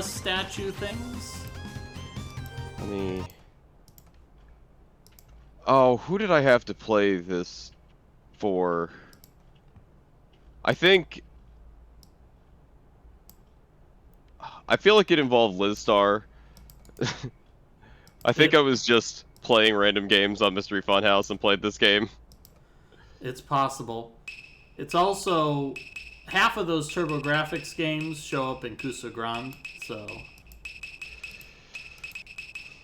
statue things. Let me... Oh, who did I have to play this for? I think... I feel like it involved Liz Star. I think I was just playing random games on Mystery Funhouse and played this game. It's possible. It's also... half of those TurboGrafx games show up in Kusogrand, so...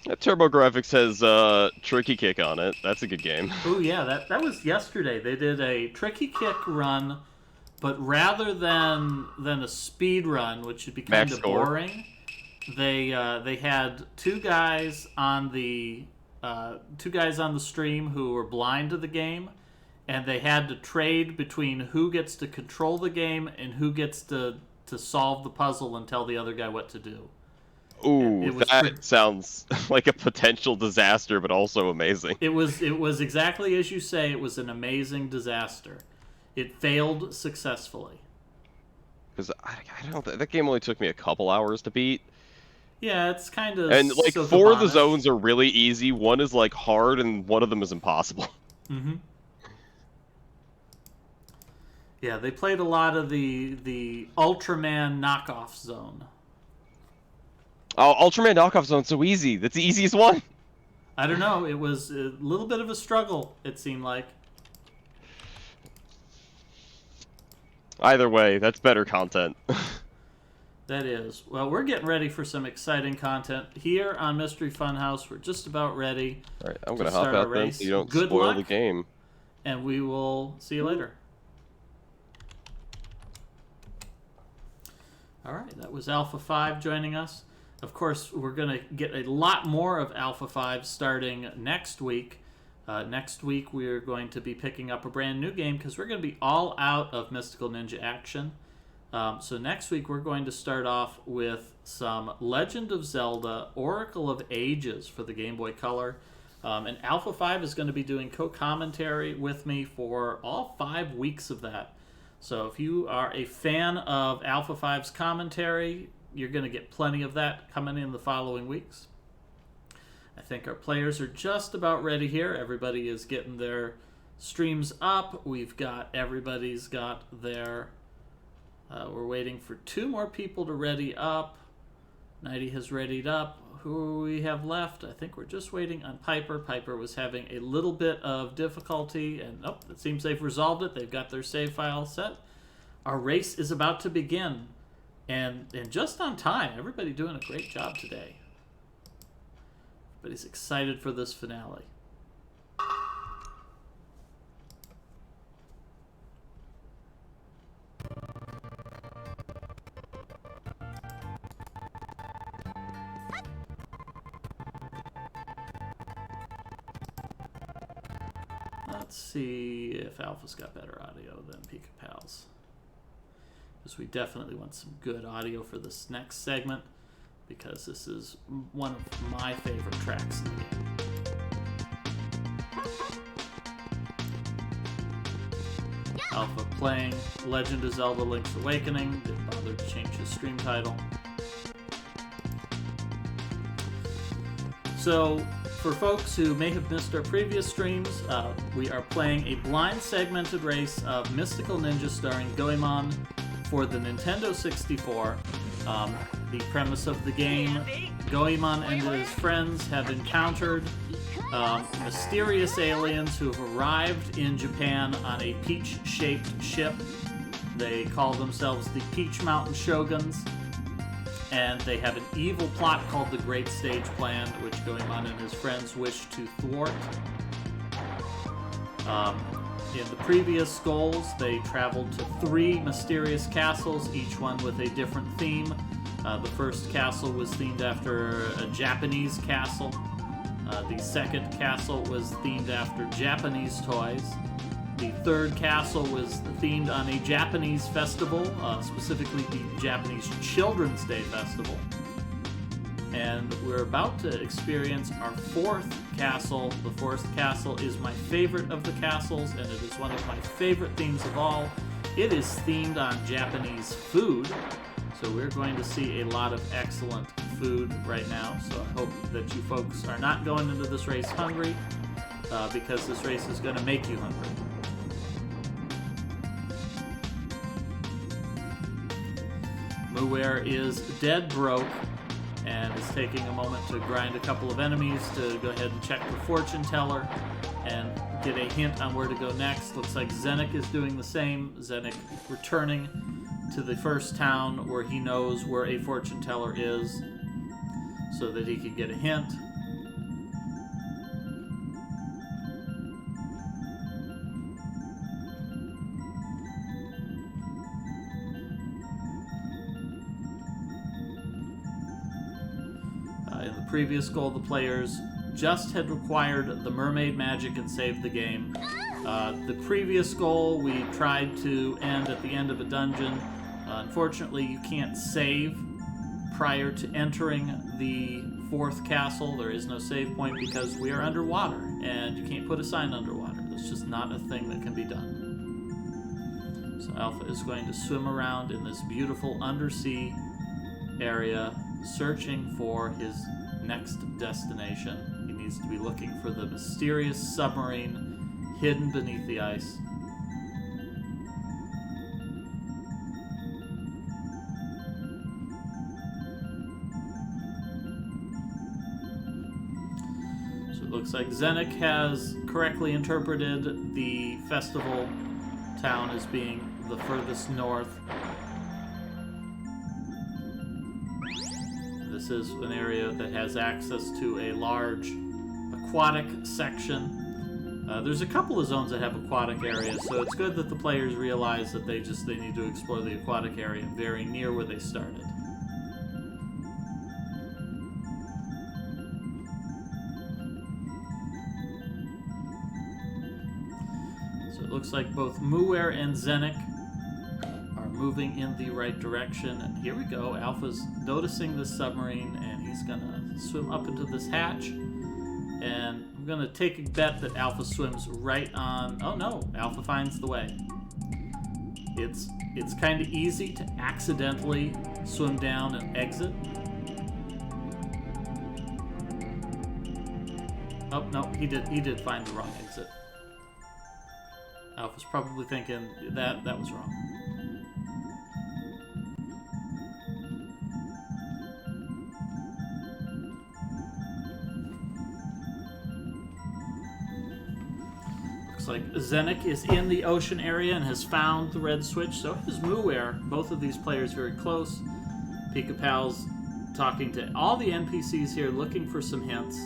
TurboGrafx has Tricky Kick on it. That's a good game. Oh yeah, that was yesterday. They did a Tricky Kick run, but rather than a speed run, which would be kind of boring, they had two guys on the stream who were blind to the game, and they had to trade between who gets to control the game and who gets to solve the puzzle and tell the other guy what to do. Ooh, that sounds like a potential disaster, but also amazing. It was exactly as you say. It was an amazing disaster. It failed successfully. Because I don't. That game only took me a couple hours to beat. Yeah, it's kind of... And like 4 of the zones are really easy. One is like hard, and one of them is impossible. Mm-hmm. Yeah, they played a lot of the Ultraman knockoff zone. Oh, Ultraman knockoff zone's so easy. That's the easiest one. I don't know. It was a little bit of a struggle, it seemed like. Either way, that's better content. That is. Well, we're getting ready for some exciting content here on Mystery Funhouse. We're just about ready. All right, I'm going to hop out then so you don't Good spoil luck, the game. And we will see you later. All right, that was Alpha 5 joining us. Of course, we're going to get a lot more of Alpha 5 starting next week. Next week, we're going to be picking up a brand new game because we're going to be all out of Mystical Ninja action. So next week, we're going to start off with some Legend of Zelda Oracle of Ages for the Game Boy Color. And Alpha 5 is going to be doing co-commentary with me for all 5 weeks of that. So if you are a fan of Alpha 5's commentary, you're going to get plenty of that coming in the following weeks. I think our players are just about ready here. Everybody is getting their streams up. Everybody's got their... we're waiting for 2 more people to ready up. Nighty has readied up. Who we have left? I think we're just waiting on Piper. Piper was having a little bit of difficulty, and it seems they've resolved it. They've got their save file set. Our race is about to begin. And just on time. Everybody doing a great job today. Everybody's excited for this finale. Let's see if Alpha's got better audio than Pika Pals. Because we definitely want some good audio for this next segment, because this is one of my favorite tracks in the game. Alpha playing Legend of Zelda Link's Awakening. Didn't bother to change his stream title. So, for folks who may have missed our previous streams, we are playing a blind segmented race of Mystical Ninja starring Goemon for the Nintendo 64. The premise of the game, Goemon and his friends have encountered mysterious aliens who have arrived in Japan on a peach-shaped ship. They call themselves the Peach Mountain Shoguns, and they have an evil plot called the Great Stage Plan, which Goemon and his friends wish to thwart. In the previous goals, they traveled to 3 mysterious castles, each one with a different theme. The first castle was themed after a Japanese castle. The second castle was themed after Japanese toys. The third castle was themed on a Japanese festival, specifically the Japanese Children's Day Festival. And we're about to experience our 4th castle. The 4th castle is my favorite of the castles, and it is one of my favorite themes of all. It is themed on Japanese food. So we're going to see a lot of excellent food right now. So I hope that you folks are not going into this race hungry, because this race is going to make you hungry. Muir is dead broke and is taking a moment to grind a couple of enemies to go ahead and check the fortune teller and get a hint on where to go next. Looks like Zenik is doing the same. Zenik returning to the first town where he knows where a fortune teller is so that he can get a hint. In the previous goal, the players just had required the mermaid magic and saved the game. The previous goal, we tried to end at the end of a dungeon. Unfortunately, you can't save prior to entering the fourth castle. There is no save point because we are underwater, and you can't put a sign underwater. That's just not a thing that can be done. So Alpha is going to swim around in this beautiful undersea area, searching for his next destination. He needs to be looking for the mysterious submarine hidden beneath the ice. So it looks like Zenik has correctly interpreted the festival town as being the furthest north. This is an area that has access to a large aquatic section. There's a couple of zones that have aquatic areas, so it's good that the players realize that they need to explore the aquatic area very near where they started. So it looks like both Muir and Zenik are moving in the right direction. And here we go. Alpha's noticing this submarine, and he's gonna swim up into this hatch. And I'm gonna take a bet that Alpha swims right on. Oh no, Alpha finds the way. It's kind of easy to accidentally swim down and exit. Oh no, he did find the wrong exit. Alpha's probably thinking that was wrong. Like Zenik is in the ocean area and has found the red switch. So is Muir. Both of these players very close. Pika Pal's talking to all the NPCs here, looking for some hints.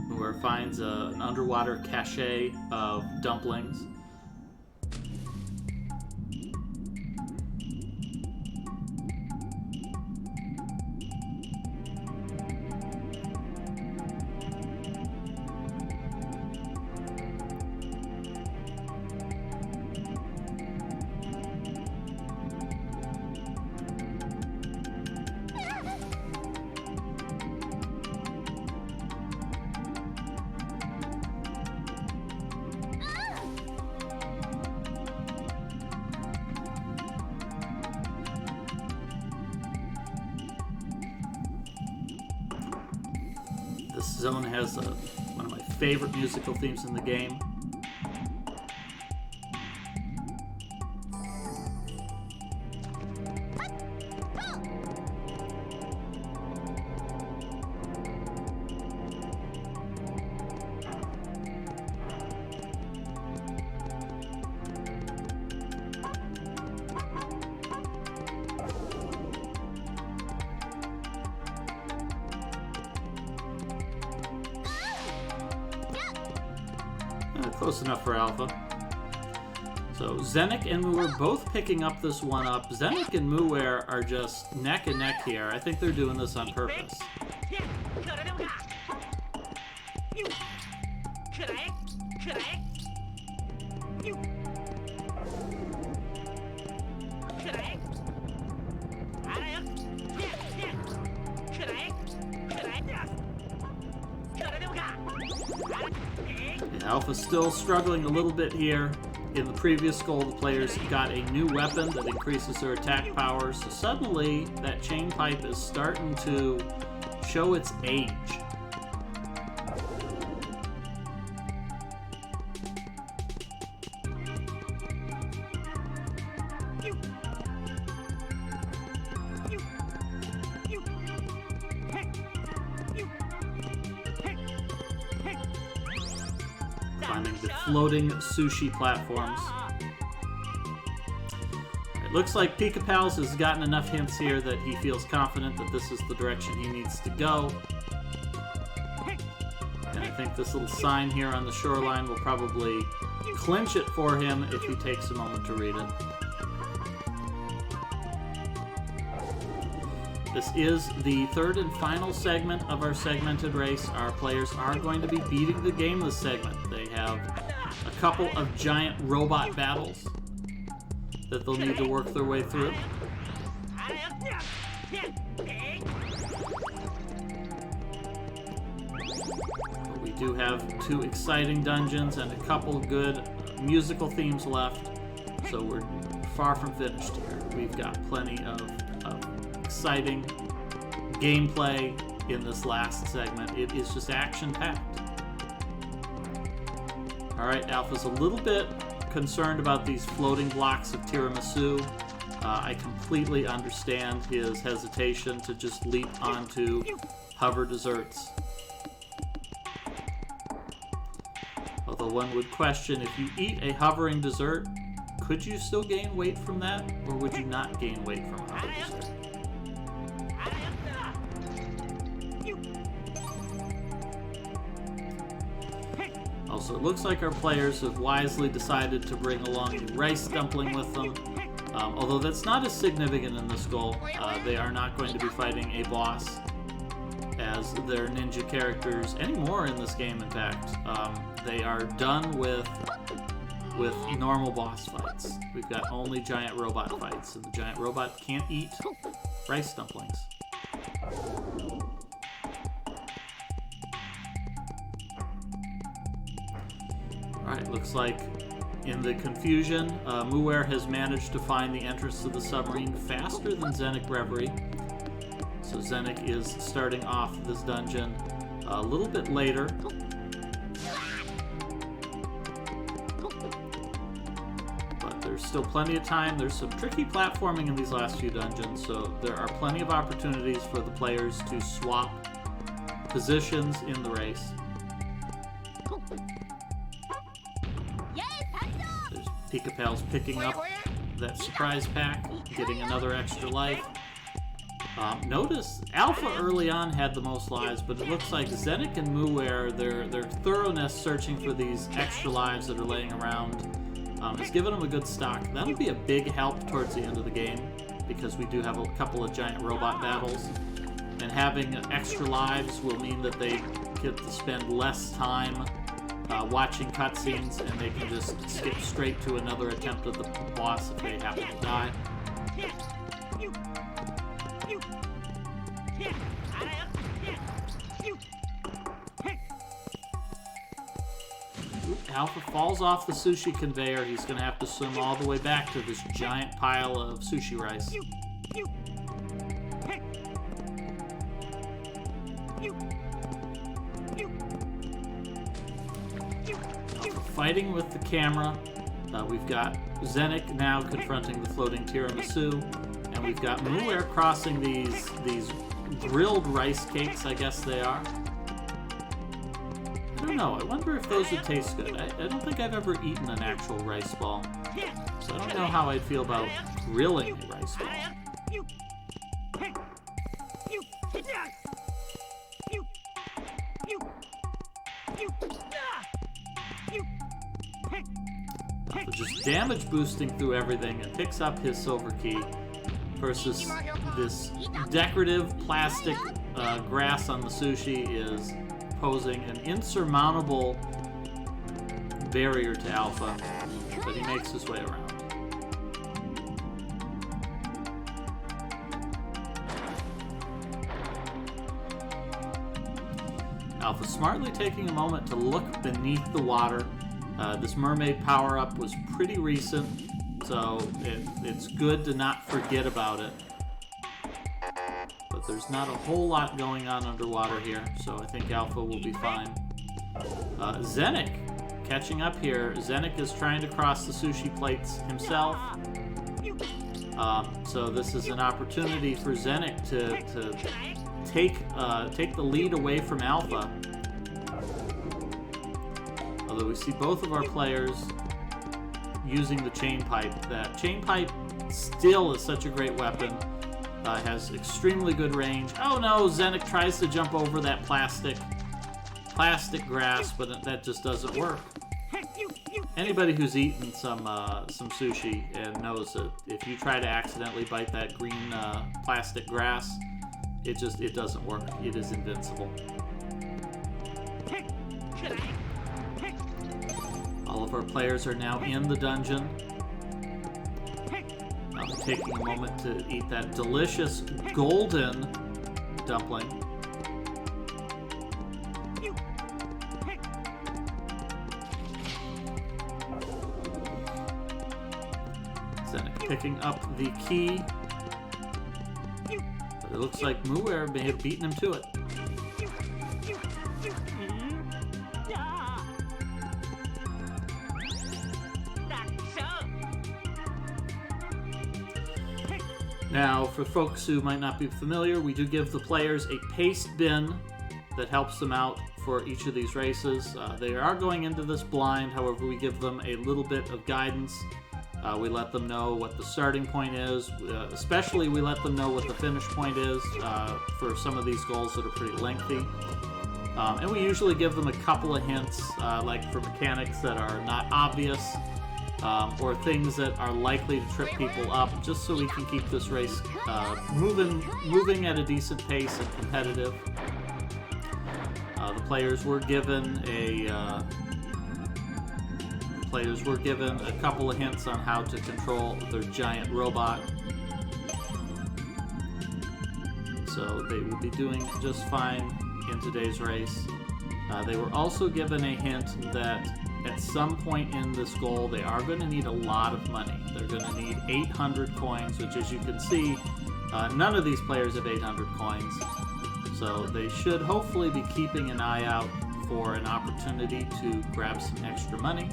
Muir finds an underwater cache of dumplings. This zone has one of my favorite musical themes in the game. Close enough for Alpha. So Zenik and Muir both picking up this one up. Zenik and Muir are just neck and neck here. I think they're doing this on purpose. Alpha's still struggling a little bit here. In the previous goal, the players got a new weapon that increases their attack power, so suddenly that chain pipe is starting to show its age. Climbing the floating sushi platforms. It looks like Pika Pals has gotten enough hints here that he feels confident that this is the direction he needs to go. And I think this little sign here on the shoreline will probably clinch it for him if he takes a moment to read it. This is the third and final segment of our segmented race. Our players are going to be beating the game this segment. They have a couple of giant robot battles that they'll need to work their way through. But we do have 2 exciting dungeons and a couple good musical themes left, so we're far from finished here. We've got plenty of exciting gameplay in this last segment. It is just action-packed. Alright, Alpha's a little bit concerned about these floating blocks of tiramisu. I completely understand his hesitation to just leap onto hover desserts. Although one would question, if you eat a hovering dessert, could you still gain weight from that? Or would you not gain weight from a hover dessert? Also, it looks like our players have wisely decided to bring along a rice dumpling with them. Although that's not as significant in this goal. They are not going to be fighting a boss as their ninja characters anymore in this game, in fact. They are done with normal boss fights. We've got only giant robot fights, and the giant robot can't eat rice dumplings. Alright, looks like in the confusion, Muir has managed to find the entrance to the submarine faster than Zenik Reverie. So Zenik is starting off this dungeon a little bit later. But there's still plenty of time. There's some tricky platforming in these last few dungeons, so there are plenty of opportunities for the players to swap positions in the race. Pika Pal's picking up that surprise pack, getting another extra life. Notice Alpha early on had the most lives, but it looks like Zenik and Muir, their thoroughness searching for these extra lives that are laying around, has given them a good stock. That'll be a big help towards the end of the game, because we do have a couple of giant robot battles, and having extra lives will mean that they get to spend less time watching cutscenes, and they can just skip straight to another attempt at the boss if they happen to die. Alpha falls off the sushi conveyor. He's going to have to swim all the way back to this giant pile of sushi rice. Fighting with the camera. We've got Zenik now confronting the floating tiramisu, and we've got Muir crossing these grilled rice cakes, I guess they are. I don't know, I wonder if those would taste good. I don't think I've ever eaten an actual rice ball, so I don't know how I'd feel about grilling a rice ball. Just damage boosting through everything, and picks up his silver key versus this decorative plastic grass on the sushi is posing an insurmountable barrier to Alpha, but he makes his way around. Alpha smartly taking a moment to look beneath the water. This mermaid power-up was pretty recent, so it's good to not forget about it. But there's not a whole lot going on underwater here, so I think Alpha will be fine. Zenik catching up here. Zenik is trying to cross the sushi plates himself. So this is an opportunity for Zenik to take the lead away from Alpha. Although we see both of our players using the chain pipe. That chain pipe still is such a great weapon. Has extremely good range. Oh no, Zenik tries to jump over that plastic grass, but that just doesn't work. Anybody who's eaten some sushi and knows that if you try to accidentally bite that green plastic grass, it doesn't work. It is invincible. All of our players are now in the dungeon. I'm taking a moment to eat that delicious golden dumpling. Zenik picking up the key. But it looks like Muir may have beaten him to it. Now, for folks who might not be familiar, we do give the players a paste bin that helps them out for each of these races. They are going into this blind, however, we give them a little bit of guidance. We let them know what the starting point is, especially we let them know what the finish point is for some of these goals that are pretty lengthy. And we usually give them a couple of hints, like for mechanics that are not obvious, or things that are likely to trip people up, just so we can keep this race moving at a decent pace and competitive. The players were given a couple of hints on how to control their giant robot, so they will be doing just fine in today's race. They were also given a hint that at some point in this goal, they are going to need a lot of money. They're going to need 800 coins, which, as you can see, none of these players have 800 coins. So they should hopefully be keeping an eye out for an opportunity to grab some extra money.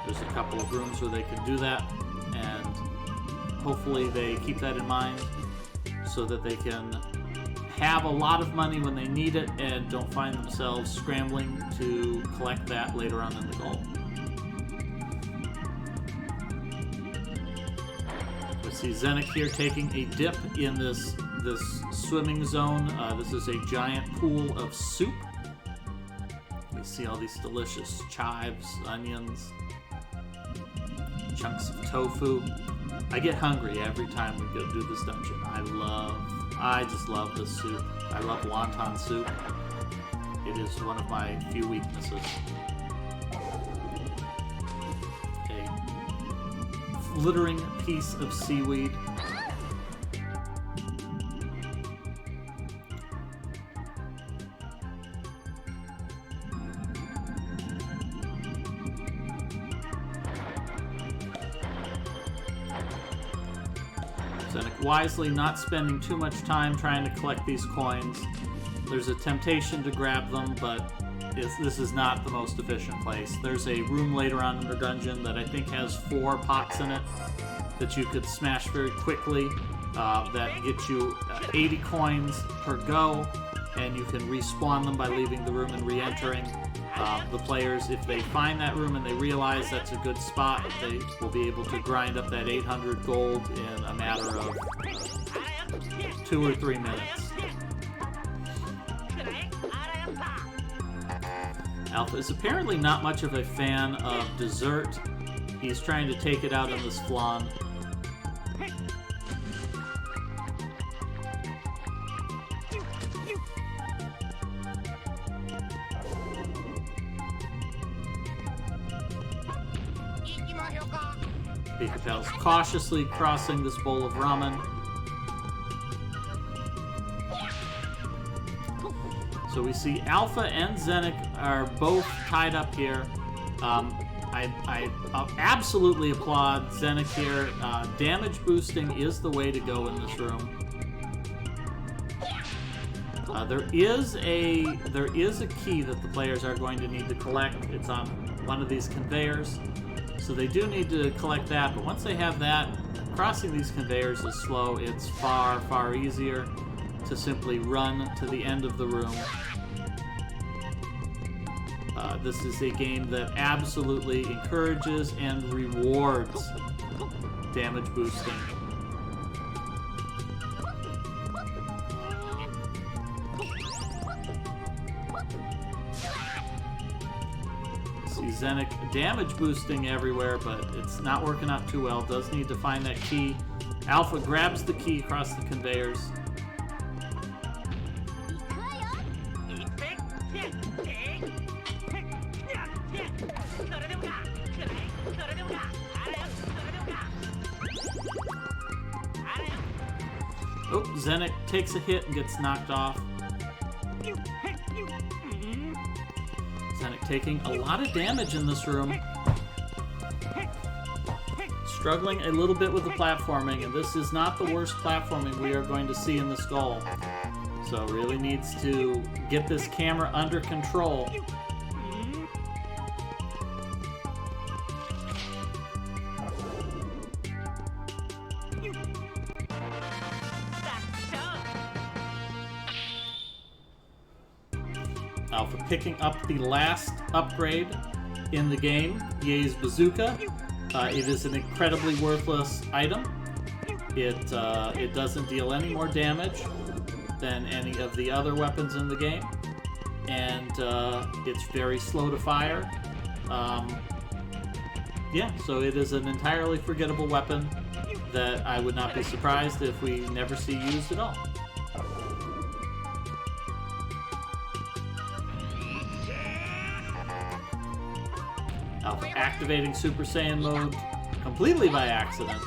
There's a couple of rooms where they can do that, and hopefully they keep that in mind so that they can have a lot of money when they need it and don't find themselves scrambling to collect that later on in the goal. We see Zenik here taking a dip in this swimming zone. This is a giant pool of soup. We see all these delicious chives, onions, chunks of tofu. I get hungry every time we go do this dungeon. I just love this soup. I love wonton soup. It is one of my few weaknesses. A glittering piece of seaweed. Zenik wisely not spending too much time trying to collect these coins. There's a temptation to grab them, but this is not the most efficient place. There's a room later on in the dungeon that I think has 4 pots in it that you could smash very quickly that get you 80 coins per go, and you can respawn them by leaving the room and re-entering. The players, if they find that room and they realize that's a good spot, they will be able to grind up that 800 gold in a matter of 2 or 3 minutes. Alpha is apparently not much of a fan of dessert. He's trying to take it out on this flan. Pikatel's cautiously crossing this bowl of ramen. So we see Alpha and Zenik are both tied up here. I absolutely applaud Zenik here. Damage boosting is the way to go in this room. There is a key that the players are going to need to collect. It's on one of these conveyors, so they do need to collect that. But once they have that, crossing these conveyors is slow. It's far, far easier to simply run to the end of the room. This is a game that absolutely encourages and rewards damage boosting. See Zenik damage boosting everywhere, but it's not working out too well. Does need to find that key. Alpha grabs the key across the conveyors. Oh, Zenik takes a hit and gets knocked off. Zenik taking a lot of damage in this room. Struggling a little bit with the platforming, and this is not the worst platforming we are going to see in this goal. So really needs to get this camera under control. Alpha picking up the last upgrade in the game, EA's bazooka. It is an incredibly worthless item. It doesn't deal any more damage than any of the other weapons in the game, and it's very slow to fire. Yeah, so it is an entirely forgettable weapon that I would not be surprised if we never see used at all. Alpha activating Super Saiyan mode completely by accident.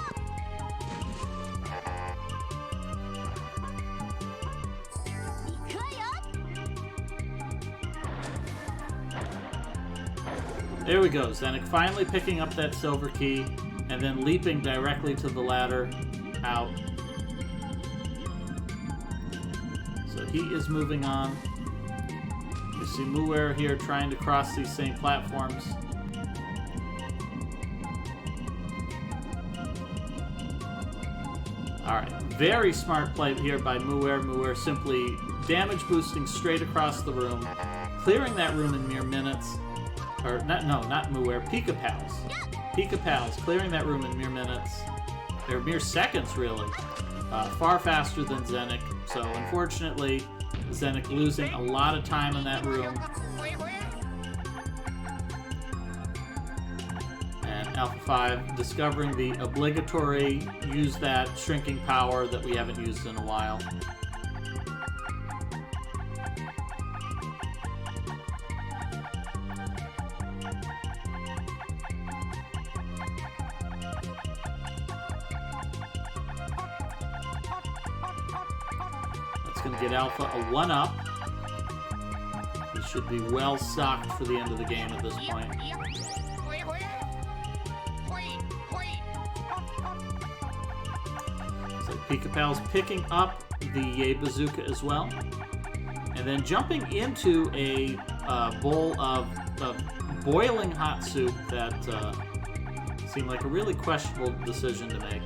There we go, Zenik finally picking up that silver key and then leaping directly to the ladder out. So he is moving on. You see Muir here trying to cross these same platforms. Alright, very smart play here by Muir. Muir simply damage boosting straight across the room, clearing that room in mere minutes. Or, not Muir, Pika Pals. Pika Pals, clearing that room in mere minutes. Or mere seconds, really. Far faster than Zenik. So, unfortunately, Zenik losing a lot of time in that room. And Alpha 5 discovering the obligatory use that shrinking power that we haven't used in a while. That's going to get Alpha a 1-up. He should be well stocked for the end of the game at this point. So Pika Pal's picking up the Yay Bazooka as well. And then jumping into a bowl of boiling hot soup that seemed like a really questionable decision to make.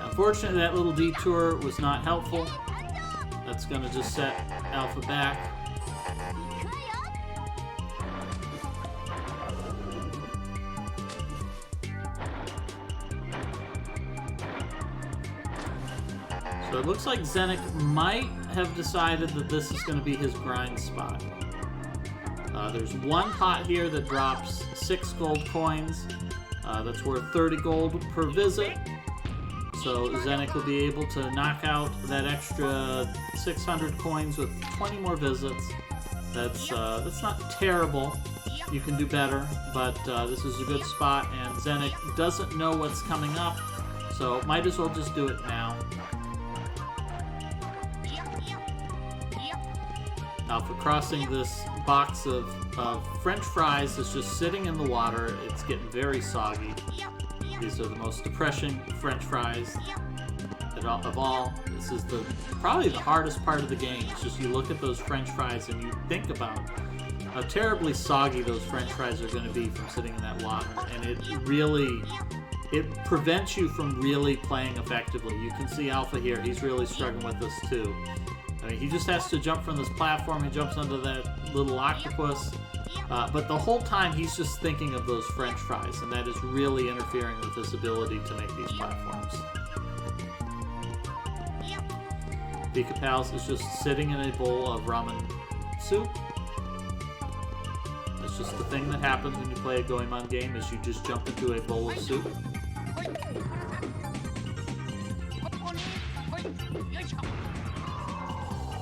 Unfortunately, that little detour was not helpful. That's going to just set Alpha back. So it looks like Zenik might have decided that this is going to be his grind spot. There's one pot here that drops 6 gold coins. That's worth 30 gold per visit. So Zenik will be able to knock out that extra 600 coins with 20 more visits. That's not terrible. You can do better, but this is a good spot, and Zenik doesn't know what's coming up, so might as well just do it now. Alpha crossing this box of French fries is just sitting in the water. It's getting very soggy. These are the most depressing French fries of all. This is probably the hardest part of the game. It's just you look at those French fries and you think about how terribly soggy those French fries are going to be from sitting in that water, and it prevents you from really playing effectively. You can see Alpha here, he's really struggling with this too. I mean, he just has to jump from this platform, he jumps onto that little octopus, but the whole time he's just thinking of those French fries, and that is really interfering with his ability to make these platforms. Pika Pals is just sitting in a bowl of ramen soup. That's just the thing that happens when you play a Goemon game, is you just jump into a bowl of soup.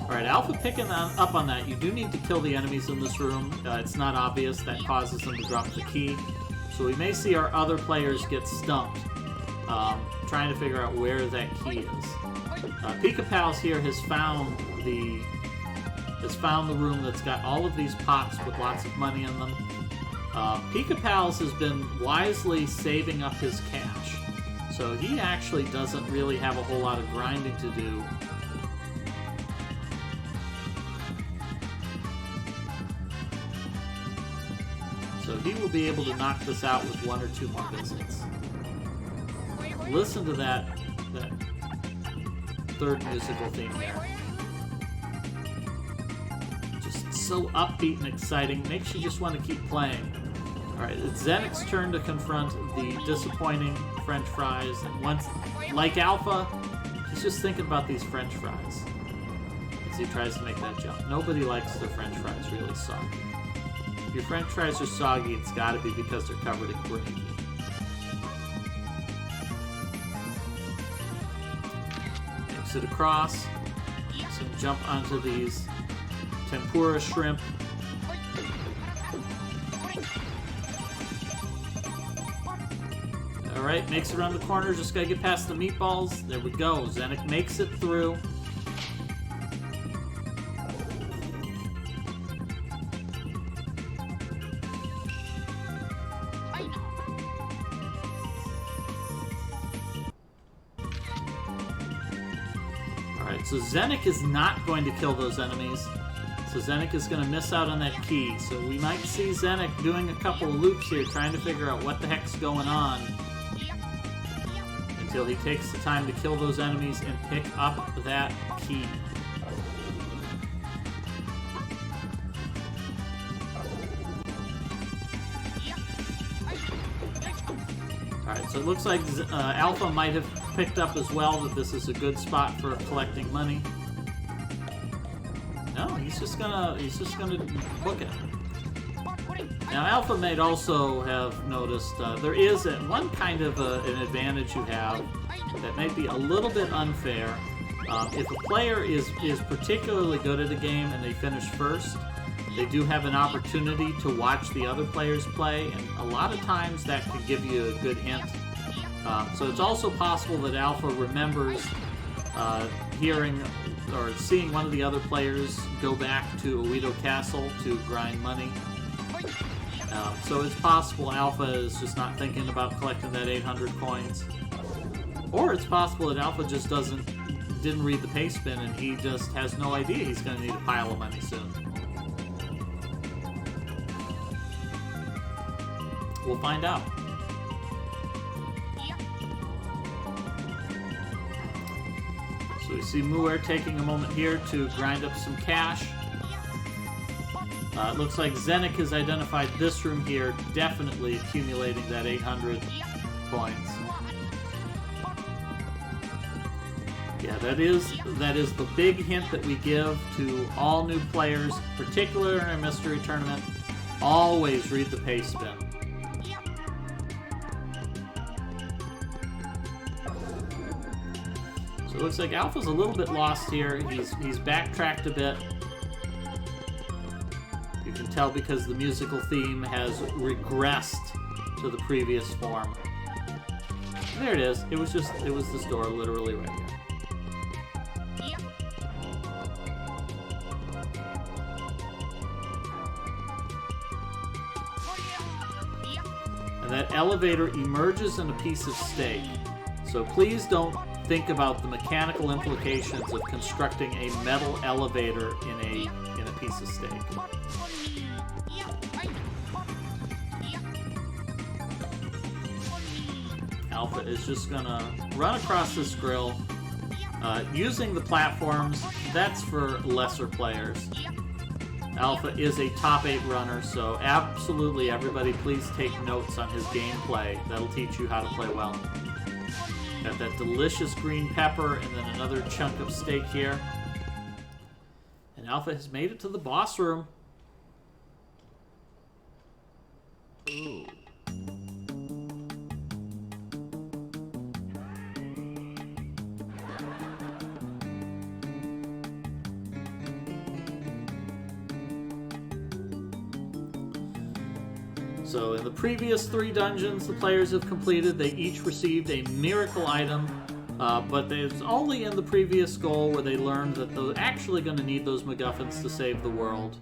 Alright, Alpha picking up on that. You do need to kill the enemies in this room. It's not obvious. That causes them to drop the key. So we may see our other players get stumped, trying to figure out where that key is. Pika Pals here has found the room that's got all of these pots with lots of money in them. Pika Pals has been wisely saving up his cash, so he actually doesn't really have a whole lot of grinding to do. So he will be able to knock this out with 1 or 2 more visits. Listen to that third musical theme there. Just so upbeat and exciting, makes you just want to keep playing. Alright, it's Zenik's turn to confront the disappointing French fries, and once, like Alpha, he's just thinking about these French fries as he tries to make that jump. Nobody likes their French fries really soggy. If your French fries are soggy, it's got to be because they're covered in gravy. Makes it across. So jump onto these tempura shrimp. Alright, makes it around the corner. Just gotta get past the meatballs. There we go. Zenik makes it through. So Zenik is not going to kill those enemies. So Zenik is going to miss out on that key. So we might see Zenik doing a couple of loops here, trying to figure out what the heck's going on, until he takes the time to kill those enemies and pick up that key. Alright, so it looks like Alpha might have picked up as well that this is a good spot for collecting money. No, he's just gonna book it. Now Alpha might also have noticed there is one kind of an advantage you have that might be a little bit unfair. If a player is particularly good at a game and they finish first, they do have an opportunity to watch the other players play, and a lot of times that could give you a good hint. So it's also possible that Alpha remembers hearing or seeing one of the other players go back to Oedo Castle to grind money. So it's possible Alpha is just not thinking about collecting that 800 coins. Or it's possible that Alpha just didn't read the pay spin and he just has no idea he's going to need a pile of money soon. We'll find out. So we see Muir taking a moment here to grind up some cash. It looks like Zenik has identified this room here, definitely accumulating that 800 coins. Yeah, that is the big hint that we give to all new players, particularly in a mystery tournament. Always read the pay spin. So it looks like Alpha's a little bit lost here. He's backtracked a bit. You can tell because the musical theme has regressed to the previous form. There it is. It was this door literally right here. And that elevator emerges in a piece of steak. So please don't think about the mechanical implications of constructing a metal elevator in a piece of steak. Alpha is just gonna run across this grill using the platforms. That's for lesser players. Alpha is a top 8 runner, so absolutely everybody please take notes on his gameplay. That'll teach you how to play well. Got that delicious green pepper and then another chunk of steak here. And Alpha has made it to the boss room. Ooh. So in the previous 3 dungeons the players have completed, they each received a miracle item, but it's only in the previous goal where they learned that they're actually going to need those MacGuffins to save the world.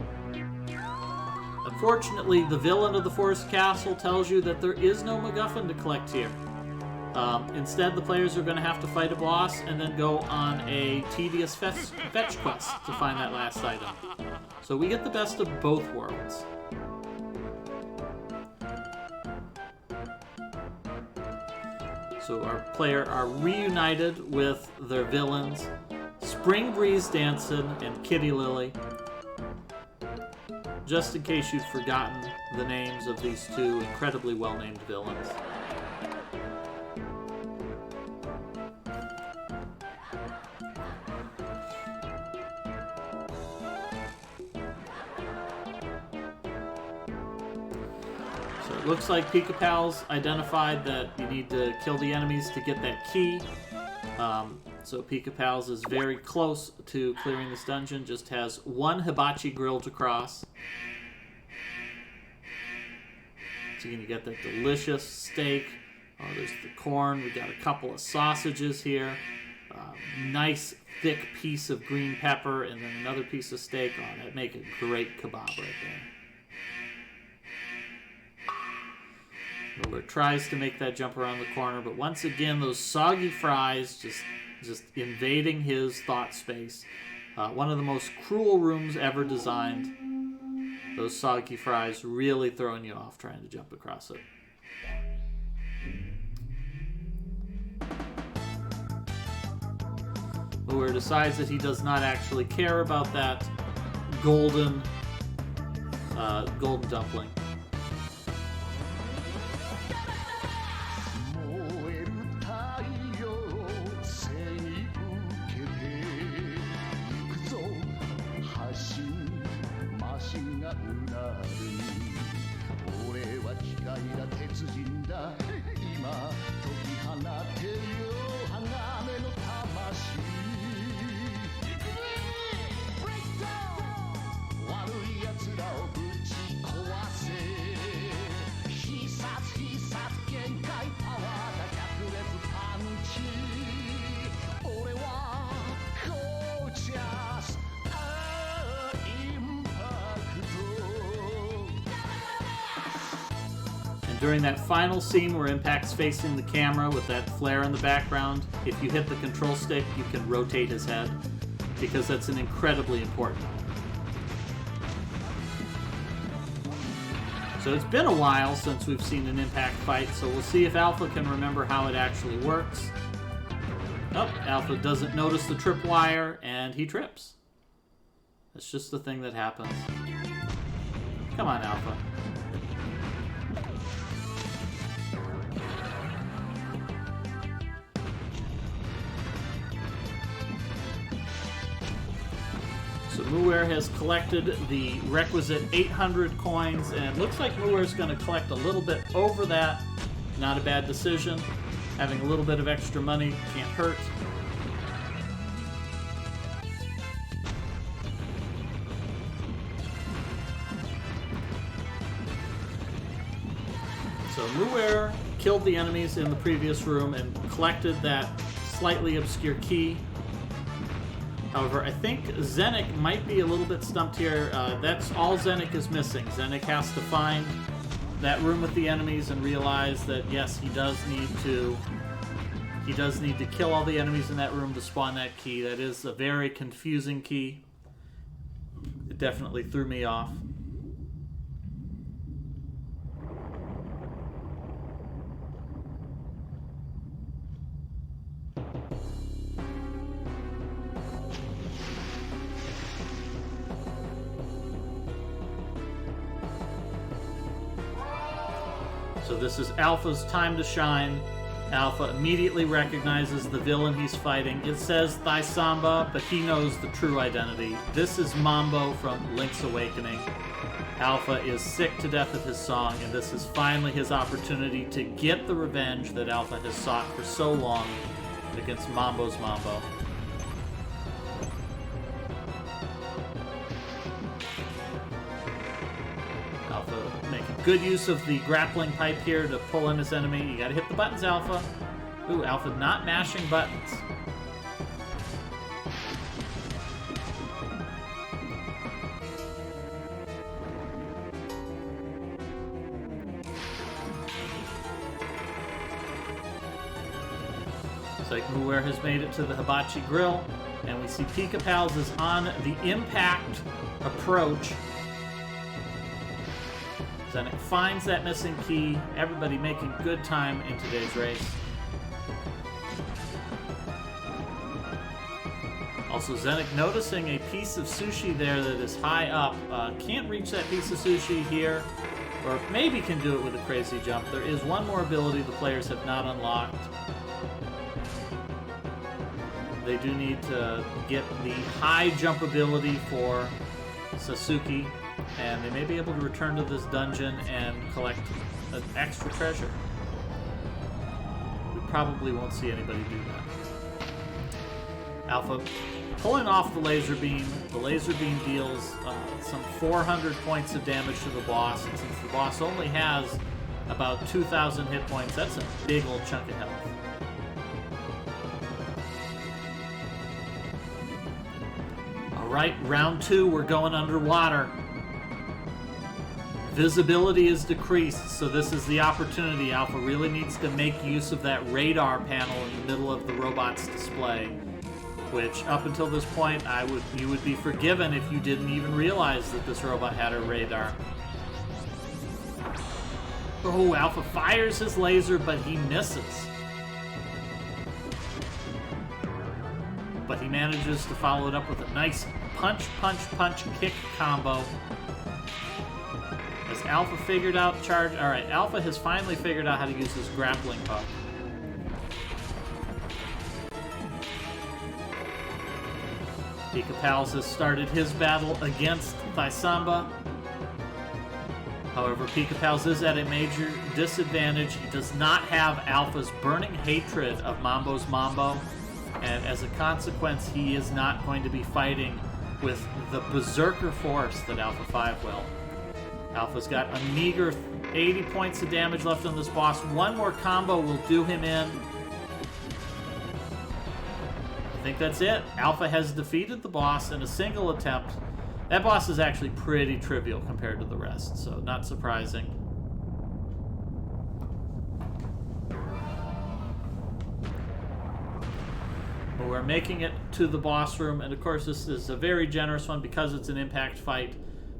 Unfortunately, the villain of the Forest Castle tells you that there is no MacGuffin to collect here. Instead, the players are going to have to fight a boss and then go on a tedious fetch quest to find that last item. So we get the best of both worlds. So our player are reunited with their villains, Spring Breeze Dancin' and Kitty Lily. Just in case you've forgotten the names of these 2 incredibly well-named villains. Looks like Pika Pals identified that you need to kill the enemies to get that key. So Pika Pals is very close to clearing this dungeon, just has 1 hibachi grill to cross. So you're going to get that delicious steak. Oh, there's the corn. We got a couple of sausages here. Nice thick piece of green pepper and then another piece of steak. Oh, that'd make a great kebab right there. Where it tries to make that jump around the corner, but once again, those soggy fries just invading his thought space. One of the most cruel rooms ever designed. Those soggy fries really throwing you off trying to jump across it. Uwer decides that he does not actually care about that golden dumpling. During that final scene where Impact's facing the camera with that flare in the background, if you hit the control stick, you can rotate his head, because that's an incredibly important element. So it's been a while since we've seen an Impact fight, so we'll see if Alpha can remember how it actually works. Oh, Alpha doesn't notice the tripwire, and he trips. That's just the thing that happens. Come on, Alpha. So Muir has collected the requisite 800 coins, and looks like Muir is going to collect a little bit over that. Not a bad decision. Having a little bit of extra money can't hurt. Muir killed the enemies in the previous room and collected that slightly obscure key. However, I think Zenik might be a little bit stumped here. That's all Zenik is missing. Zenik has to find that room with the enemies and realize that, yes, he does need to kill all the enemies in that room to spawn that key. That is a very confusing key. It definitely threw me off. So this is Alpha's time to shine. Alpha immediately recognizes the villain he's fighting. It says Thaisamba, but he knows the true identity. This is Mambo from Link's Awakening. Alpha is sick to death of his song, and this is finally his opportunity to get the revenge that Alpha has sought for so long against Mambo's Mambo. Making good use of the grappling pipe here to pull in his enemy. You gotta hit the buttons, Alpha. Ooh, Alpha not mashing buttons. It's like Muir has made it to the Hibachi Grill, and we see Pika Pals is on the impact approach. Zenik finds that missing key. Everybody making good time in today's race. Also, Zenik noticing a piece of sushi there that is high up. Can't reach that piece of sushi here, or maybe can do it with a crazy jump. There is one more ability the players have not unlocked. They do need to get the high jump ability for Sasuke, and they may be able to return to this dungeon and collect an extra treasure. We probably won't see anybody do that. Alpha pulling off the laser beam. The laser beam deals some 400 points of damage to the boss, and since the boss only has about 2,000 hit points, that's a big old chunk of health. Alright, round 2, we're going underwater. Visibility is decreased, so this is the opportunity. Alpha really needs to make use of that radar panel in the middle of the robot's display, which up until this point you would be forgiven if you didn't even realize that this robot had a radar. Oh, Alpha fires his laser, but he misses. But he manages to follow it up with a nice punch, punch, punch, kick combo. Has Alpha figured out charge? Alright, Alpha has finally figured out how to use his grappling hook. Pika Pals has started his battle against Thaisamba. However, Pika Pals is at a major disadvantage. He does not have Alpha's burning hatred of Mambo's Mambo, and as a consequence, he is not going to be fighting with the berserker force that Alpha 5 will. Alpha's got a meager 80 points of damage left on this boss. One more combo will do him in. I think that's it. Alpha has defeated the boss in a single attempt. That boss is actually pretty trivial compared to the rest, so not surprising. But we're making it to the boss room, and of course this is a very generous one because it's an impact fight.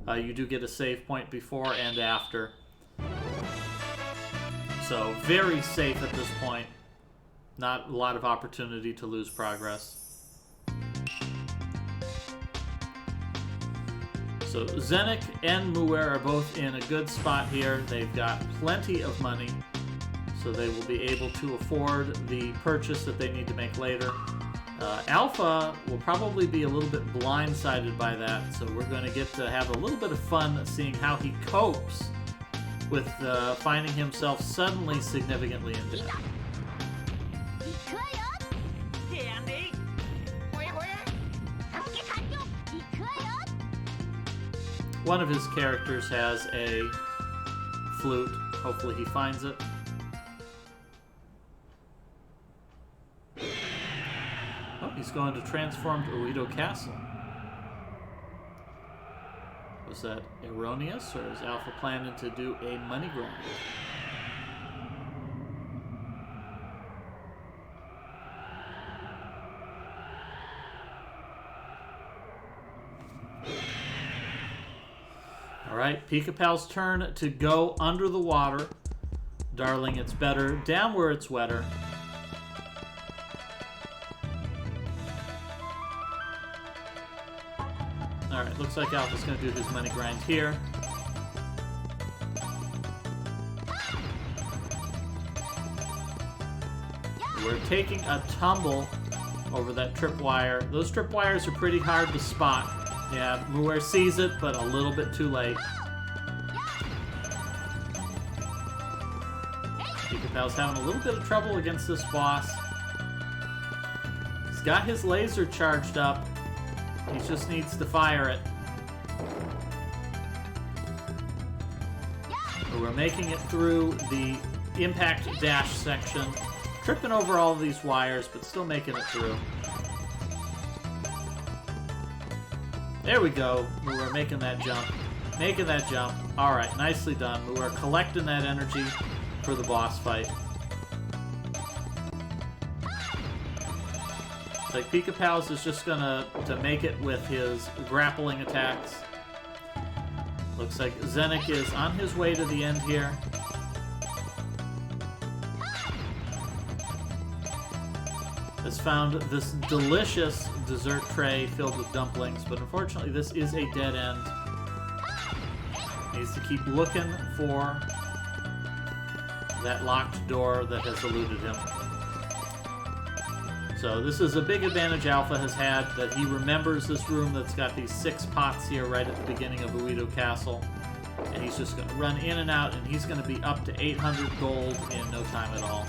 You do get a save point before and after. So very safe at this point. Not a lot of opportunity to lose progress. So Zenik and Muir are both in a good spot here. They've got plenty of money, so they will be able to afford the purchase that they need to make later. Alpha will probably be a little bit blindsided by that, so we're going to get to have a little bit of fun seeing how he copes with finding himself suddenly significantly in debt. One of his characters has a flute. Hopefully he finds it. Oh, he's going to transform to Uedo Castle. Was that erroneous, or is Alpha planning to do a money grind? Alright, Pika-Pal's turn to go under the water. Darling, it's better down where it's wetter. Alright, looks like Alpha's going to do his money grind here. We're taking a tumble over that tripwire. Those tripwires are pretty hard to spot. Yeah, Muir sees it, but a little bit too late. Pika-Pal's having a little bit of trouble against this boss. He's got his laser charged up. He just needs to fire it. But we're making it through the impact dash section. Tripping over all of these wires, but still making it through. There we go. We're making that jump. Making that jump. Alright, nicely done. We're collecting that energy for the boss fight. It's like Pika-Pal's is just gonna make it with his grappling attacks. Looks like Zenik is on his way to the end here. Has found this delicious dessert tray filled with dumplings, but unfortunately this is a dead end. Needs to keep looking for that locked door that has eluded him. So this is a big advantage Alpha has had, that he remembers this room that's got these 6 pots here right at the beginning of Uedo Castle. And he's just going to run in and out, and he's going to be up to 800 gold in no time at all.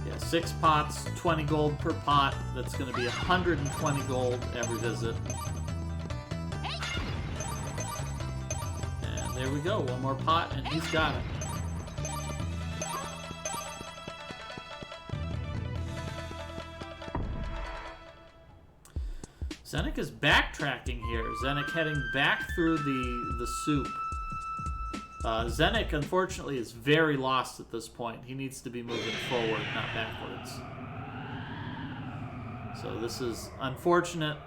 Yeah, 6 pots, 20 gold per pot. That's going to be 120 gold every visit. There we go, one more pot, and he's got it. Zenik is backtracking here. Zenik heading back through the soup. Zenik, unfortunately, is very lost at this point. He needs to be moving forward, not backwards. So this is unfortunate.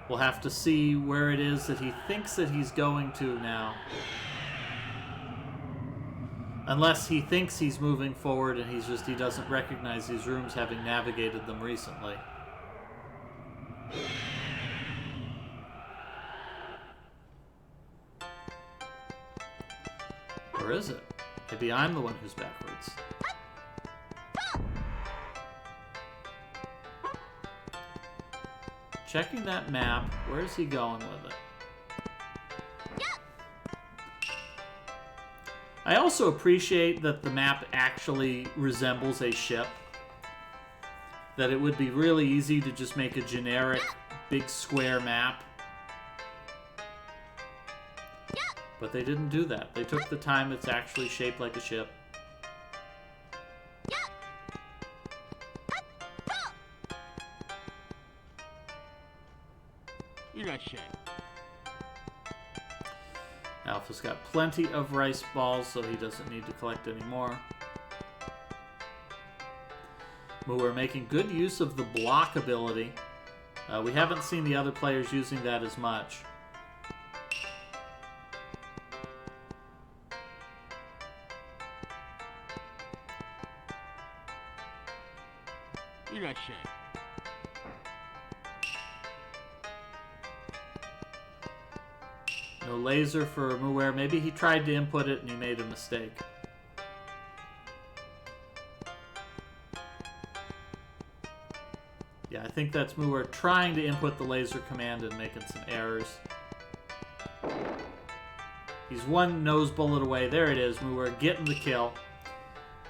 We'll have to see where it is that he thinks that he's going to now. Unless he thinks he's moving forward and he doesn't recognize these rooms, having navigated them recently. Or is it? Maybe I'm the one who's backwards. Checking that map. Where's he going with it? I also appreciate that the map actually resembles a ship. That it would be really easy to just make a generic big square map. But they didn't do that. They took the time. It's actually shaped like a ship. You're not shy. Alpha's got plenty of rice balls, so he doesn't need to collect any more. But we're making good use of the block ability. We haven't seen the other players using that as much. You're not shy. No laser for Muir. Maybe he tried to input it and he made a mistake. Yeah, I think that's Muir trying to input the laser command and making some errors. He's one nose bullet away. There it is. Muir getting the kill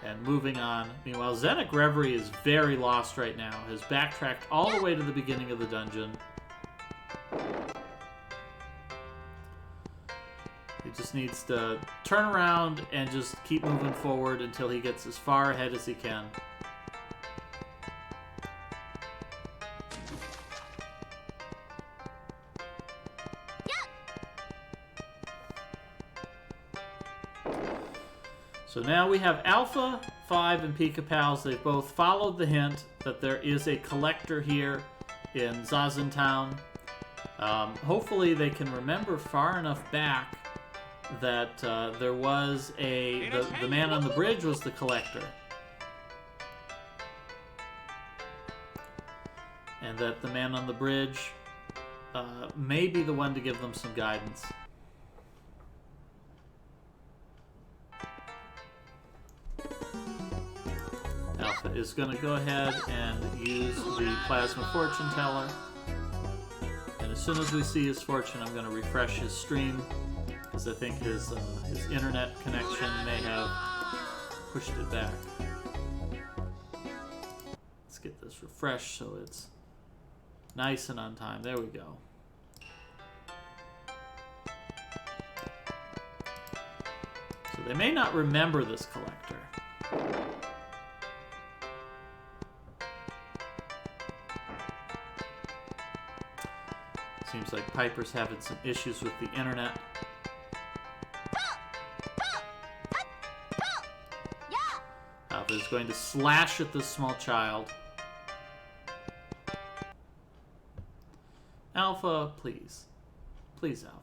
and moving on. Meanwhile, Zenik Reverie is very lost right now. Has backtracked all the way to the beginning of the dungeon. He just needs to turn around and just keep moving forward until he gets as far ahead as he can. So now we have Alpha 5 and Pika Pals. They've both followed the hint that there is a collector here in Zazen Town. Hopefully they can remember far enough back that there was the man on the bridge was the collector. And that the man on the bridge may be the one to give them some guidance. Alpha is going to go ahead and use the Plasma Fortune Teller. And as soon as we see his fortune, I'm going to refresh his stream, because I think his internet connection may have pushed it back. Let's get this refreshed so it's nice and on time. There we go. So they may not remember this collector. Seems like Piper's having some issues with the internet. Alpha is going to slash at this small child. Alpha, please. Please, Alpha.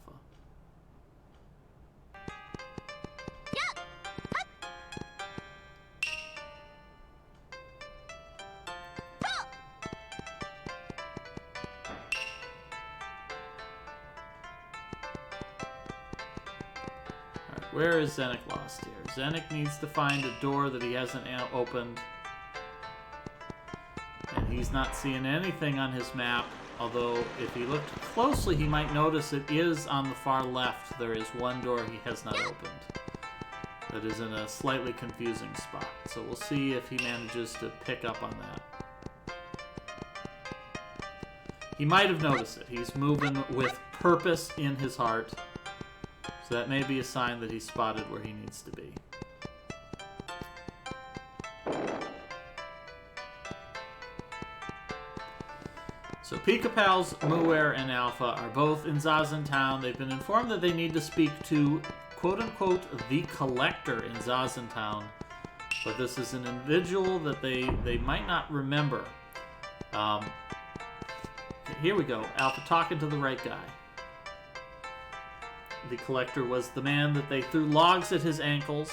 Where is Zenik lost here? Zenik needs to find a door that he hasn't opened. And he's not seeing anything on his map, although if he looked closely he might notice it is on the far left. There is one door he has not opened that is in a slightly confusing spot. So we'll see if he manages to pick up on that. He might have noticed it. He's moving with purpose in his heart. So that may be a sign that he's spotted where he needs to be. So Pika Pals, Muer, and Alpha are both in Zazen Town. They've been informed that they need to speak to, quote-unquote, the collector in Zazen Town. But this is an individual that they might not remember. Here we go. Alpha talking to the right guy. The collector was the man that they threw logs at his ankles.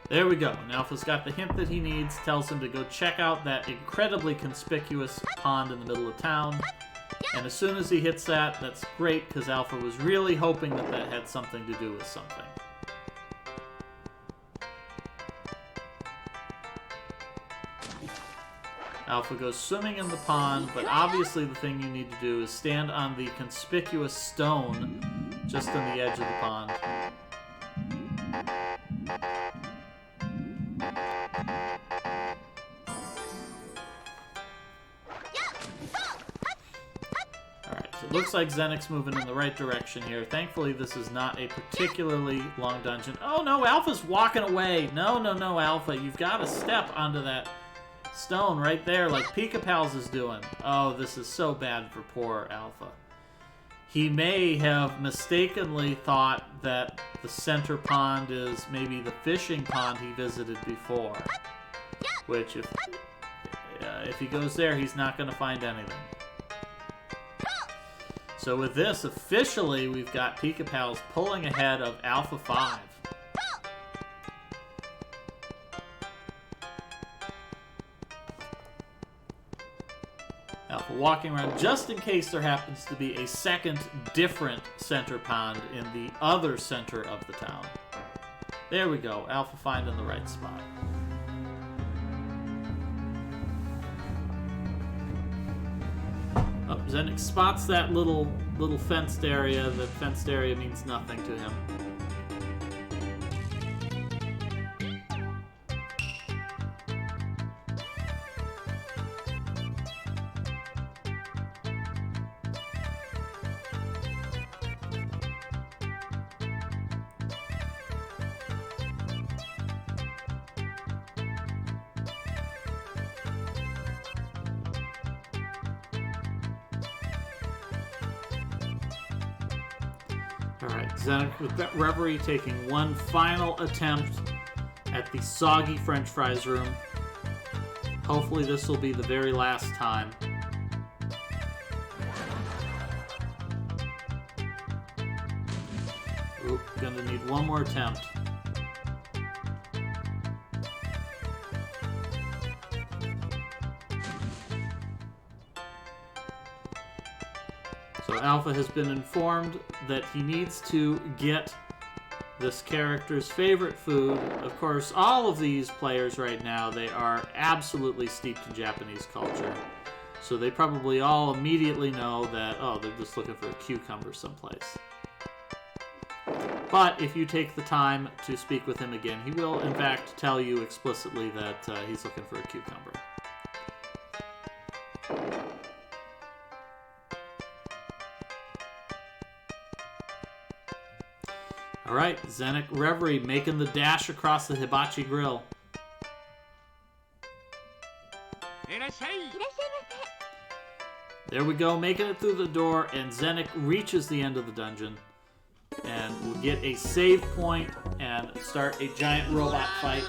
There we go. And Alpha's got the hint that he needs, tells him to go check out that incredibly conspicuous pond in the middle of town. And as soon as he hits that, that's great, because Alpha was really hoping that that had something to do with something. Alpha goes swimming in the pond, but obviously the thing you need to do is stand on the conspicuous stone just on the edge of the pond. It looks like Zenik's moving in the right direction here. Thankfully, this is not a particularly long dungeon. Oh no, Alpha's walking away. No, Alpha. You've got to step onto that stone right there like Pika Pals is doing. Oh, this is so bad for poor Alpha. He may have mistakenly thought that the center pond is maybe the fishing pond he visited before. Which, if he goes there, he's not going to find anything. So with this, officially, we've got Pika Pals pulling ahead of Alpha 5. Alpha walking around just in case there happens to be a second different center pond in the other center of the town. There we go. Alpha finding the right spot. Zenik spots that little fenced area. The fenced area means nothing to him. Alright, Zenik with that Reverie taking one final attempt at the soggy French fries room. Hopefully this will be the very last time. Oop, gonna need one more attempt. So Alpha has been informed that he needs to get this character's favorite food. Of course, all of these players right now, they are absolutely steeped in Japanese culture. So they probably all immediately know that, oh, they're just looking for a cucumber someplace. But if you take the time to speak with him again, he will, in fact, tell you explicitly that he's looking for a cucumber. Alright, Zenik Reverie making the dash across the hibachi grill. There we go, making it through the door, and Zenik reaches the end of the dungeon. And we'll get a save point and start a giant robot fight.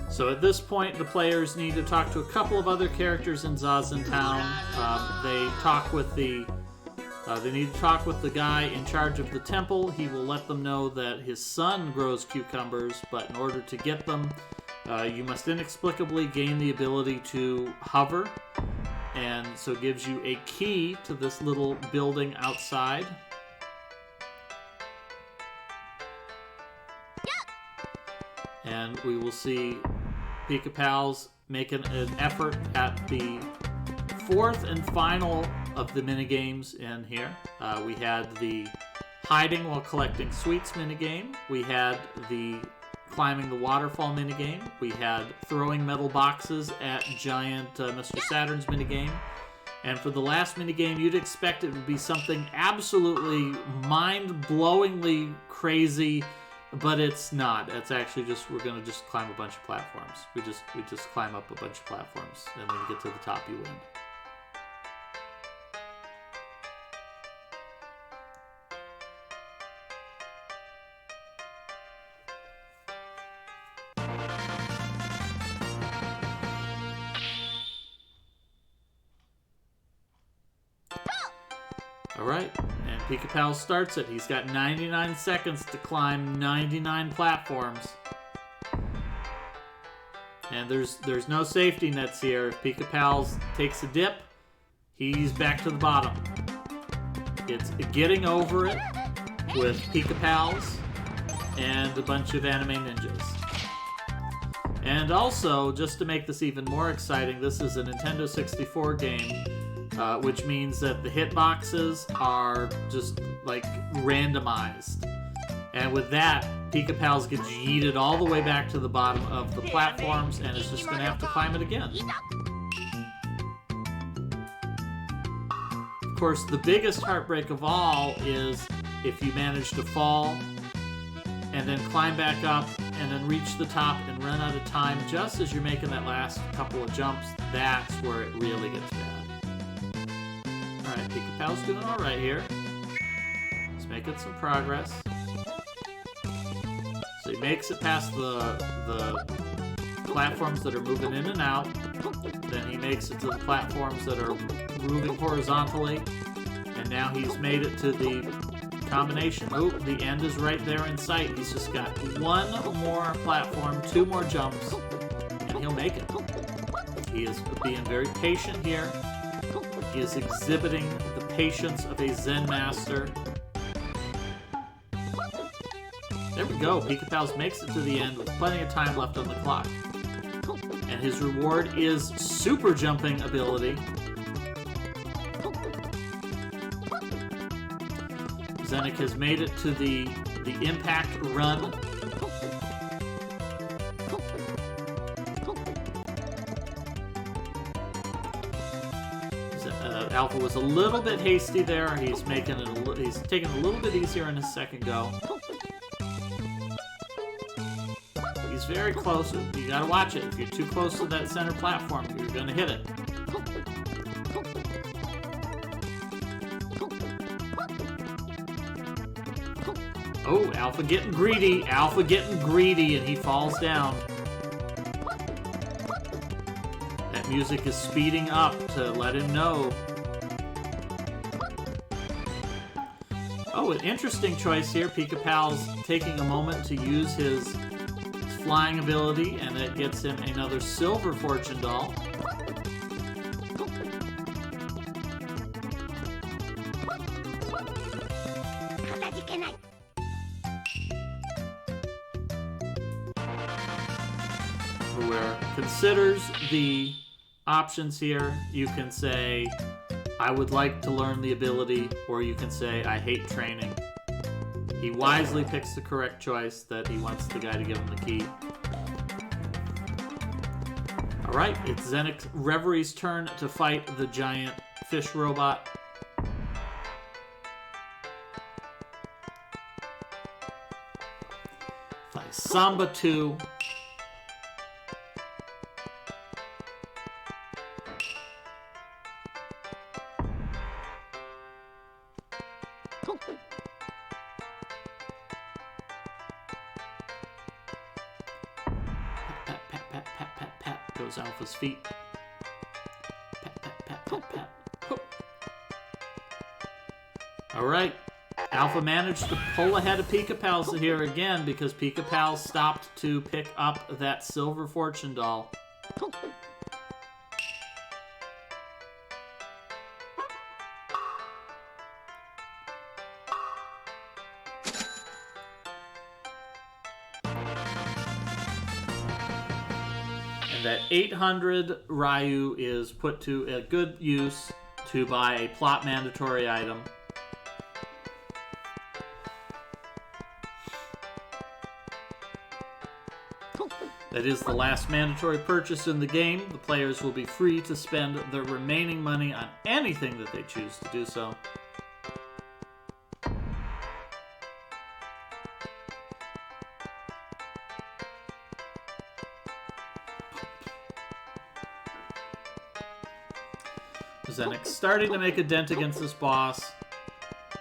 So at this point, the players need to talk to a couple of other characters in Zazen Town. They need to talk with the guy in charge of the temple. He will let them know that his son grows cucumbers, but in order to get them, you must inexplicably gain the ability to hover, and so it gives you a key to this little building outside. And we will see Pika Pals making an effort at the fourth and final of the minigames in here. We had the hiding while collecting sweets minigame. We had the climbing the waterfall minigame. We had throwing metal boxes at giant Mr. Saturn's minigame. And for the last minigame, you'd expect it would be something absolutely mind-blowingly crazy, but it's not. It's actually just, we're going to just climb a bunch of platforms. We just climb up a bunch of platforms, and when you get to the top, you win. Alright, and Pika Pal starts it. He's got 99 seconds to climb 99 platforms. And there's no safety nets here. If Pika Pals takes a dip, he's back to the bottom. It's getting over it with Pika Pals and a bunch of anime ninjas. And also, just to make this even more exciting, this is a Nintendo 64 game, which means that the hitboxes are just, like, randomized. And with that, Pika Pals gets yeeted all the way back to the bottom of the platforms, and is just going to have to climb it again. Of course, the biggest heartbreak of all is if you manage to fall, and then climb back up, and then reach the top and run out of time just as you're making that last couple of jumps. That's where it really gets bad. Alright, Pika Pal's doing alright here. He's making some progress. So he makes it past the platforms that are moving in and out. Then he makes it to the platforms that are moving horizontally. And now he's made it to the combination. Oh, the end is right there in sight. He's just got one more platform, two more jumps, and he'll make it. He is being very patient here. He is exhibiting the patience of a Zen master. There we go. Pika Pals makes it to the end with plenty of time left on the clock. And his reward is super jumping ability. Zenek has made it to the impact run. Alpha was a little bit hasty there. He's taking it a little bit easier in his second go. He's very close. You gotta watch it. If you're too close to that center platform, you're gonna hit it. Oh, Alpha getting greedy. Alpha getting greedy, and he falls down. That music is speeding up to let him know. Oh, an interesting choice here. Pika-Pal's taking a moment to use his flying ability, and that gets him another silver fortune doll. Where considers the options here, you can say, I would like to learn the ability, or you can say, I hate training. He wisely picks the correct choice that he wants the guy to give him the key. Alright, it's Zenek Reverie's turn to fight the giant fish robot. Play Samba 2. Goes Alpha's feet. Pat, pat, pat, pat, pat. Whoop. All right. Alpha managed to pull ahead of Pika-Pal's here again because Pika-Pal stopped to pick up that silver fortune doll. That 800 Ryu is put to a good use to buy a plot mandatory item. That is the last mandatory purchase in the game. The players will be free to spend their remaining money on anything that they choose to do so. Zenek's starting to make a dent against this boss,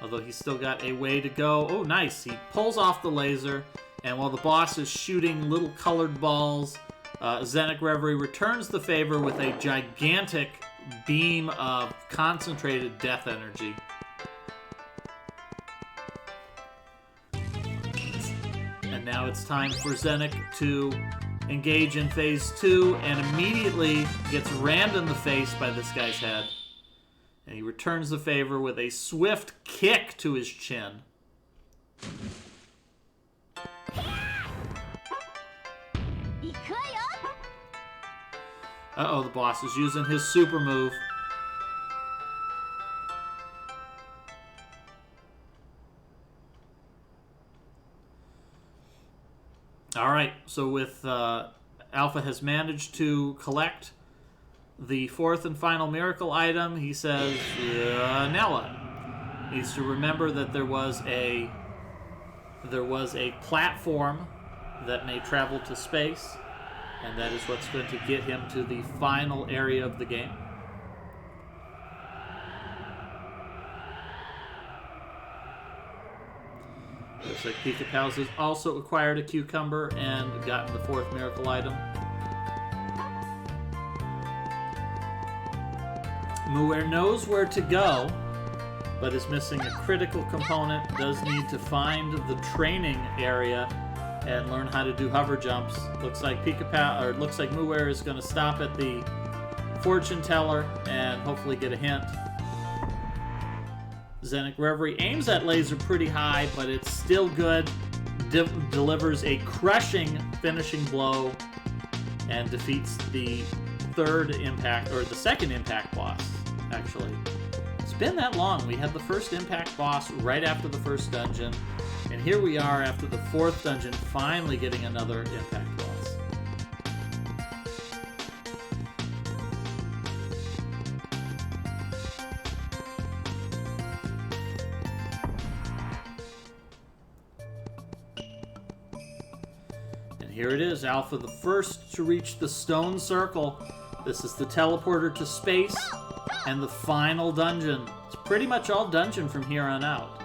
although he's still got a way to go. Oh, nice. He pulls off the laser, and while the boss is shooting little colored balls, Zenek Reverie returns the favor with a gigantic beam of concentrated death energy. And now it's time for Zenek to engage in phase 2 and immediately gets rammed in the face by this guy's head. And he returns the favor with a swift kick to his chin. Uh-oh, the boss is using his super move. Alright, so with Alpha has managed to collect the fourth and final miracle item, he says, now what? Needs to remember that there was a platform that may travel to space, and that is what's going to get him to the final area of the game. Looks like Pika-Pal's has also acquired a cucumber and gotten the fourth miracle item. Muir knows where to go, but is missing a critical component. Does need to find the training area and learn how to do hover jumps. Looks like looks like Muir is going to stop at the fortune teller and hopefully get a hint. Zenek Reverie aims that laser pretty high, but it's still good. Delivers a crushing finishing blow and defeats the second impact boss, actually. It's been that long. We had the first impact boss right after the first dungeon, and here we are after the fourth dungeon, finally getting another impact boss. Here it is, Alpha, the first to reach the stone circle. This is the teleporter to space and the final dungeon. It's pretty much all dungeon from here on out.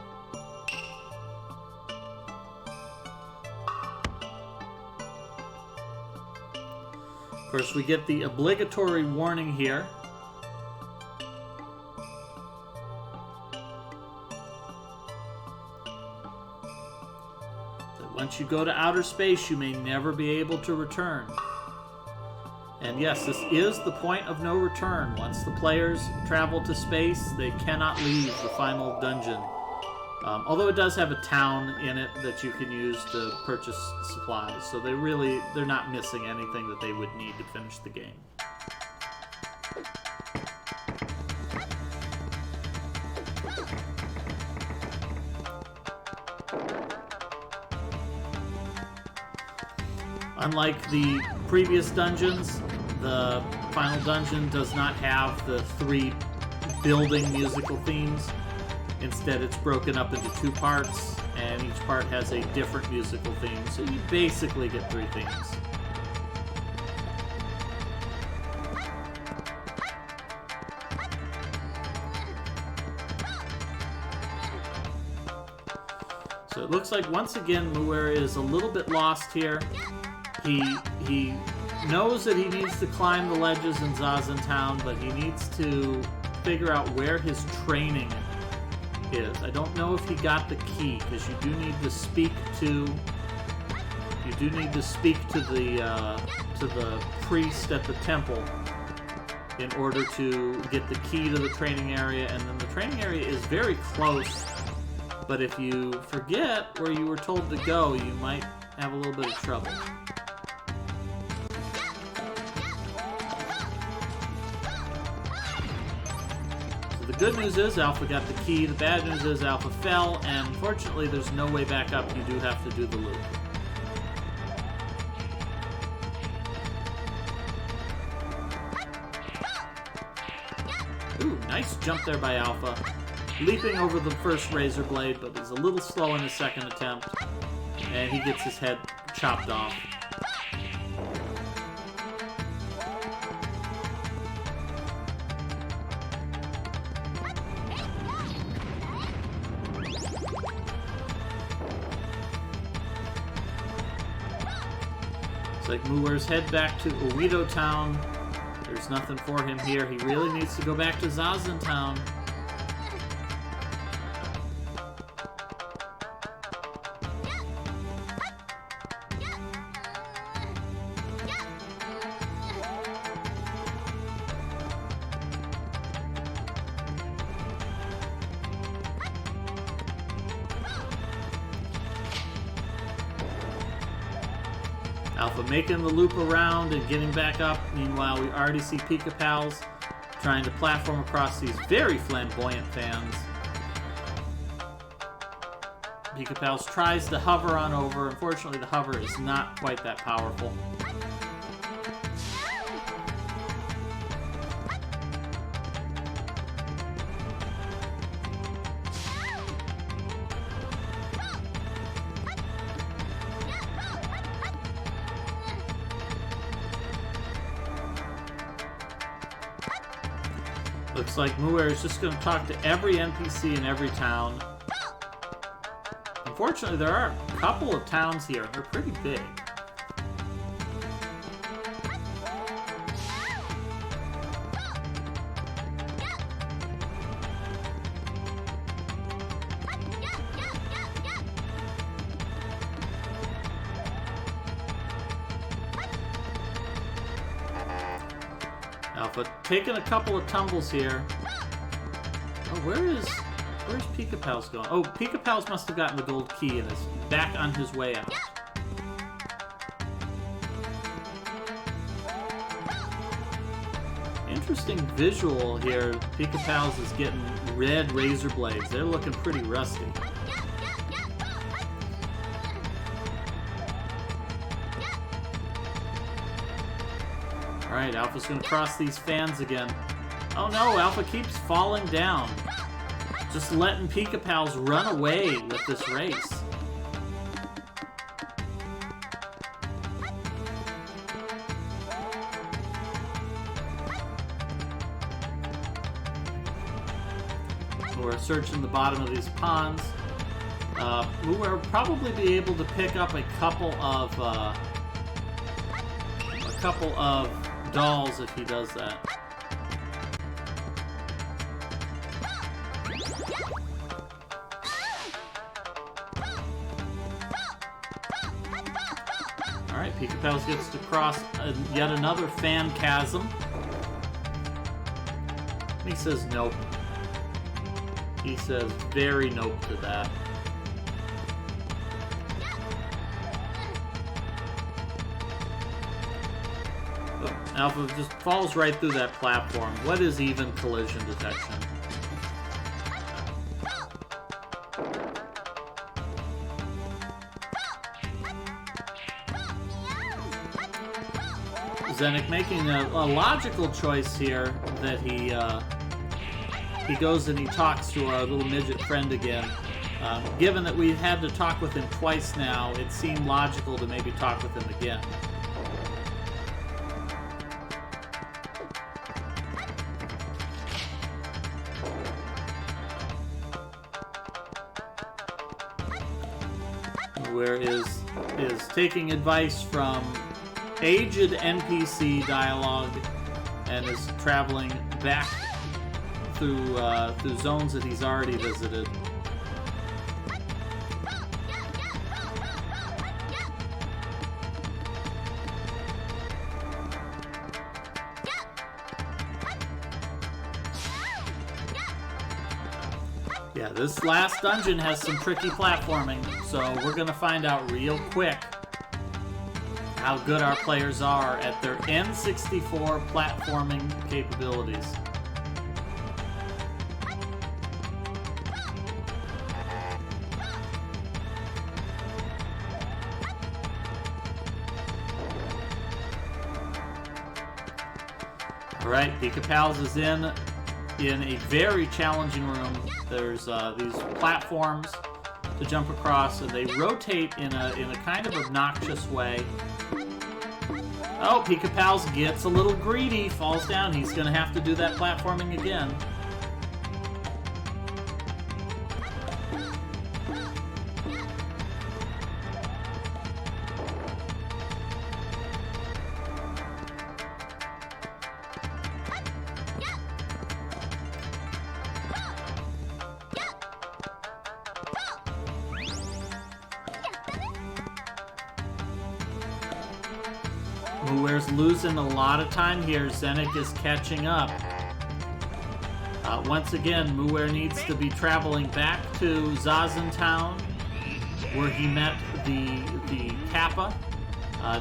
Of course, we get the obligatory warning here. Once you go to outer space, you may never be able to return. And yes, this is the point of no return. Once the players travel to space, they cannot leave the final dungeon. Although it does have a town in it that you can use to purchase supplies. So they're not missing anything that they would need to finish the game. Unlike the previous dungeons, the final dungeon does not have the 3 building musical themes. Instead, it's broken up into 2 parts, and each part has a different musical theme, so you basically get 3 themes. So it looks like once again Muir is a little bit lost here. He knows that he needs to climb the ledges in Zazen Town, but he needs to figure out where his training is. I don't know if he got the key, because you do need to speak to the priest at the temple in order to get the key to the training area, and then the training area is very close. But if you forget where you were told to go, you might have a little bit of trouble. The good news is Alpha got the key. The bad news is Alpha fell, and unfortunately there's no way back up. You do have to do the loop. Ooh, nice jump there by Alpha. Leaping over the first razor blade, but he's a little slow in his second attempt. And he gets his head chopped off. Like Muir's head back to Uedo Town. There's nothing for him here. He really needs to go back to Zazen Town. Alpha making the loop around and getting back up. Meanwhile, we already see Pika Pals trying to platform across these very flamboyant fans. Pika Pals tries to hover on over. Unfortunately, the hover is not quite that powerful. Looks like Muir is just going to talk to every NPC in every town. Unfortunately, there are a couple of towns here. They're pretty big. Alpha taking a couple of tumbles here. Oh, where's Pika Pals going? Oh, Pika Pals must have gotten the gold key and is back on his way out. interesting visual here. Pika Pals is getting red razor blades. They're looking pretty rusty. Alright, Alpha's gonna cross these fans again. Oh no, Alpha keeps falling down. Just letting Pika Pals run away with this race. We're searching the bottom of these ponds. We'll probably be able to pick up a couple of dolls if he does that. Alright, Pika Pals gets to cross yet another fan chasm. He says nope. He says very nope to that. Oh, Alpha just falls right through that platform. What is even collision detection? Zenik making a logical choice here that he goes and he talks to our little midget friend again. Given that we've had to talk with him twice now, it seemed logical to maybe talk with him again. Where is taking advice from aged NPC dialogue and is traveling back through zones that he's already visited. Yeah, this last dungeon has some tricky platforming, so we're gonna find out real quick how good our players are at their N64 platforming capabilities. Alright, Pika Pals is in a very challenging room. There's these platforms to jump across, and they rotate in a kind of obnoxious way. Oh, Pika Pals gets a little greedy, falls down. He's going to have to do that platforming again. Muer's losing a lot of time here. Zenik is catching up. Once again, Muer needs to be traveling back to Zazen Town, where he met the Kappa.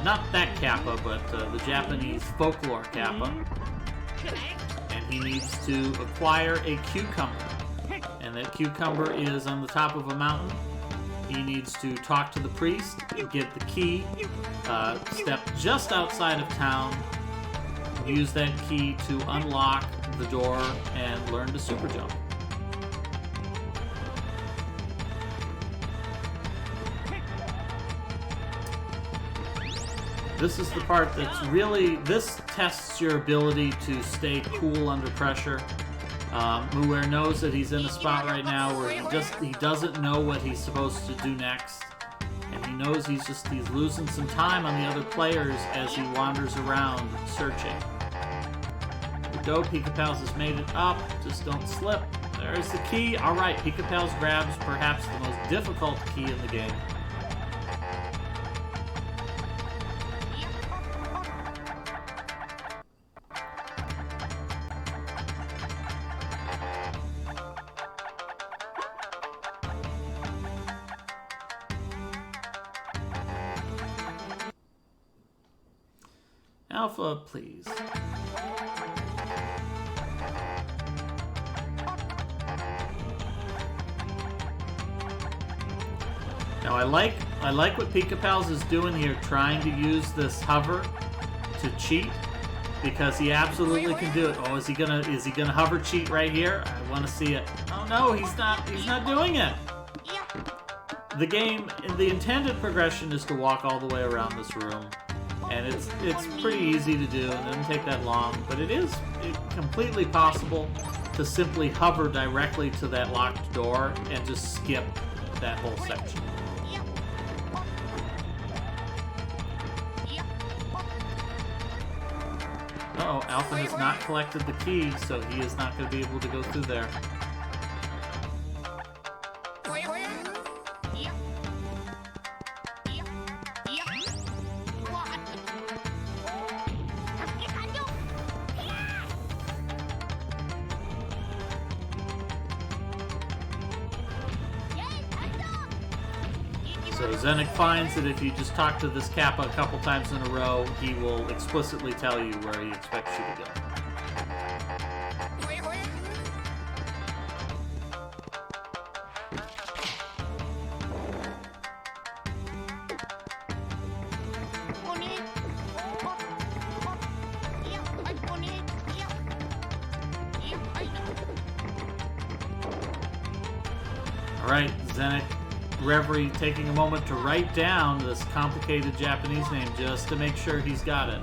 Not that Kappa, but the Japanese folklore Kappa. And he needs to acquire a cucumber. And that cucumber is on the top of a mountain. He needs to talk to the priest, get the key, step just outside of town, use that key to unlock the door, and learn to super jump. This is the part that's really, this tests your ability to stay cool under pressure. Muer knows that he's in a spot right now where he doesn't know what he's supposed to do next. And he knows he's losing some time on the other players as he wanders around searching. Here we go, Pika Pals has made it up. Just don't slip. There's the key. Alright, Pika Pals grabs perhaps the most difficult key in the game. Alpha, please. Now I like what Pika Pals is doing here, trying to use this hover to cheat, because he absolutely can do it. Oh, is he gonna hover cheat right here? I want to see it. Oh no, he's not doing it. The intended progression is to walk all the way around this room, and it's pretty easy to do. It doesn't take that long, but it's completely possible to simply hover directly to that locked door and just skip that whole section. Uh-oh, Alpha has not collected the key, so he is not going to be able to go through there. So Zenek finds that if you just talk to this Kappa a couple times in a row, he will explicitly tell you where he expects you to go. Alright, Zenek Reverie taking a moment to write down this complicated Japanese name just to make sure he's got it.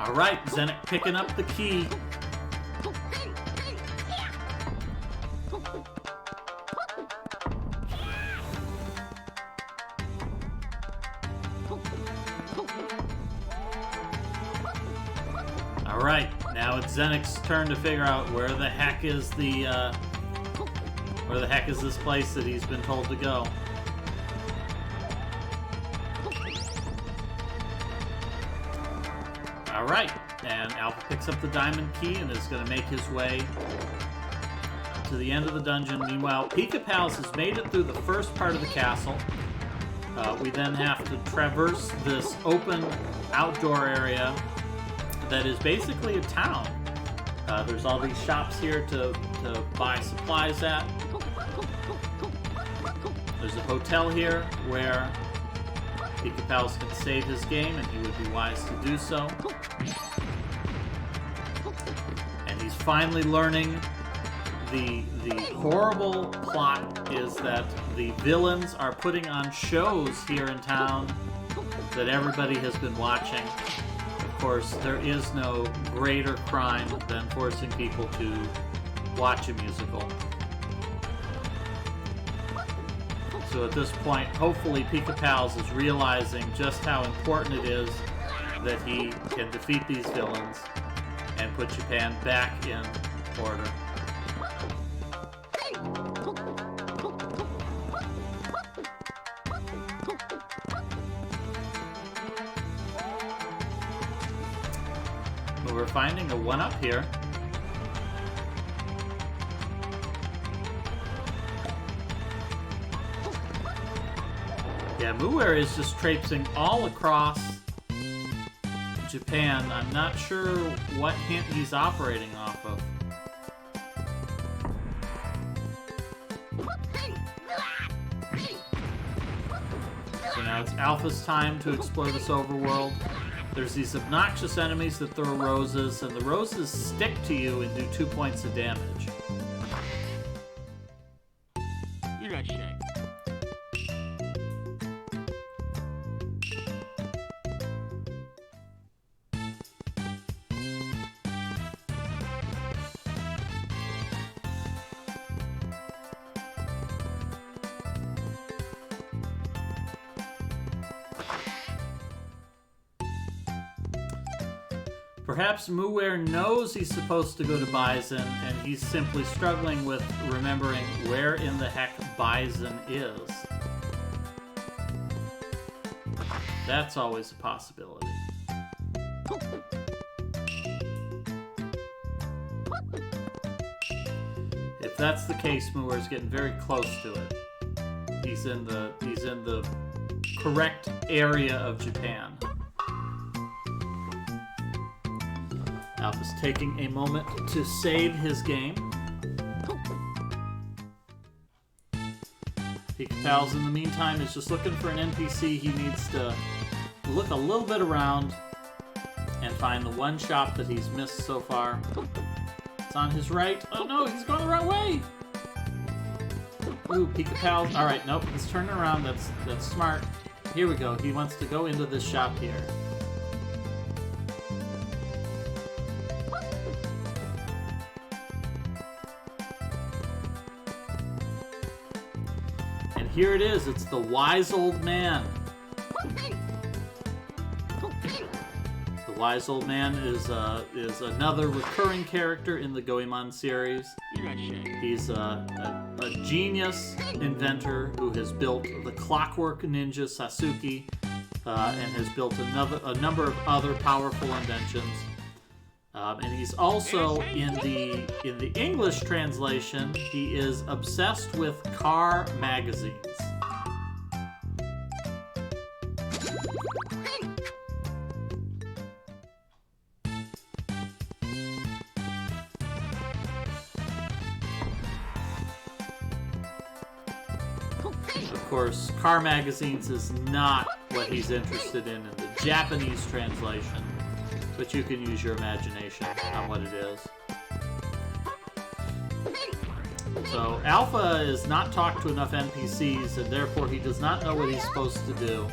Alright, Zenek picking up the key. Alright, now it's Zenek's turn to figure out where the heck is this place that he's been told to go. Alright, and Alpha picks up the diamond key and is going to make his way to the end of the dungeon. Meanwhile, Pika Pals has made it through the first part of the castle. We then have to traverse this open outdoor area that is basically a town. There's all these shops here to buy supplies at. There's a hotel here where Pika Pals can save his game, and he would be wise to do so. And he's finally learning the horrible plot is that the villains are putting on shows here in town that everybody has been watching. Of course, there is no greater crime than forcing people to watch a musical. So at this point, hopefully Pika Pals is realizing just how important it is that he can defeat these villains and put Japan back in order. Well, we're finding a 1-up here. Yeah, Muir is just traipsing all across Japan. I'm not sure what hint he's operating off of. So now it's Alpha's time to explore this overworld. There's these obnoxious enemies that throw roses, and the roses stick to you and do 2 points of damage. Perhaps Muir knows he's supposed to go to Bison, and he's simply struggling with remembering where in the heck Bison is. That's always a possibility. If that's the case, Muir's getting very close to it. He's in the correct area of Japan. Alpha's taking a moment to save his game. Pikapows, in the meantime, is just looking for an NPC. He needs to look a little bit around and find the one shop that he's missed so far. It's on his right. Oh no, he's going the right way! Ooh, Pikapow. Alright, nope, he's turning around. That's smart. Here we go. He wants to go into this shop here. And here it is. It's the wise old man. The wise old man is another recurring character in the Goemon series. He's a genius inventor who has built the Clockwork Ninja Sasuke and has built a number of other powerful inventions. And he's also in the English translation. He is obsessed with car magazines. Of course, car magazines is not what he's interested in the Japanese translation, but you can use your imagination on what it is. So Alpha is not talked to enough NPCs, and therefore he does not know what he's supposed to do.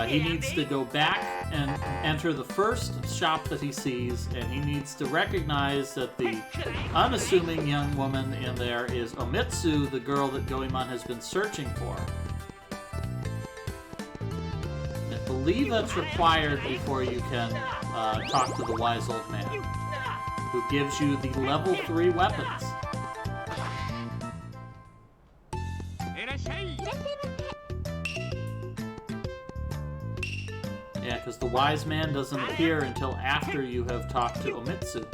He needs to go back and enter the first shop that he sees, and he needs to recognize that the unassuming young woman in there is Omitsu, the girl that Goemon has been searching for. I believe that's required before you can talk to the wise old man, who gives you the level 3 weapons. Yeah, because the wise man doesn't appear until after you have talked to Omitsu.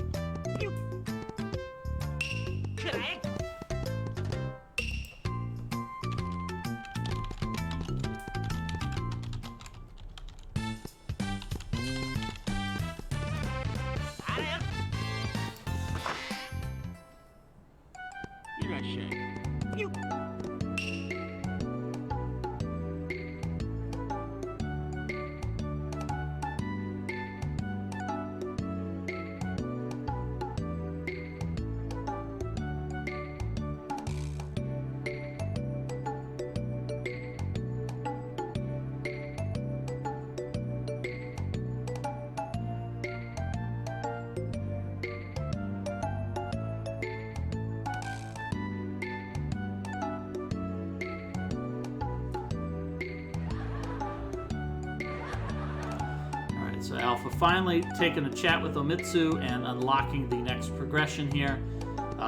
So Alpha finally taking a chat with Omitsu and unlocking the next progression here.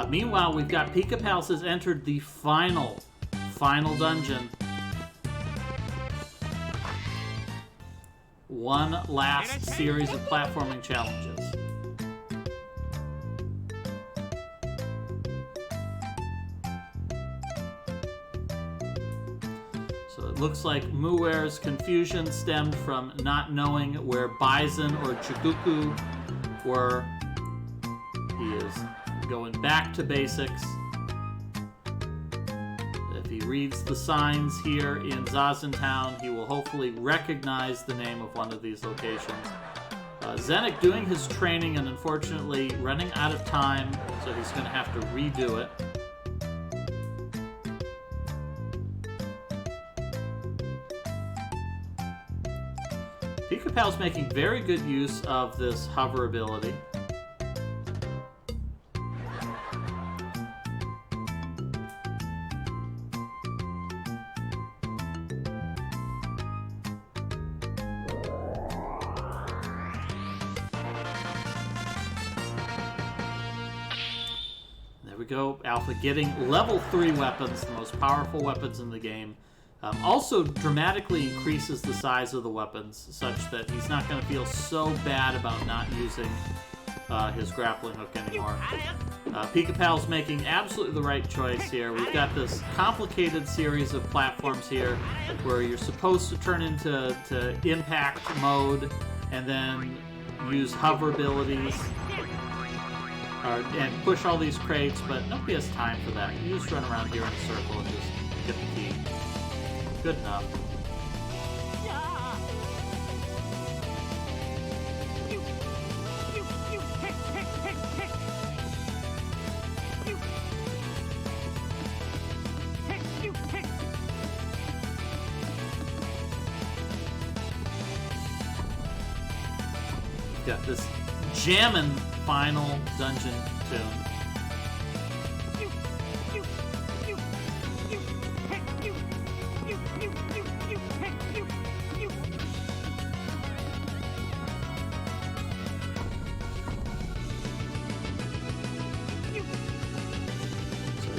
Meanwhile, we've got Pikapows has entered the final dungeon. One last series of platforming challenges. It looks like Muir's confusion stemmed from not knowing where Bison or Chiguku were. He is going back to basics. If he reads the signs here in Zazentown, he will hopefully recognize the name of one of these locations. Zenik doing his training and unfortunately running out of time, so he's going to have to redo it. Pikapow's making very good use of this hover ability. There we go. Alpha getting level 3 weapons, the most powerful weapons in the game. Also dramatically increases the size of the weapons such that he's not going to feel so bad about not using his grappling hook anymore. Pika-Pal's making absolutely the right choice here. We've got this complicated series of platforms here where you're supposed to turn into impact mode and then use hover abilities and push all these crates, but nobody has time for that. You just run around here in a circle and just get the key. Good enough. Got this jammin' final dungeon tune.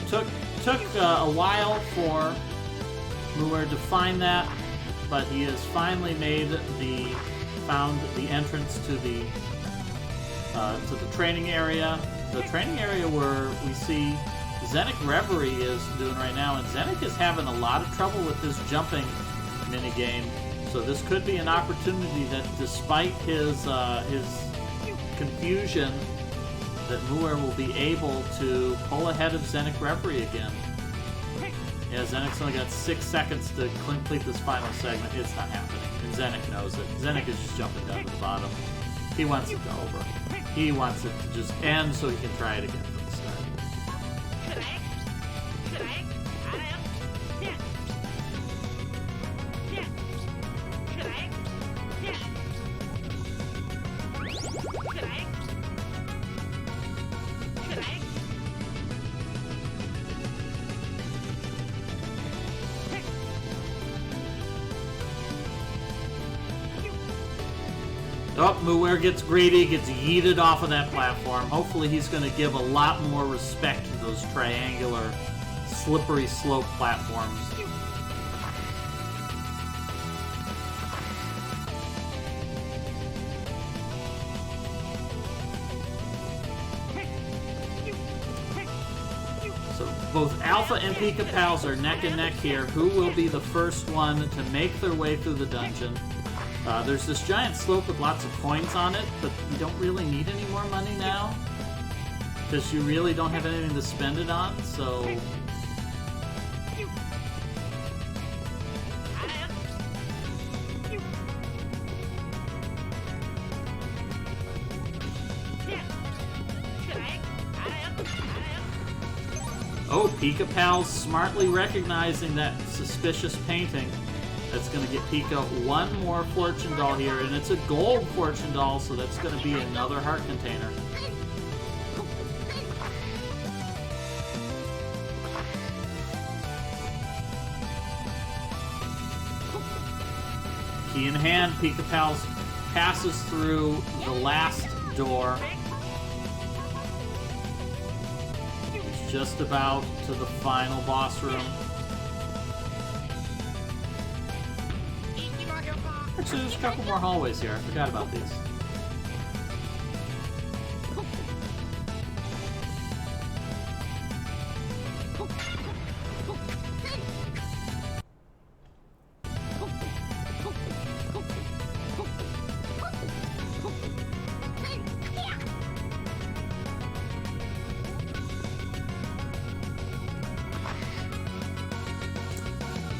So it took a while for Muir to find that, but he has finally found the entrance to the training area. The training area where we see Zenic Reverie is doing right now, and Zenic is having a lot of trouble with this jumping minigame. So this could be an opportunity that, despite his confusion, that Muir will be able to pull ahead of Zenic Reverie again. Yeah, Zenic's only got 6 seconds to complete this final segment. It's not happening. And Zenic knows it. Zenic is just jumping down to the bottom. He wants it to over. He wants it to just end so he can try it again from the start. Oh, Muir gets greedy, gets yeeted off of that platform. Hopefully he's going to give a lot more respect to those triangular, slippery slope platforms. So both Alpha and Pika-Pals are neck and neck here. Who will be the first one to make their way through the dungeon? There's this giant slope with lots of coins on it, but you don't really need any more money now because you really don't have anything to spend it on, so... Oh, Pika-Pal's smartly recognizing that suspicious painting. That's going to get Pika one more fortune doll here, and it's a gold fortune doll, so that's going to be another heart container. Key in hand, Pika-Pals passes through the last door. It's just about to the final boss room. Actually, there's a couple more hallways here. I forgot about these.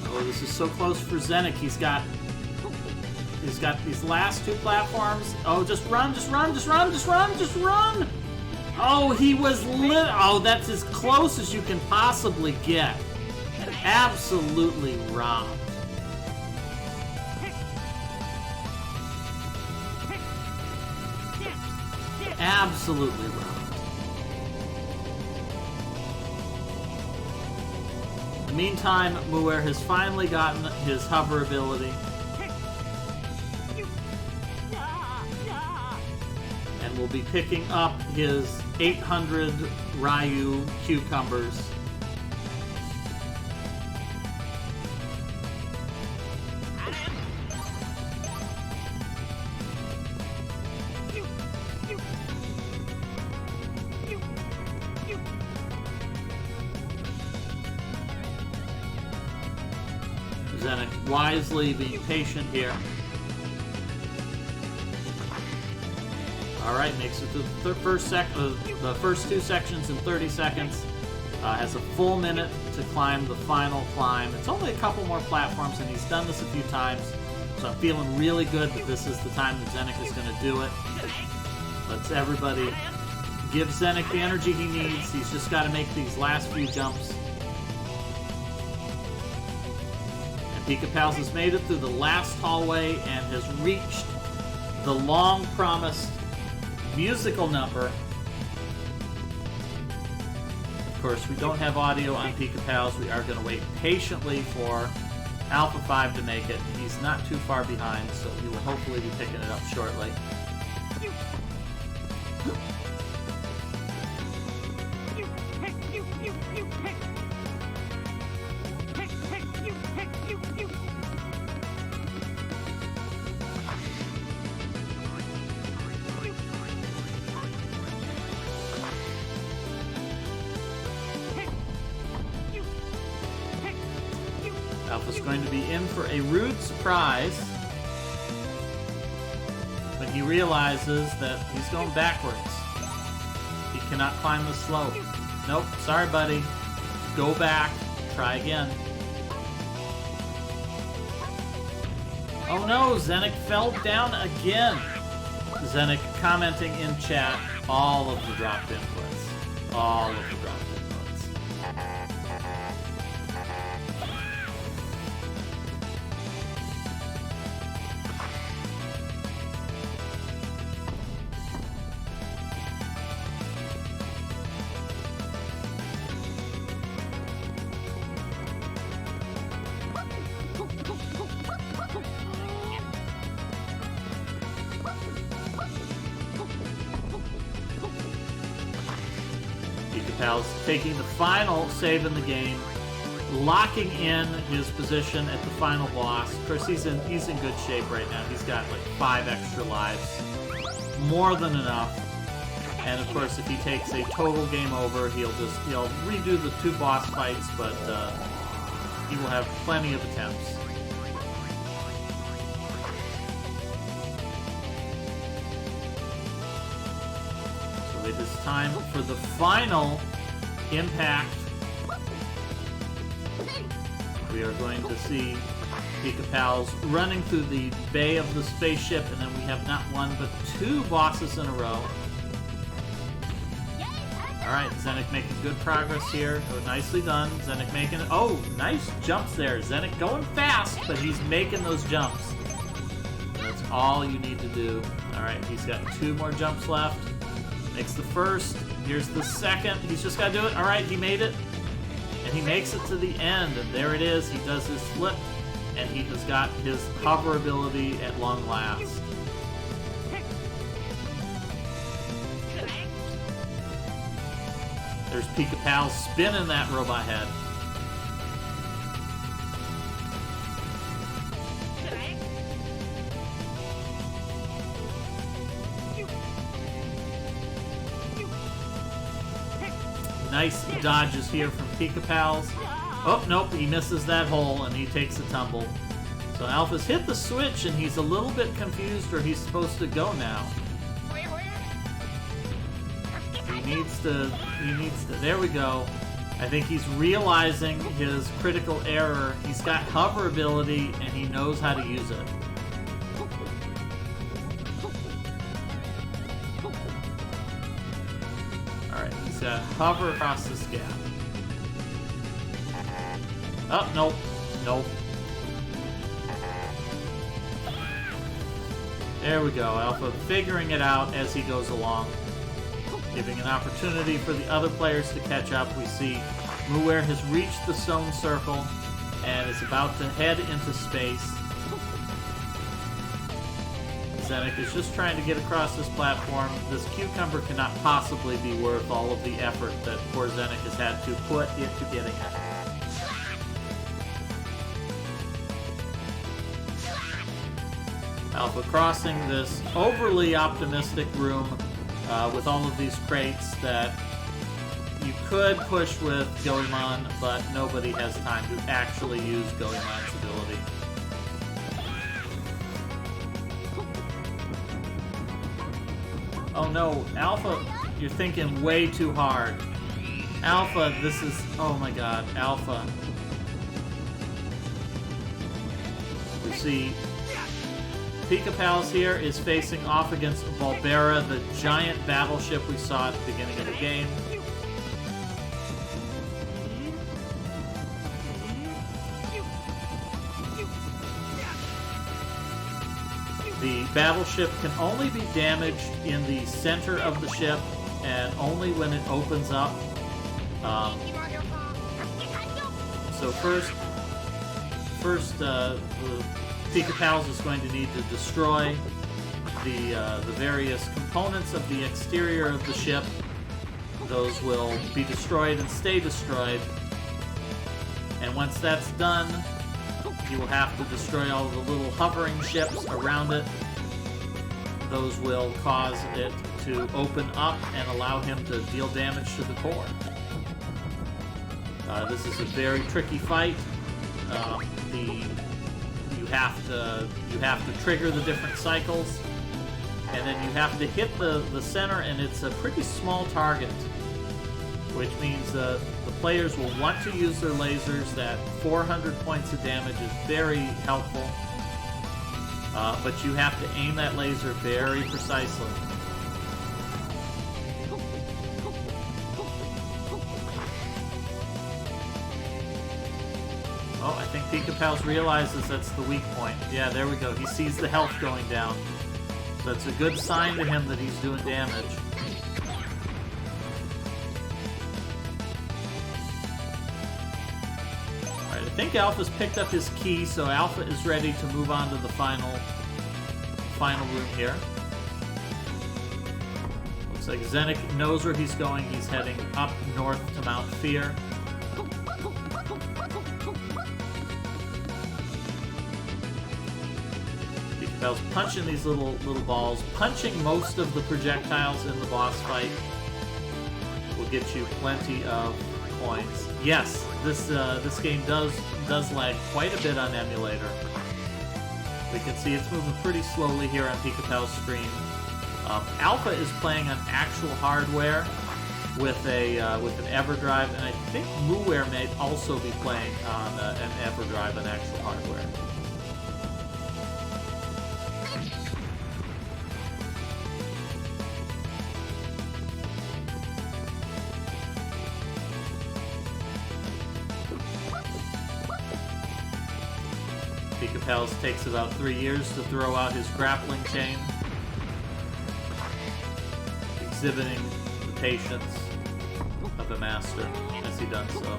Oh, this is so close for Zenic. He's got these last two platforms. Oh, just run, just run, just run, just run, just run! Oh, he was lit. Oh, that's as close as you can possibly get. Absolutely robbed. Absolutely robbed. In the meantime, Muir has finally gotten his hover ability. We'll be picking up his 800 Ryu cucumbers. Zenek wisely being patient here. Alright, makes it to the first two sections in 30 seconds. Has a full minute to climb the final climb. It's only a couple more platforms, and he's done this a few times. So I'm feeling really good that this is the time that Zenek is going to do it. Let's everybody give Zenek the energy he needs. He's just got to make these last few jumps. And Pika Pals has made it through the last hallway and has reached the long-promised musical number. Of course, we don't have audio on Pika Pals. We are going to wait patiently for Alpha 5 to make it. He's not too far behind, so he will hopefully be picking it up shortly. Alpha's going to be in for a rude surprise when he realizes that he's going backwards. He cannot climb the slope. Nope, sorry buddy. Go back. Try again. Oh no, Zenek fell down again. Zenek commenting in chat all of the dropped inputs. All of the dropped inputs. Pals taking the final save in the game, locking in his position at the final boss. Of course, he's in good shape right now. He's got like 5 extra lives, more than enough. And of course, if he takes a total game over, he'll redo the 2 boss fights, but he will have plenty of attempts. It is time for the final impact. We are going to see Pika Pals running through the bay of the spaceship, and then we have not 1 but 2 bosses in a row. Alright, Zenek making good progress here. Oh, nicely done. Zenek making it. Oh, nice jumps there. Zenek going fast, but he's making those jumps. That's all you need to do. Alright, he's got 2 more jumps left. Makes the first. Here's the second. He's just got to do it. All right, he made it. And he makes it to the end. And there it is. He does his flip. And he has got his hover ability at long last. There's Pika Pal spinning that robot head. Nice dodges here from Pika Pals. Oh, nope, he misses that hole and he takes a tumble. So Alpha's hit the switch and he's a little bit confused where he's supposed to go now. He needs to, there we go. I think he's realizing his critical error. He's got hover ability and he knows how to use it. Hover across this gap. Oh, nope. Nope. There we go. Alpha figuring it out as he goes along. Giving an opportunity for the other players to catch up. We see Muir has reached the stone circle and is about to head into space. Zenek is just trying to get across this platform. This cucumber cannot possibly be worth all of the effort that poor Zenek has had to put into getting it. Alpha crossing this overly optimistic room with all of these crates that You could push with Goemon, but nobody has time to actually use Goemon's ability. Oh no, Alpha, you're thinking way too hard. Alpha, this is... Oh my god, Alpha. We see Pika-Pals here is facing off against Volbera, the giant battleship we saw at the beginning of the game. The battleship can only be damaged in the center of the ship, and only when it opens up. So first, the Pika-Pals is going to need to destroy the various components of the exterior of the ship. Those will be destroyed and stay destroyed. And once that's done, you will have to destroy all the little hovering ships around it. Those will cause it to open up and allow him to deal damage to the core. This is a very tricky fight. You have to trigger the different cycles, and then you have to hit the center, and it's a pretty small target, which means the players will want to use their lasers. That 400 points of damage is very helpful, but you have to aim that laser very precisely. Oh, I think Pika-Pals realizes that's the weak point. Yeah, there we go. He sees the health going down. So it's a good sign to him that he's doing damage. Alright, I think Alpha's picked up his key, so Alpha is ready to move on to the final room here. Looks like Zenik knows where he's going. He's heading up north to Mount Fear. Pika-Pals punching these little balls. Punching most of the projectiles in the boss fight will get you plenty of coins. Yes, this game does lag quite a bit on emulator. We can see it's moving pretty slowly here on Pika-Pal's screen. Alpha is playing on actual hardware with an EverDrive, and I think Mooware may also be playing on an EverDrive on actual hardware. Pika-Pals takes about 3 years to throw out his grappling chain, exhibiting the patience of a master as he does so.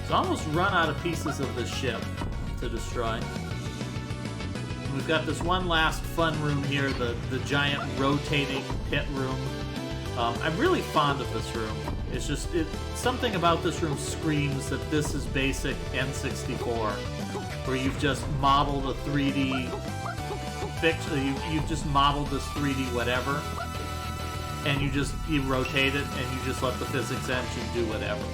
He's almost run out of pieces of this ship to destroy. We've got this one last fun room here, the giant rotating pit room. I'm really fond of this room. It's just, something about this room screams that this is basic N64, where you've just modeled a 3D fix. You've just modeled this 3D whatever, and you rotate it, and you just let the physics engine do whatever.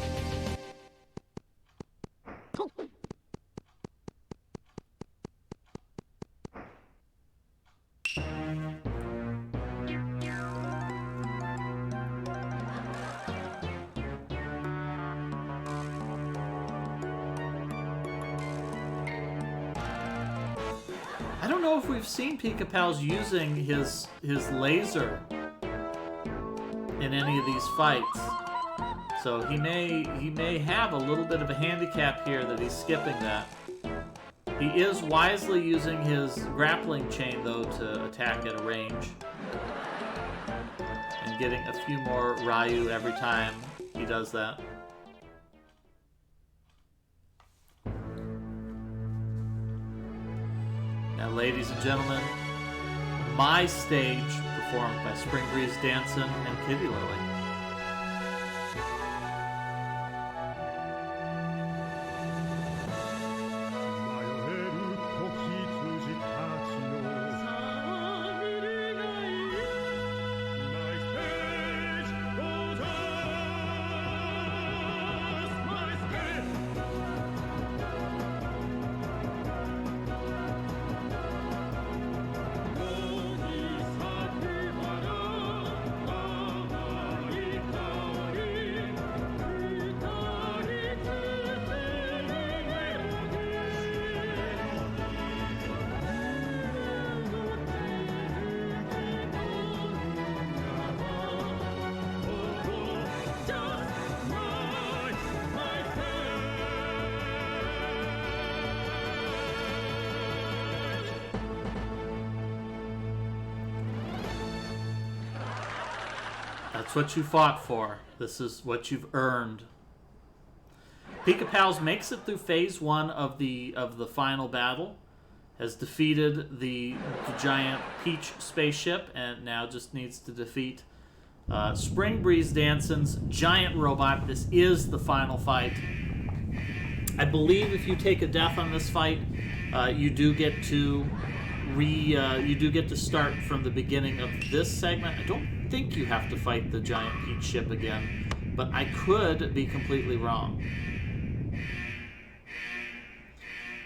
I don't know if we've seen Pika-Pals using his laser in any of these fights, so he may have a little bit of a handicap here that he's skipping that. He is wisely using his grappling chain though to attack at a range, and getting a few more Ryu every time he does that. Now, ladies and gentlemen, my stage, performed by Spring Breeze Danson and Kitty Lily. That's what you fought for. This is what you've earned. Pika Pals makes it through phase 1 of the final battle, has defeated the giant Peach spaceship, and now just needs to defeat Spring Breeze Danson's giant robot. This is the final fight. I believe if you take a death on this fight, you do get to start from the beginning of this segment. I don't think you have to fight the giant Peach ship again, but I could be completely wrong.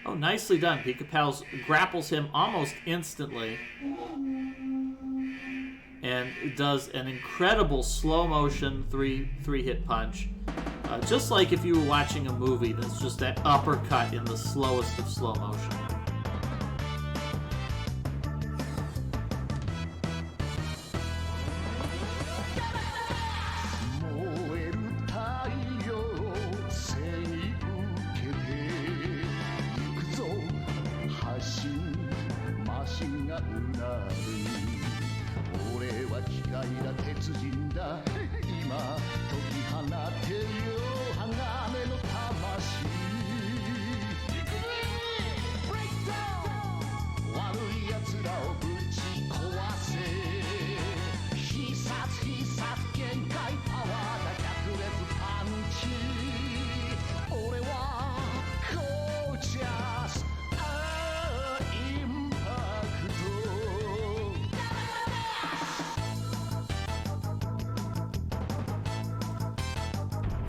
Oh, nicely done. Pika Pals grapples him almost instantly and does an incredible slow motion three hit punch. Just like if you were watching a movie, that's just that uppercut in the slowest of slow motion.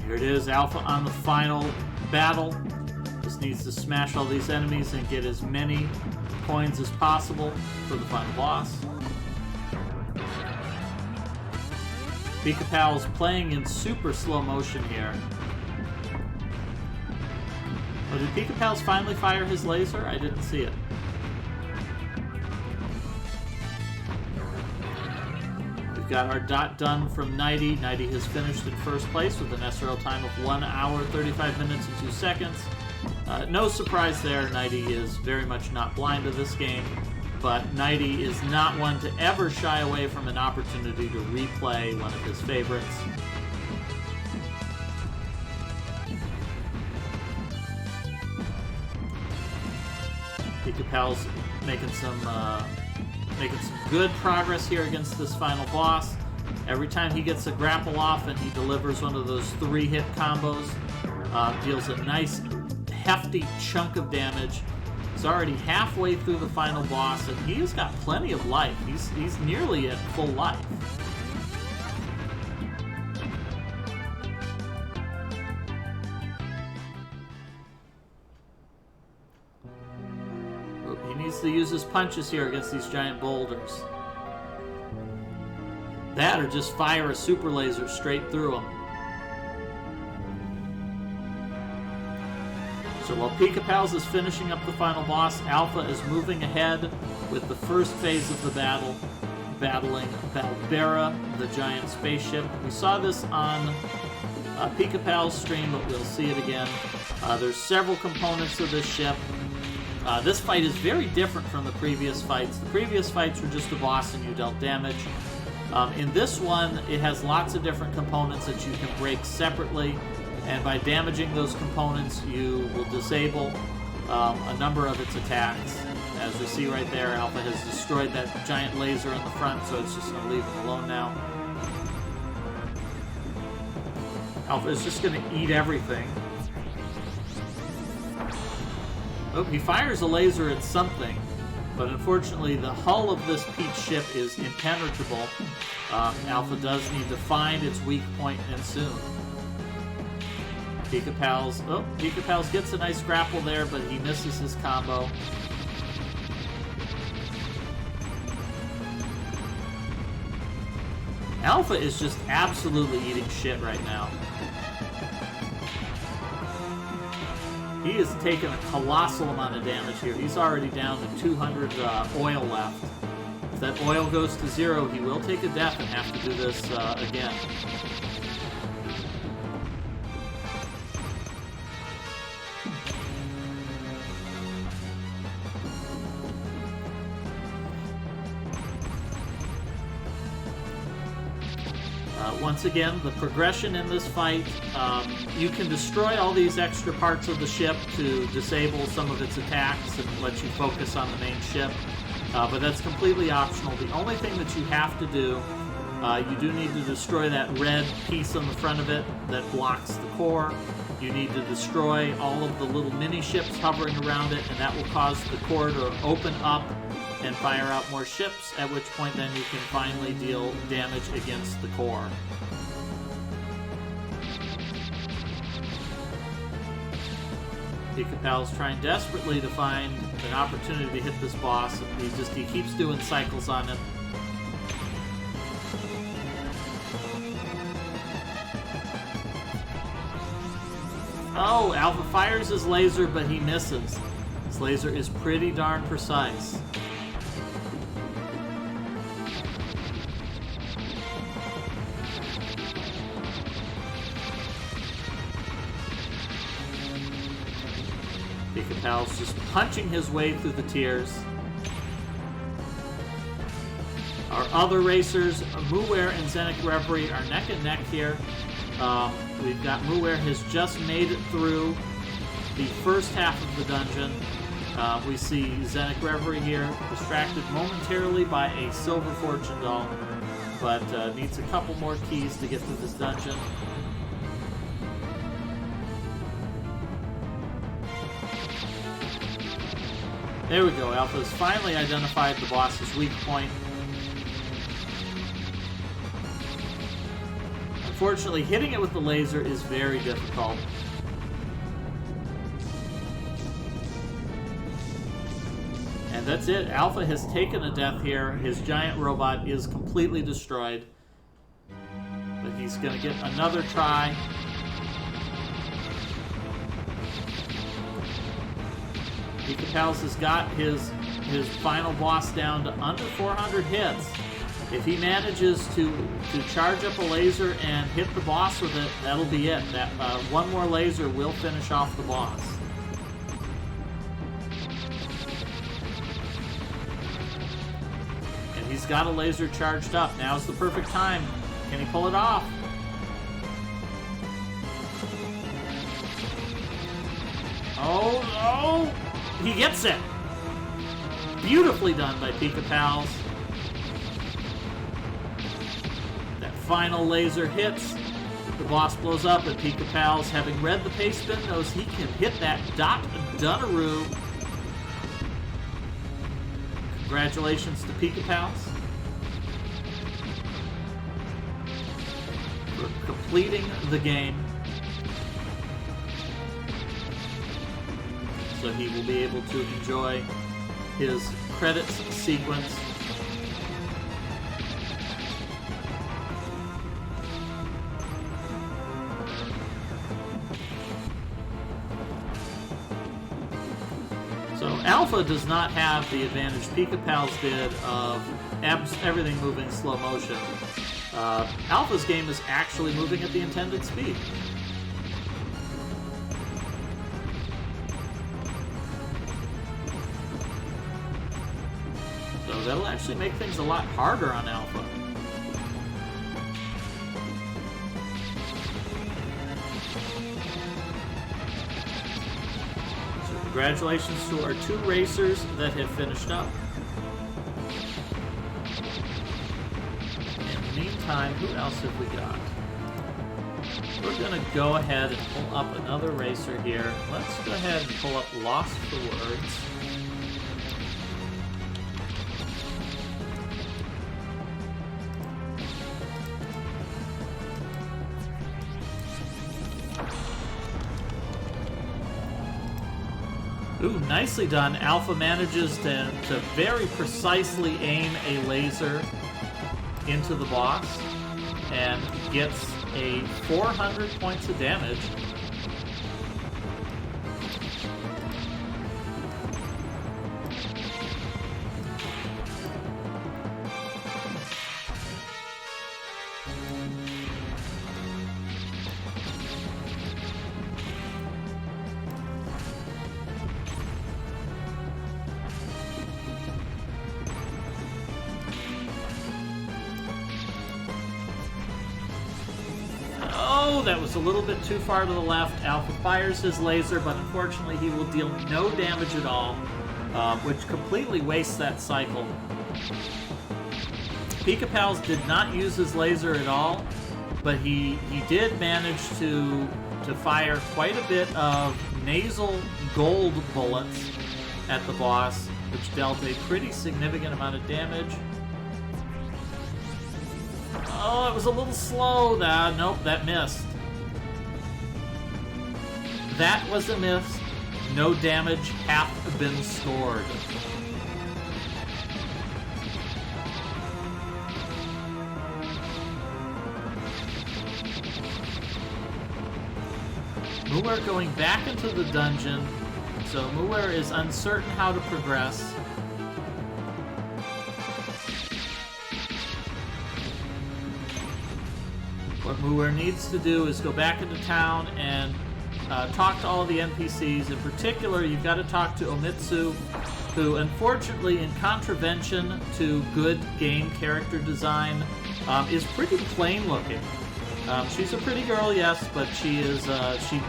Here it is, Alpha on the final battle. Just needs to smash all these enemies and get as many coins as possible for the final boss. Pika Pal's playing in super slow motion here. Oh, did Pika Pals finally fire his laser? I didn't see it. Got our dot done from Nighty. Nighty has finished in first place with an SRL time of 1 hour, 35 minutes, and 2 seconds. No surprise there, Nighty is very much not blind to this game, but Nighty is not one to ever shy away from an opportunity to replay one of his favorites. Pika Pal's making some good progress here against this final boss. Every time he gets a grapple off and he delivers one of those 3-hit combos, deals a nice hefty chunk of damage. He's already halfway through the final boss, and he's got plenty of life. He's nearly at full life. He needs to use his punches here against these giant boulders. That or just fire a super laser straight through them. So while Pika Pals is finishing up the final boss, Alpha is moving ahead with the first phase of the battle, battling Balbera, the giant spaceship. We saw this on Pika Pal's stream, but we'll see it again. There's several components of this ship. This fight is very different from the previous fights. The previous fights were just a boss and you dealt damage. In this one, it has lots of different components that you can break separately, and by damaging those components, you will disable a number of its attacks. As we see right there, Alpha has destroyed that giant laser in the front, so it's just going to leave him alone now. Alpha is just going to eat everything. Oh, he fires a laser at something, but unfortunately the hull of this Peach ship is impenetrable. Alpha does need to find its weak point, and soon. Pika Pals gets a nice grapple there, but he misses his combo. Alpha is just absolutely eating shit right now. He has taken a colossal amount of damage here. He's already down to 200 oil left. If that oil goes to 0, he will take a death and have to do this again. Once again, the progression in this fight, you can destroy all these extra parts of the ship to disable some of its attacks and let you focus on the main ship, but that's completely optional. The only thing that you have to do, you do need to destroy that red piece on the front of it that blocks the core. You need to destroy all of the little mini ships hovering around it, and that will cause the core to open up and fire out more ships, at which point then you can finally deal damage against the core. Pika-Pal's trying desperately to find an opportunity to hit this boss. He keeps doing cycles on it. Oh, Alpha fires his laser, but he misses. His laser is pretty darn precise. Pika-Pal's just punching his way through the tiers. Our other racers, Muware and Zenik Reverie, are neck and neck here. We've got Muware has just made it through the first half of the dungeon. We see Zenik Reverie here, distracted momentarily by a silver fortune doll, but needs a couple more keys to get through this dungeon. There we go, Alpha's finally identified the boss's weak point. Unfortunately, hitting it with the laser is very difficult. And that's it. Alpha has taken a death here. His giant robot is completely destroyed. But he's going to get another try. Pika-Pals has got his final boss down to under 400 hits. If he manages to charge up a laser and hit the boss with it, that'll be it. That one more laser will finish off the boss. And he's got a laser charged up. Now's the perfect time. Can he pull it off? Oh! He gets it! Beautifully done by Pika-Pals. Final laser hits, the boss blows up, and Pika-Pals, having read the pace spin, knows he can hit that dot Dunaroo. Congratulations to Pika-Pals for completing the game. So he will be able to enjoy his credits sequence. Alpha does not have the advantage Pika-Pals did of everything moving slow motion. Alpha's game is actually moving at the intended speed. So that'll actually make things a lot harder on Alpha. Congratulations to our two racers that have finished up. In the meantime, who else have we got? We're going to go ahead and pull up another racer here. Let's go ahead and pull up Lost for Words. Ooh, nicely done. Alpha manages to very precisely aim a laser into the boss and gets a 400 points of damage. Oh, that was a little bit too far to the left. Alpha fires his laser, but unfortunately he will deal no damage at all, which completely wastes that cycle. Pika-Pals did not use his laser at all, but he did manage to fire quite a bit of nasal gold bullets at the boss, which dealt a pretty significant amount of damage. Oh, it was a little slow. Nope, that missed. That was a miss. No damage hath been scored. Muir going back into the dungeon, so Muir is uncertain how to progress. What Muir needs to do is go back into town and talk to all the NPCs. In particular, you've got to talk to Omitsu, who, unfortunately, in contravention to good game character design, is pretty plain looking. She's a pretty girl, yes, but she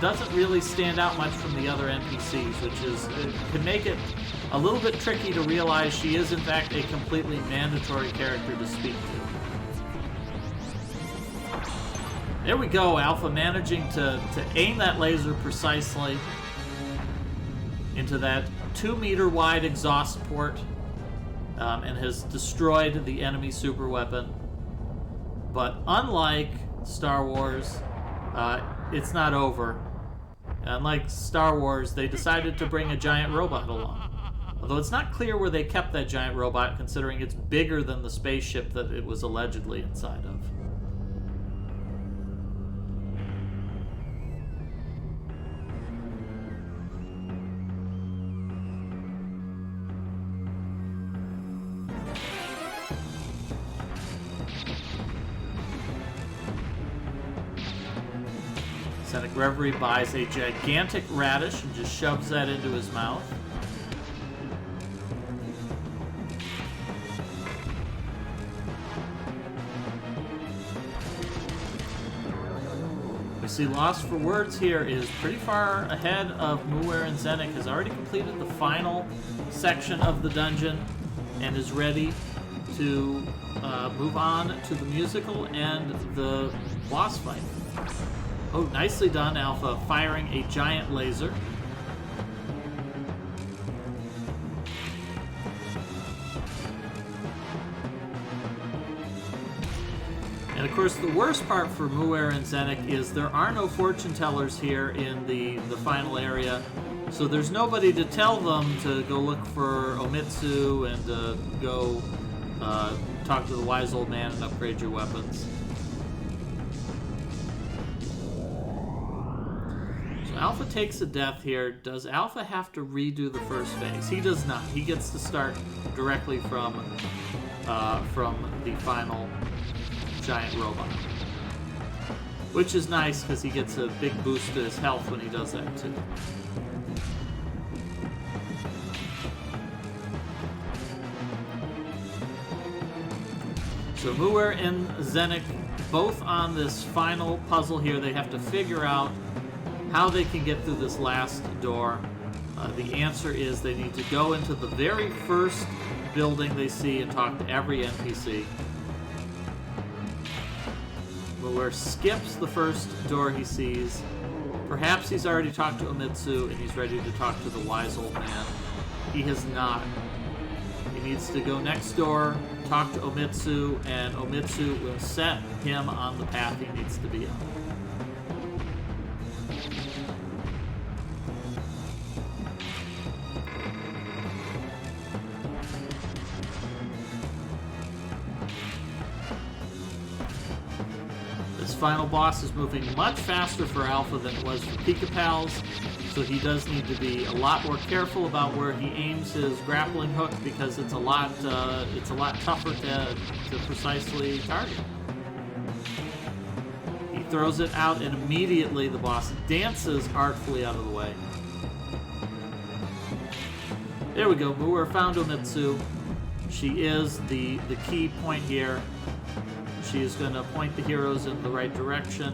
doesn't really stand out much from the other NPCs, which can make it a little bit tricky to realize she is, in fact, a completely mandatory character to speak to. There we go, Alpha managing to aim that laser precisely into that 2-meter wide exhaust port, and has destroyed the enemy superweapon. But unlike Star Wars, it's not over. Unlike Star Wars, they decided to bring a giant robot along. Although it's not clear where they kept that giant robot, considering it's bigger than the spaceship that it was allegedly inside of. Zenek Reverie buys a gigantic radish and just shoves that into his mouth. We see Lost for Words here is pretty far ahead of Muir, and Zenek has already completed the final section of the dungeon and is ready to move on to the musical and the boss fight. Oh, nicely done, Alpha, firing a giant laser. And of course, the worst part for Muir and Zenek is there are no fortune tellers here in the final area, so there's nobody to tell them to go look for Omitsu and go talk to the wise old man and upgrade your weapons. Alpha takes a death here. Does Alpha have to redo the first phase? He does not. He gets to start directly from the final giant robot, which is nice because he gets a big boost to his health when he does that too. So Muir and Zenek both on this final puzzle here. They have to figure out how they can get through this last door. The answer is they need to go into the very first building they see and talk to every NPC. Muir skips the first door he sees. Perhaps he's already talked to Omitsu and he's ready to talk to the wise old man. He has not. He needs to go next door, talk to Omitsu, and Omitsu will set him on the path he needs to be on. Final boss is moving much faster for Alpha than it was for Pika-Pals, so he does need to be a lot more careful about where he aims his grappling hook because it's a lot tougher to precisely target. He throws it out and immediately the boss dances artfully out of the way. There we go. Muir found Omitsu. She is the key point here. She is going to point the heroes in the right direction.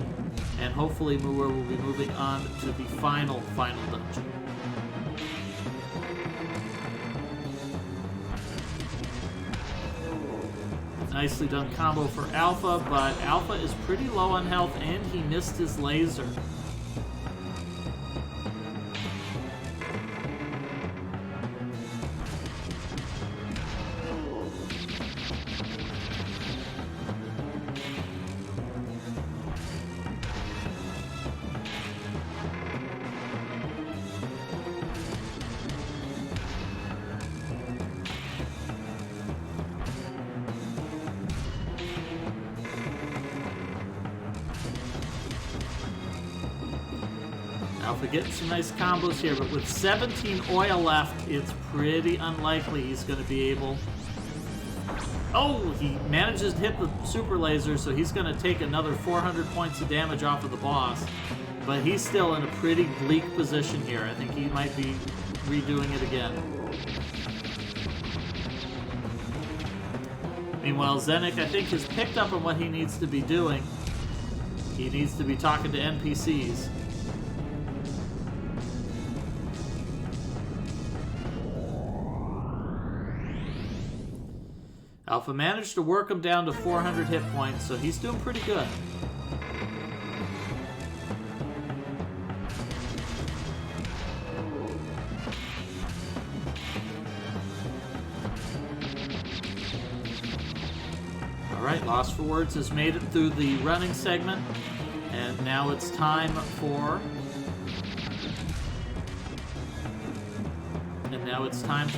And hopefully Muir will be moving on to the final dungeon. Nicely done combo for Alpha, but Alpha is pretty low on health and he missed his laser. Alpha getting some nice combos here, but with 17 oil left, it's pretty unlikely he's going to be able... Oh, he manages to hit the super laser, so he's going to take another 400 points of damage off of the boss. But he's still in a pretty bleak position here. I think he might be redoing it again. Meanwhile, Zenik, I think, has picked up on what he needs to be doing. He needs to be talking to NPCs. Alpha managed to work him down to 400 hit points, so he's doing pretty good. Alright, Lost for Words has made it through the running segment, and now it's time for...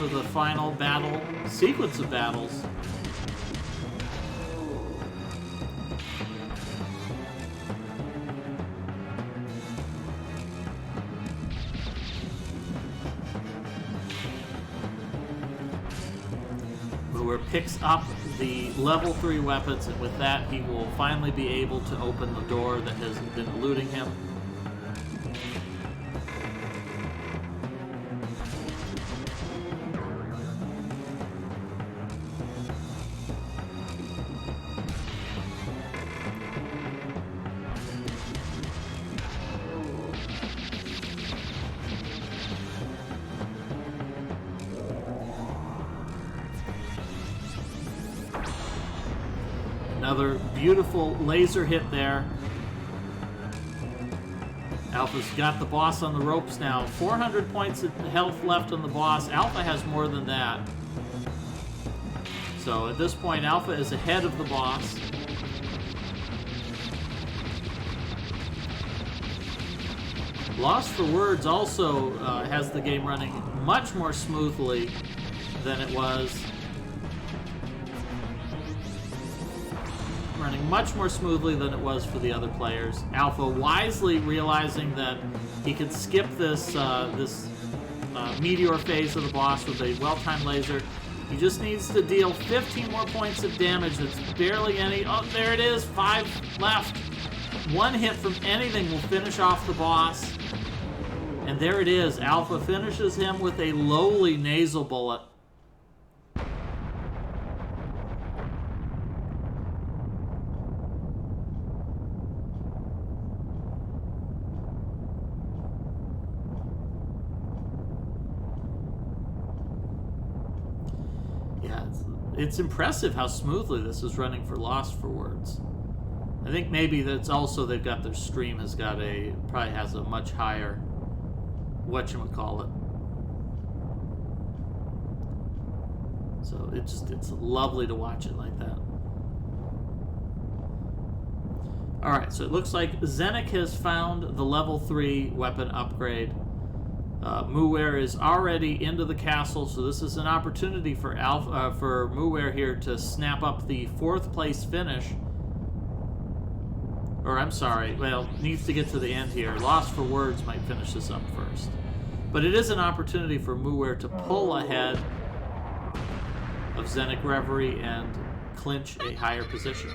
the final battle, sequence of battles. Muir picks up the level 3 weapons, and with that he will finally be able to open the door that has been eluding him. Another beautiful laser hit there. Alpha's got the boss on the ropes now. 400 points of health left on the boss. Alpha has more than that. So at this point, Alpha is ahead of the boss. Lost for Words also has the game running much more smoothly than it was. Much more smoothly than it was for the other players. Alpha wisely realizing that he could skip this meteor phase of the boss with a well-timed laser. He just needs to deal 15 more points of damage. That's barely any. Oh, there it is. 5 left. One hit from anything will finish off the boss. And there it is. Alpha finishes him with a lowly nasal bullet. It's impressive how smoothly this is running for Lost for Words. I think maybe that's also they've got their stream probably has a much higher whatchamacallit. So it's lovely to watch it like that. Alright, so it looks like Zenik has found the level 3 weapon upgrade. Muir is already into the castle, so this is an opportunity for Muir here to snap up the 4th place finish. Or I'm sorry, well, needs to get to the end here. Lost for Words might finish this up first. But it is an opportunity for Muir to pull ahead of Zenik Reverie and clinch a higher position.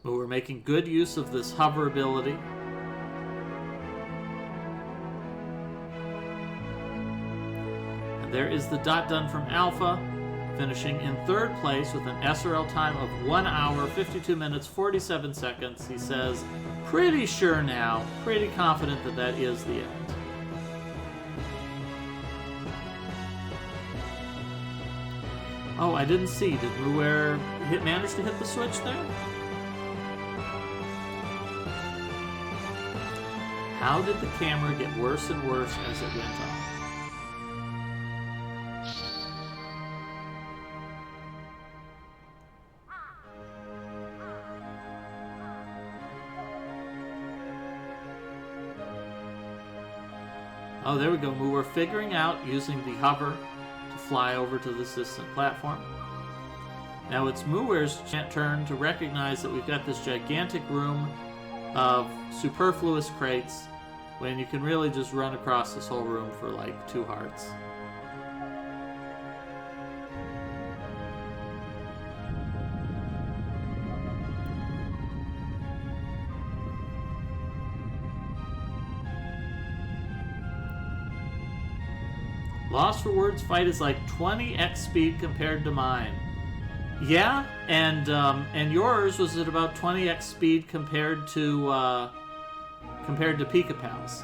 But we're making good use of this hover ability. And there is the dot done from Alpha, finishing in third place with an SRL time of 1 hour, 52 minutes, 47 seconds. He says, pretty sure now, pretty confident that that is the end. Oh, I didn't see. Did Muir manage to hit the switch there? How did the camera get worse and worse as it went on? Oh, there we go. We're figuring out using the hover to fly over to the assistant platform. Now it's Muir's turn to recognize that we've got this gigantic room of superfluous crates when you can really just run across this whole room for like 2 hearts. Lost for Words fight is like 20x speed compared to mine. Yeah, and yours was at about 20x speed compared to Pika Pals.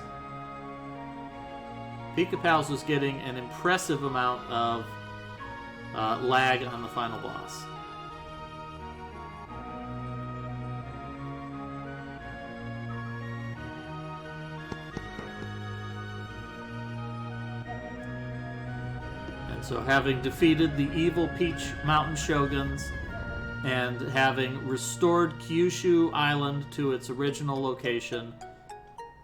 Pika Pals was getting an impressive amount of lag on the final boss. So having defeated the evil Peach Mountain Shoguns and having restored Kyushu Island to its original location,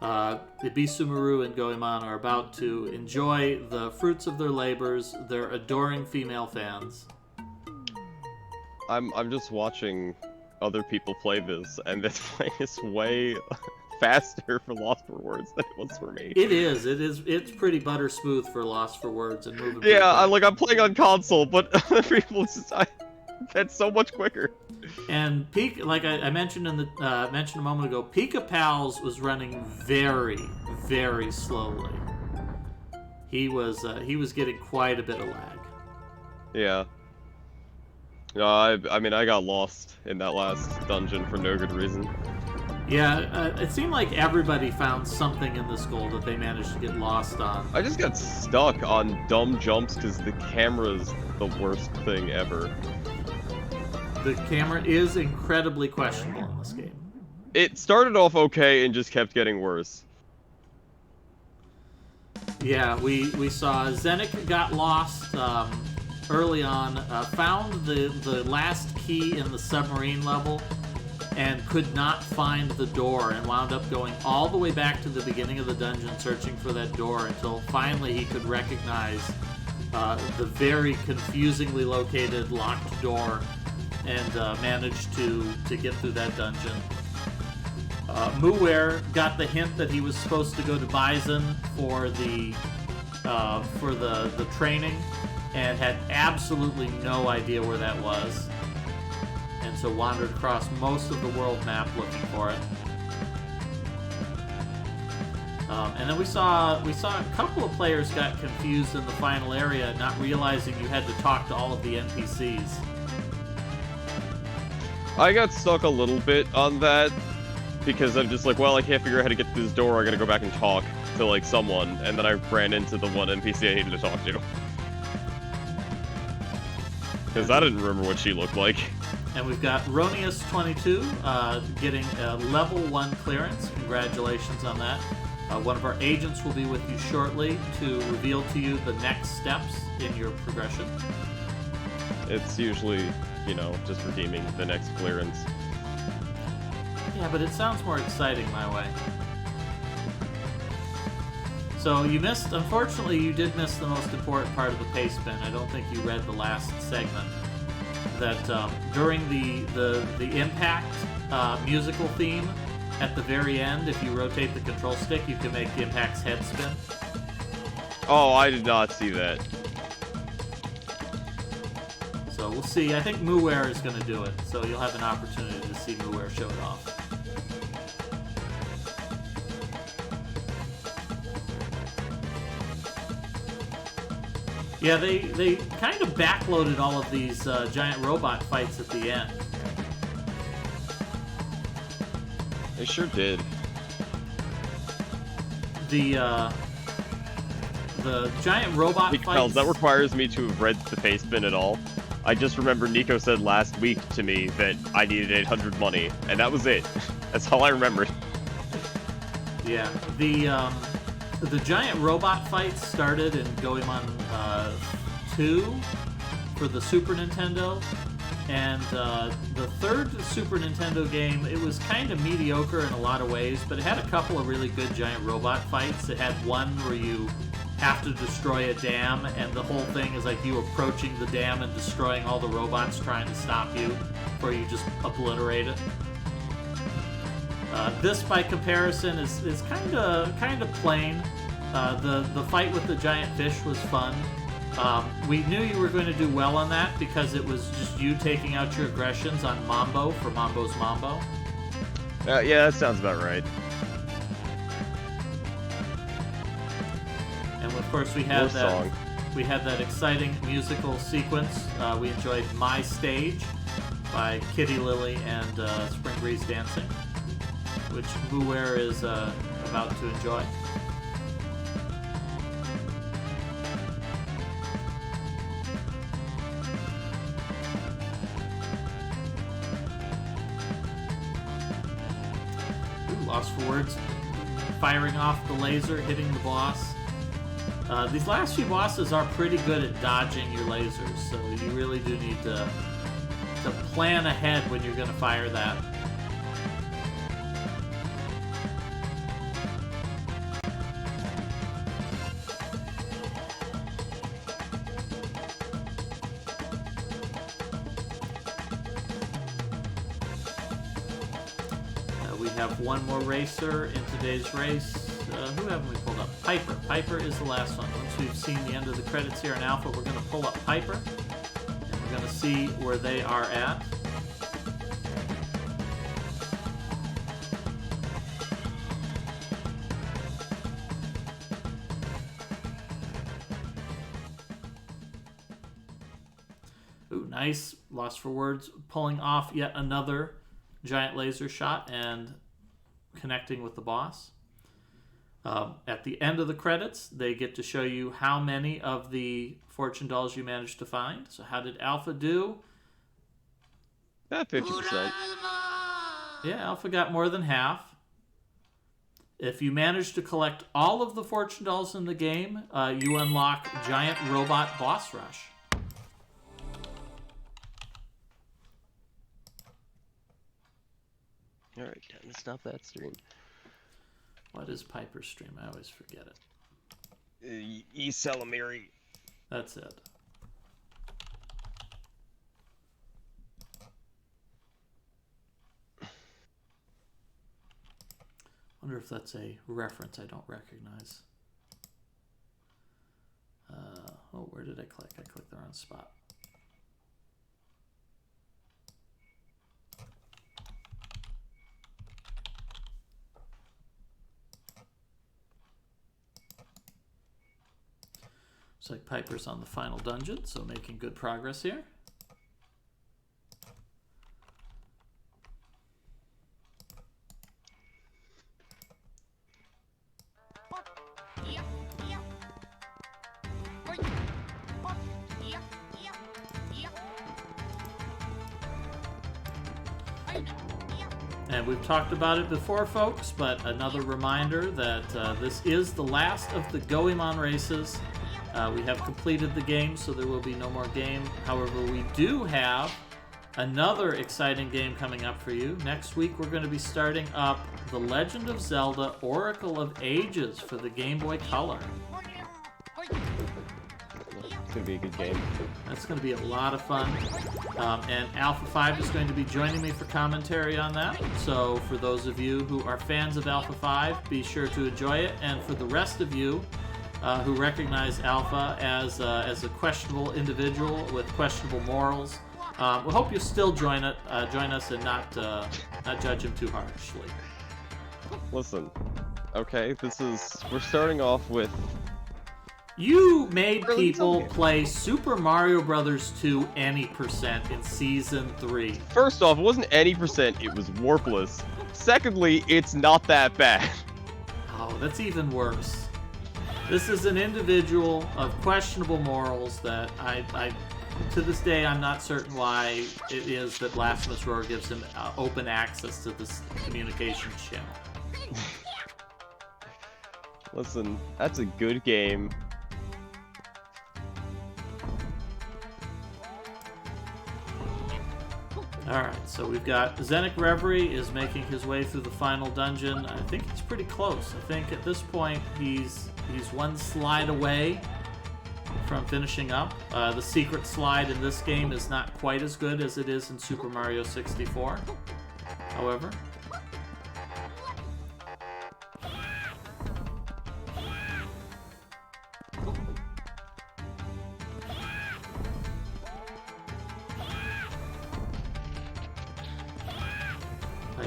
Ibisu Maru and Goemon are about to enjoy the fruits of their labors, their adoring female fans. I'm just watching other people play this, and this play is way faster for Lost for Words than it was for me. It's pretty butter smooth for Lost for Words and moving. Yeah, I'm playing on console, but other people that's so much quicker. And like I mentioned mentioned a moment ago, Pika Pals was running very, very slowly. He was getting quite a bit of lag. Yeah. No, I mean I got lost in that last dungeon for no good reason. Yeah, it seemed like everybody found something in this goal that they managed to get lost on. I just got stuck on dumb jumps because the camera's the worst thing ever. The camera is incredibly questionable in this game. It started off okay and just kept getting worse. Yeah, we saw Zenik got lost early on, found the last key in the submarine level, and could not find the door, and wound up going all the way back to the beginning of the dungeon searching for that door until finally he could recognize the very confusingly located locked door and managed to get through that dungeon. Muir got the hint that he was supposed to go to Bison for the training and had absolutely no idea where that was. And so wandered across most of the world map looking for it. And then we saw a couple of players got confused in the final area, not realizing you had to talk to all of the NPCs. I got stuck a little bit on that because I'm just like, well, I can't figure out how to get to this door. I gotta go back and talk to like someone, and then I ran into the one NPC I needed to talk to. Because I didn't remember what she looked like. And we've got Ronius22 getting a level 1 clearance. Congratulations on that. One of our agents will be with you shortly to reveal to you the next steps in your progression. It's usually, just redeeming the next clearance. Yeah, but it sounds more exciting my way. So unfortunately, you did miss the most important part of the pace bin. I don't think you read the last segment. That during the Impact musical theme, at the very end, if you rotate the control stick, you can make the Impact's head spin. Oh, I did not see that. So we'll see. I think Muir is going to do it, so you'll have an opportunity to see Muir show it off. Yeah, they kind of backloaded all of these giant robot fights at the end. They sure did. The giant robot fights... That requires me to have read the face bin at all. I just remember Nico said last week to me that I needed 800 money, and that was it. That's all I remembered. Yeah, the giant robot fights started in Goemon 2 for the Super Nintendo, and the third Super Nintendo game, it was kind of mediocre in a lot of ways, but it had a couple of really good giant robot fights. It had one where you have to destroy a dam, and the whole thing is like you approaching the dam and destroying all the robots trying to stop you, or you just obliterate it. This, by comparison, is kind of plain. The fight with the giant fish was fun. We knew you were going to do well on that because it was just you taking out your aggressions on Mambo for Mambo's Mambo. Yeah, that sounds about right. And of course we had that exciting musical sequence. We enjoyed My Stage by Kitty Lily and Spring Breeze Dancing, which Booware is about to enjoy. Ooh, lost for words. Firing off the laser, hitting the boss. These last few bosses are pretty good at dodging your lasers, so you really do need to plan ahead when you're going to fire that. We have one more racer in today's race. Who haven't we pulled up? Piper. Piper is the last one. Once we've seen the end of the credits here in Alpha, we're going to pull up Piper, and we're going to see where they are at. Ooh, nice. Lost for words. Pulling off yet another giant laser shot and connecting with the boss. At the end of the credits, they get to show you how many of the fortune dolls you managed to find. So how did Alpha do? 50%. Yeah, Alpha got more than half. If you manage to collect all of the fortune dolls in the game, you unlock Giant Robot Boss Rush. Alright, time to stop that stream. What is Piper's stream? I always forget it. E-Salamiri. That's it. Wonder if that's a reference I don't recognize. Oh, where did I click? I clicked the wrong spot. Looks like Piper's on the final dungeon, so making good progress here. And we've talked about it before, folks, but another reminder that this is the last of the Goemon races. We have completed the game, so there will be no more game. However, we do have another exciting game coming up for you. Next week, we're going to be starting up The Legend of Zelda Oracle of Ages for the Game Boy Color. It's going to be a good game. That's going to be a lot of fun. And Alpha 5 is going to be joining me for commentary on that. So for those of you who are fans of Alpha 5, be sure to enjoy it. And for the rest of you who recognize Alpha as a questionable individual with questionable morals, we hope you still join us and not judge him too harshly. Listen, okay, we're starting off with You made Really, people play Super Mario Brothers 2 any percent in Season 3. First off, it wasn't any percent, it was warpless. Secondly, it's not that bad. Oh, that's even worse. This is an individual of questionable morals that I to this day, I'm not certain why it is that Blasphemous Roar gives him open access to this communications channel. Listen, that's a good game. Alright, so we've got Zenic Reverie is making his way through the final dungeon. I think he's pretty close. I think at this point he's one slide away from finishing up. The secret slide in this game is not quite as good as it is in Super Mario 64. However,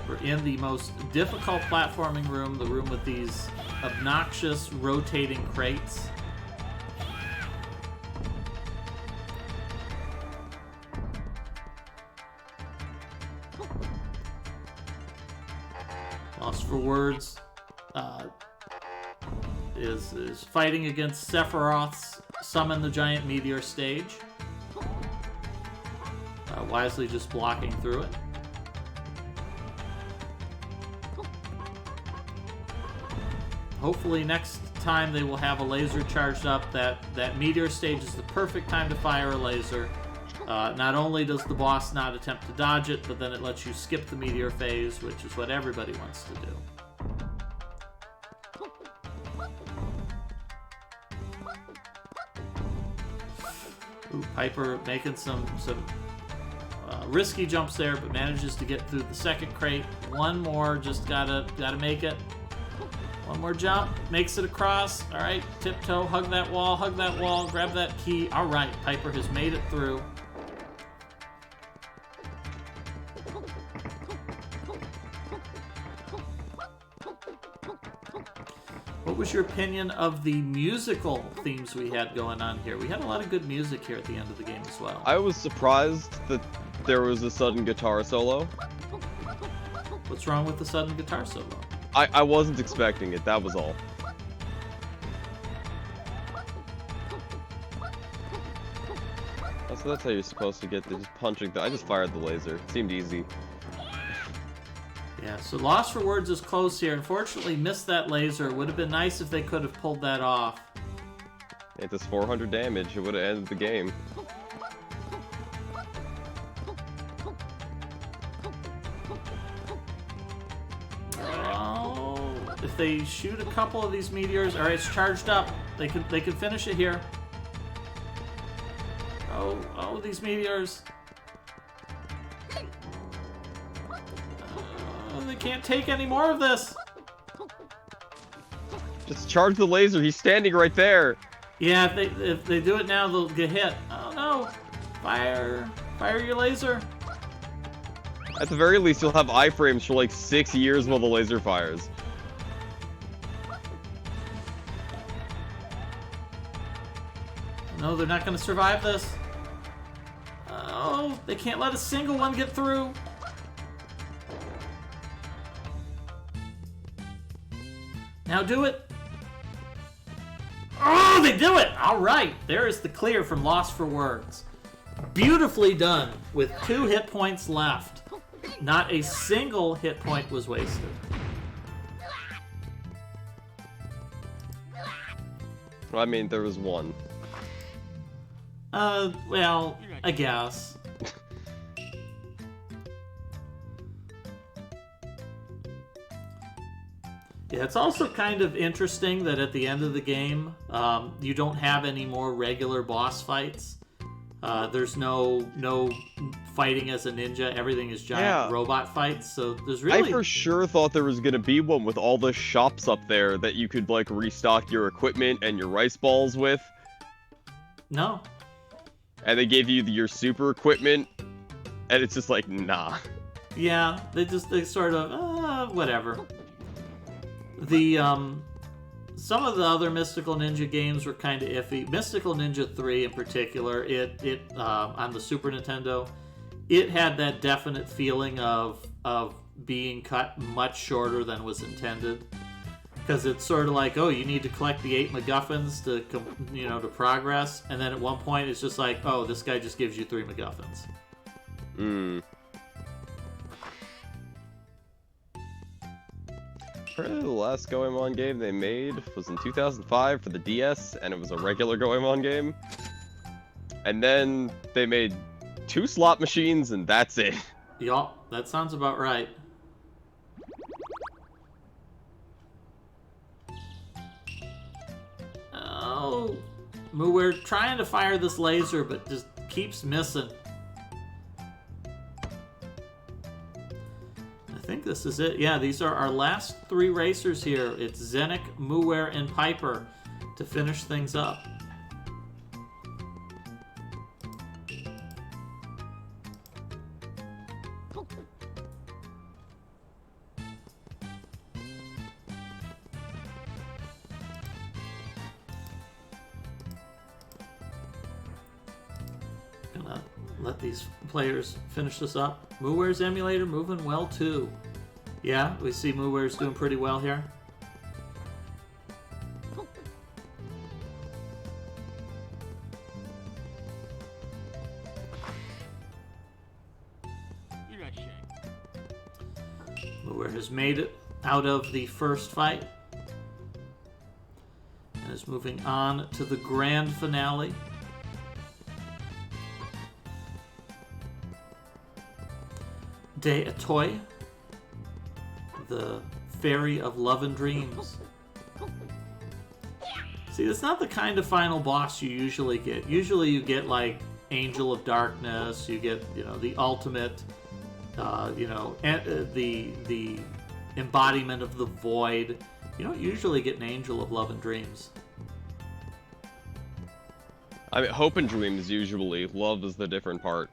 we're in the most difficult platforming room, the room with these obnoxious rotating crates. Lost for Words is fighting against Sephiroth's Summon the Giant Meteor stage. Wisely just blocking through it. Hopefully next time they will have a laser charged up. That meteor stage is the perfect time to fire a laser. Not only does the boss not attempt to dodge it, but then it lets you skip the meteor phase, which is what everybody wants to do. Ooh, Piper making some risky jumps there, but manages to get through the second crate. One more, just gotta make it. One more jump, makes it across. All right, tiptoe, hug that wall, grab that key. All right, Piper has made it through. What was your opinion of the musical themes we had going on here? We had a lot of good music here at the end of the game as well. I was surprised that there was a sudden guitar solo. What's wrong with the sudden guitar solo? I wasn't expecting it, that was all. So that's how you're supposed to get the just punching. I just fired the laser. It seemed easy. Yeah, so Lost for Words is close here. Unfortunately, missed that laser. It would have been nice if they could have pulled that off. It does 400 damage. It would have ended the game. If they shoot a couple of these meteors, all right, it's charged up. They can finish it here. Oh, these meteors. They can't take any more of this. Just charge the laser. He's standing right there. Yeah, if they do it now, they'll get hit. Oh no! Fire your laser. At the very least, you'll have iframes for like 6 years while the laser fires. No, they're not going to survive this. Oh, they can't let a single one get through. Now do it. Oh, they do it! All right, there is the clear from Lost for Words. Beautifully done with 2 hit points left. Not a single hit point was wasted. I mean, there was one. Well, I guess. Yeah, it's also kind of interesting that at the end of the game, you don't have any more regular boss fights. There's no fighting as a ninja. Everything is giant robot fights. So there's really... I for sure thought there was gonna be one with all the shops up there that you could like restock your equipment and your rice balls with. No. And they gave you your super equipment, and it's just like, nah. Yeah, they sort of, whatever. The some of the other Mystical Ninja games were kind of iffy. Mystical Ninja 3 in particular, it on the Super Nintendo, it had that definite feeling of being cut much shorter than was intended. Because it's sort of like, oh, you need to collect the 8 MacGuffins to progress, and then at one point it's just like, oh, this guy just gives you 3 MacGuffins. Apparently the last Goemon game they made was in 2005 for the DS, and it was a regular Goemon game. And then they made 2 slot machines, and that's it. Yup, that sounds about right. Oh, we're trying to fire this laser, but just keeps missing. I think this is it. Yeah, these are our last 3 racers here. It's Zenik, Muwer, and Piper to finish things up. Gonna let these players finish this up. Muwer's emulator moving well too. Yeah, we see Muwer's doing pretty well here. Muwer has made it out of the first fight and is moving on to the grand finale. De Atoy, the Fairy of Love and Dreams. See, it's not the kind of final boss you usually get. Usually you get, like, Angel of Darkness, you get, the ultimate, the embodiment of the void. You don't usually get an Angel of Love and Dreams. I mean, hope and dreams usually. Love is the different part.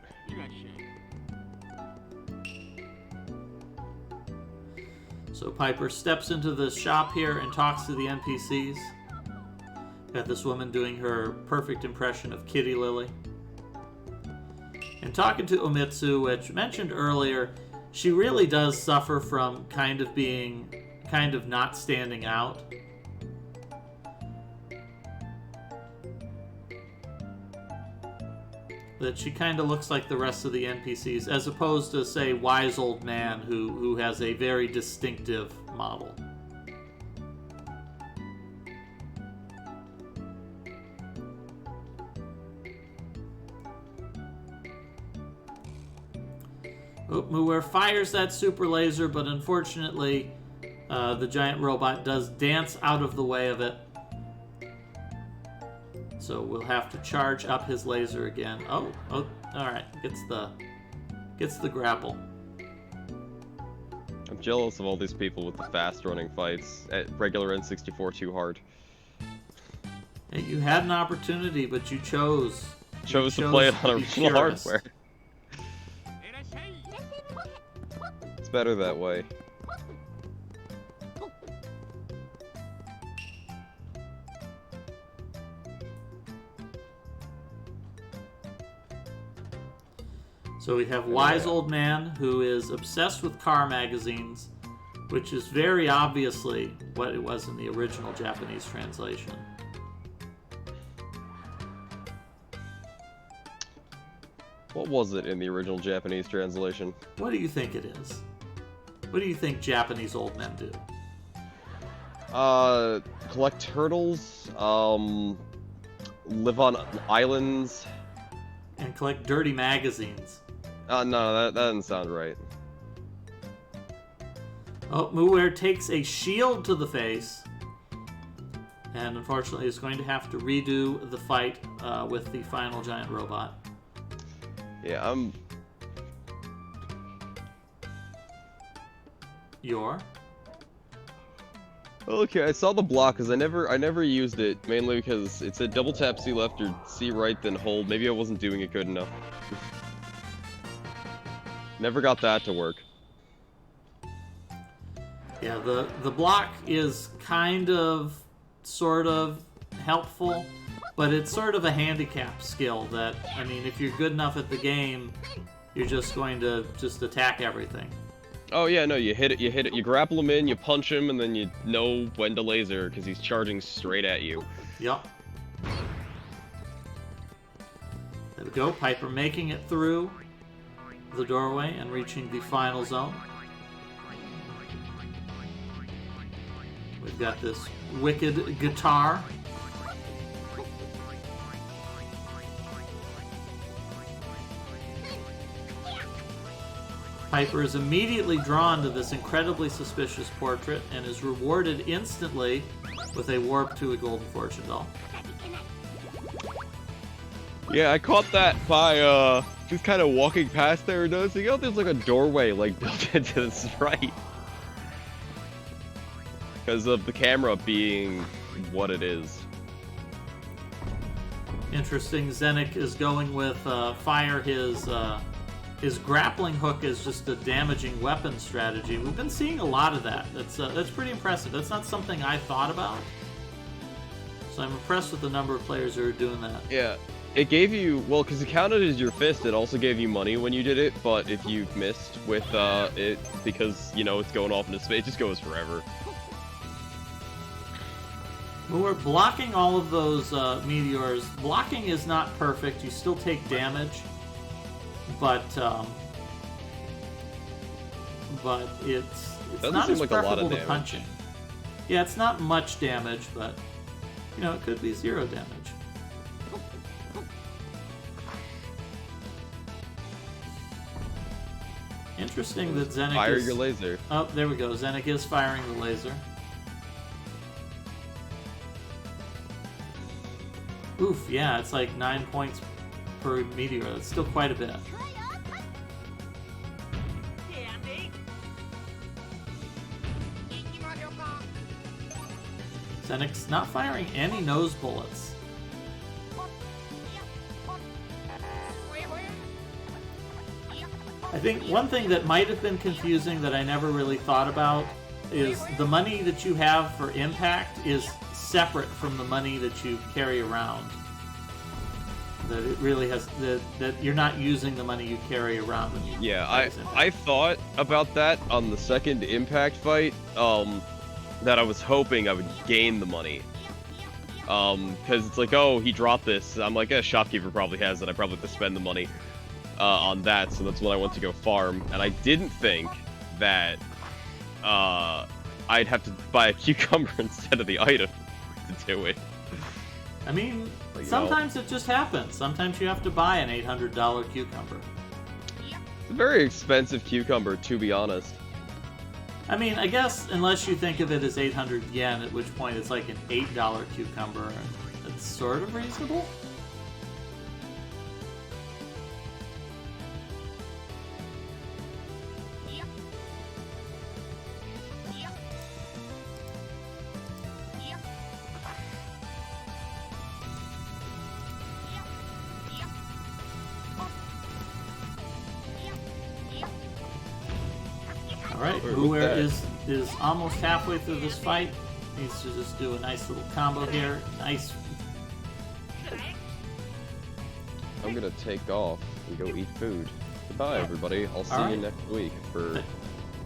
So Piper steps into the shop here and talks to the NPCs. Got this woman doing her perfect impression of Kitty Lily. And talking to Umitsu, which mentioned earlier, she really does suffer from kind of not standing out. That she kind of looks like the rest of the NPCs, as opposed to, say, Wise Old Man, who has a very distinctive model. Oh, Muwer fires that super laser, but unfortunately, the giant robot does dance out of the way of it. So we'll have to charge up his laser again. Oh, all right. Gets the grapple. I'm jealous of all these people with the fast-running fights. At regular N64 too hard. Hey, you had an opportunity, but you chose to play it on original hardware. It's better that way. So we have Wise Old Man, who is obsessed with car magazines, which is very obviously what it was in the original Japanese translation. What was it in the original Japanese translation? What do you think it is? What do you think Japanese old men do? Collect turtles, live on islands. And collect dirty magazines. No, that doesn't sound right. Oh, Muwer takes a shield to the face. And unfortunately is going to have to redo the fight with the final giant robot. Yeah, You're? Okay, I saw the block because I never used it, mainly because it said double tap C left or C right then hold. Maybe I wasn't doing it good enough. Never got that to work. Yeah, the block is kind of sort of helpful, but it's sort of a handicap skill that, I mean, if you're good enough at the game, you're just going to just attack everything. Oh yeah, no, you hit it, you grapple him in, you punch him, and then you know when to laser, because he's charging straight at you. Yep. There we go, Piper making it through the doorway and reaching the final zone. We've got this wicked guitar. Piper is immediately drawn to this incredibly suspicious portrait and is rewarded instantly with a warp to a golden fortune doll. Yeah, I caught that by just kind of walking past there and noticing, oh, there's like a doorway like built into the sprite. Because of the camera being what it is. Interesting. Zenik is going with fire his grappling hook is just a damaging weapon strategy. We've been seeing a lot of that. That's pretty impressive. That's not something I thought about. So I'm impressed with the number of players who are doing that. Yeah. It gave you, well, because it counted as your fist, it also gave you money when you did it, but if you missed with it, because, you know, it's going off into space, it just goes forever. When we're blocking all of those meteors, blocking is not perfect. You still take damage. But it's not as preferable to punching. Yeah, it's not much damage, but you know, it could be 0 damage. Interesting that Zenik Fire your laser. Oh, there we go. Zenik is firing the laser. Oof, yeah, it's like 9 points per meteor. That's still quite a bit. Zenik's not firing any nose bullets. I think one thing that might have been confusing that I never really thought about is the money that you have for impact is separate from the money that you carry around. That it really has that you're not using the money you carry around when you. Yeah, I thought about that on the second impact fight. That I was hoping I would gain the money. Because it's like, oh, he dropped this. I'm like, shopkeeper probably has it. I probably have to spend the money on that, so that's when I went to go farm. And I didn't think that I'd have to buy a cucumber instead of the item to do it. I mean, sometimes it just happens. Sometimes you have to buy an $800 cucumber. It's a very expensive cucumber, to be honest. I mean, I guess unless you think of it as 800 yen, at which point it's like an $8 cucumber, and it's sort of reasonable. Alright, Uwer is almost halfway through this fight. Needs to just do a nice little combo here. Nice. I'm gonna take off and go eat food. Goodbye, everybody. I'll see you next week for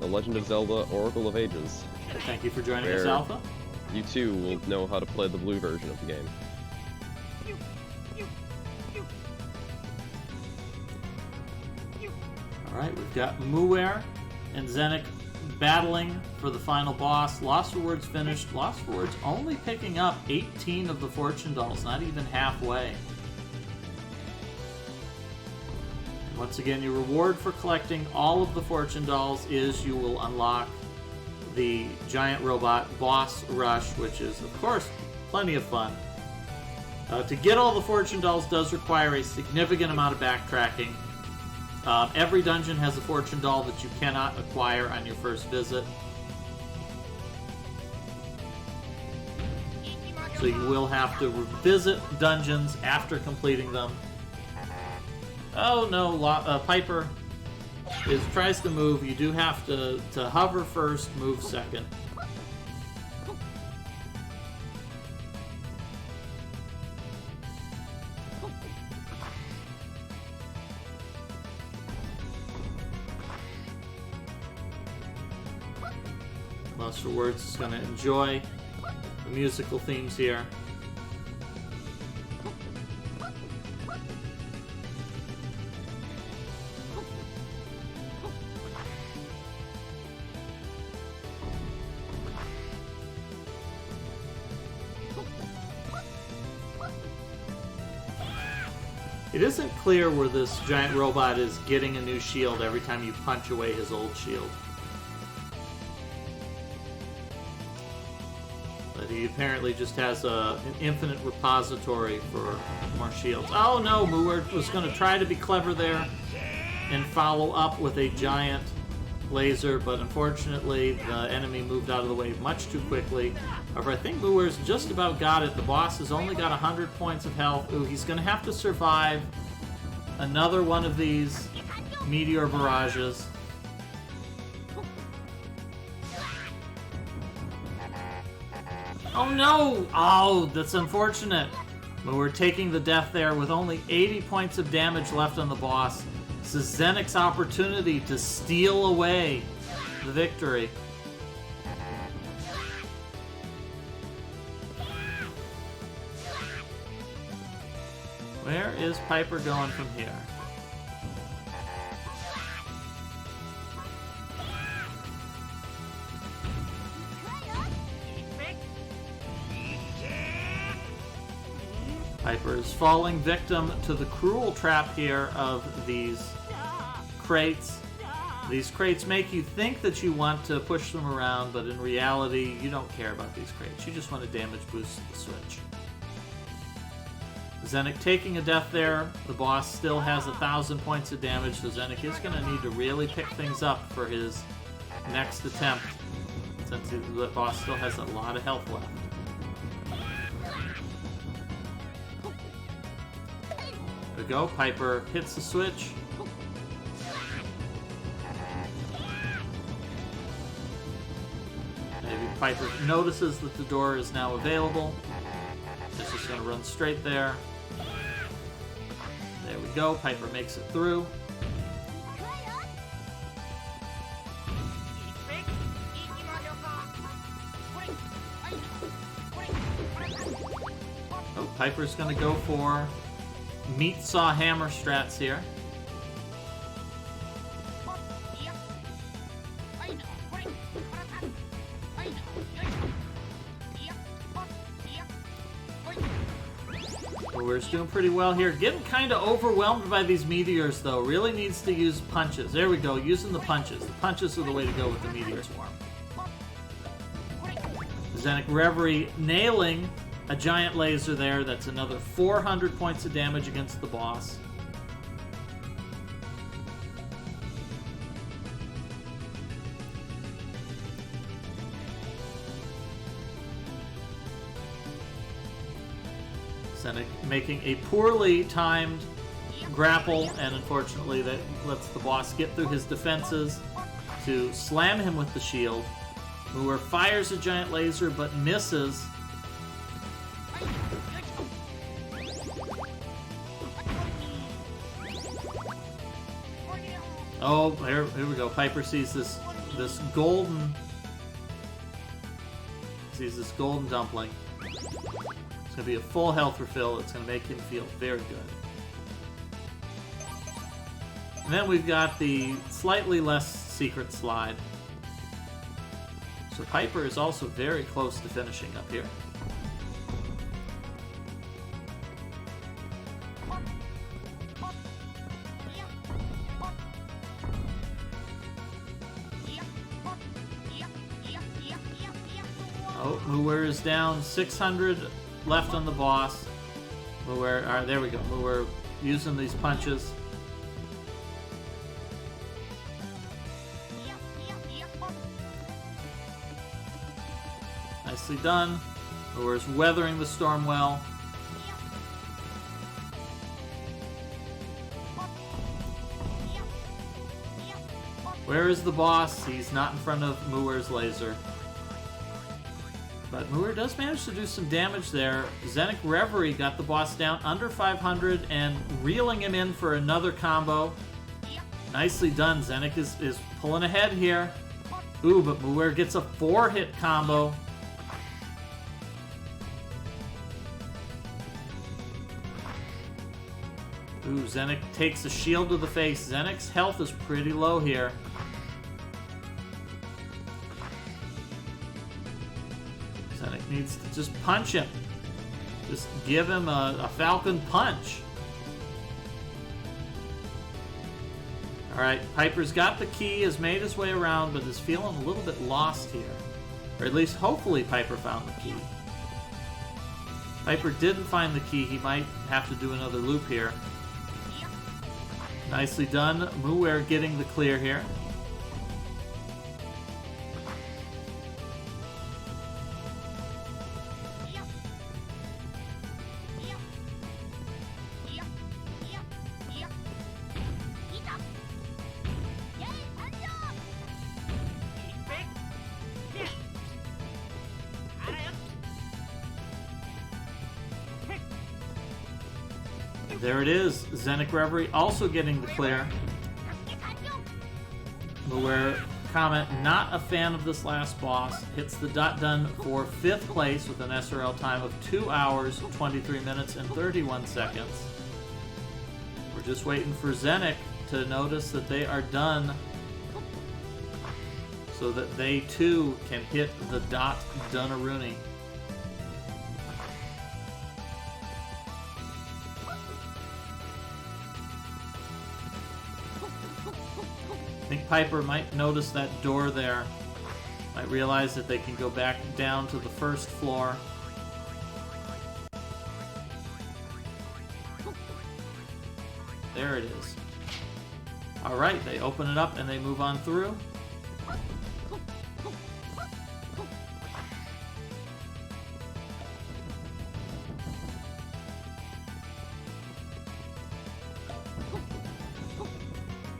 The Legend of Zelda Oracle of Ages. Thank you for joining us, Alpha. You too will know how to play the blue version of the game. Alright, we've got Muwer and Zenik battling for the final boss. Lost Rewards finished. Lost Rewards only picking up 18 of the Fortune Dolls, not even halfway. And once again, your reward for collecting all of the Fortune Dolls is you will unlock the giant robot boss rush, which is, of course, plenty of fun. To get all the Fortune Dolls does require a significant amount of backtracking. Every dungeon has a Fortune Doll that you cannot acquire on your first visit. So you will have to revisit dungeons after completing them. Oh no, Piper tries to move. You do have to hover first, move second. Lost for Words is going to enjoy the musical themes here. It isn't clear where this giant robot is getting a new shield every time you punch away his old shield. But he apparently just has an infinite repository for more shields. Oh no, Muir was going to try to be clever there and follow up with a giant laser, but unfortunately the enemy moved out of the way much too quickly. However, I think Muir's just about got it. The boss has only got 100 points of health. Ooh, he's going to have to survive another one of these meteor barrages. Oh no! Oh, that's unfortunate. We're taking the death there with only 80 points of damage left on the boss. This is Zenik's opportunity to steal away the victory. Where is Piper going from here? Piper is falling victim to the cruel trap here of these crates. These crates make you think that you want to push them around, but in reality, you don't care about these crates. You just want to damage boost the switch. Zenik taking a death there. The boss still has 1,000 points of damage, so Zenik is going to need to really pick things up for his next attempt, since the boss still has a lot of health left. There we go. Piper hits the switch. Maybe Piper notices that the door is now available. She's just going to run straight there. There we go. Piper makes it through. Oh, Piper's going to go for meat saw hammer strats here. We're doing pretty well here. Getting kind of overwhelmed by these meteors, though. Really needs to use punches. There we go, using the punches. The punches are the way to go with the meteor swarm. Zenik Reverie nailing a giant laser there. That's another 400 points of damage against the boss. Zenik making a poorly timed grapple, and unfortunately that lets the boss get through his defenses to slam him with the shield. Muir fires a giant laser but misses. Oh, here we go. Piper sees this golden dumpling. It's going to be a full health refill. It's going to make him feel very good. And then we've got the slightly less secret slide. So Piper is also very close to finishing up here. Oh, Muir is down 600 left on the boss. Muir, alright, there we go. Muir using these punches. Nicely done. Muir's weathering the storm well. Where is the boss? He's not in front of Muir's laser. But Muir does manage to do some damage there. Zenik Reverie got the boss down under 500 and reeling him in for another combo. Nicely done. Zenik is pulling ahead here. Ooh, but Muir gets a 4-hit combo. Ooh, Zenik takes a shield to the face. Zenik's health is pretty low here. Zenik needs to just punch him. Just give him a Falcon punch. Alright, Piper's got the key, has made his way around, but is feeling a little bit lost here. Or at least, hopefully, Piper found the key. Piper didn't find the key. He might have to do another loop here. Nicely done. Muir getting the clear here. There it is. Zenik Reverie also getting the clear. Muir comment, not a fan of this last boss. Hits the dot done for 5th place with an SRL time of 2 hours, 23 minutes, and 31 seconds. We're just waiting for Zenik to notice that they are done so that they too can hit the dot Dunaruni. I think Piper might notice that door there. Might realize that they can go back down to the 1st floor. There it is. Alright, they open it up and they move on through.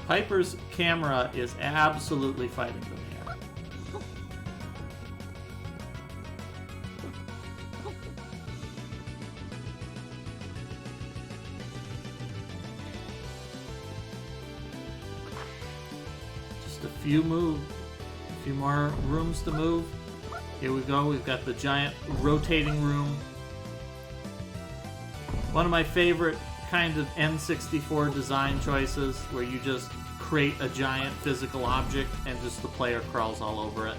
Piper's camera is absolutely fighting them here. Just a few more rooms to move. Here we go, we've got the giant rotating room. One of my favorite kind of N64 design choices where you just create a giant physical object and just the player crawls all over it.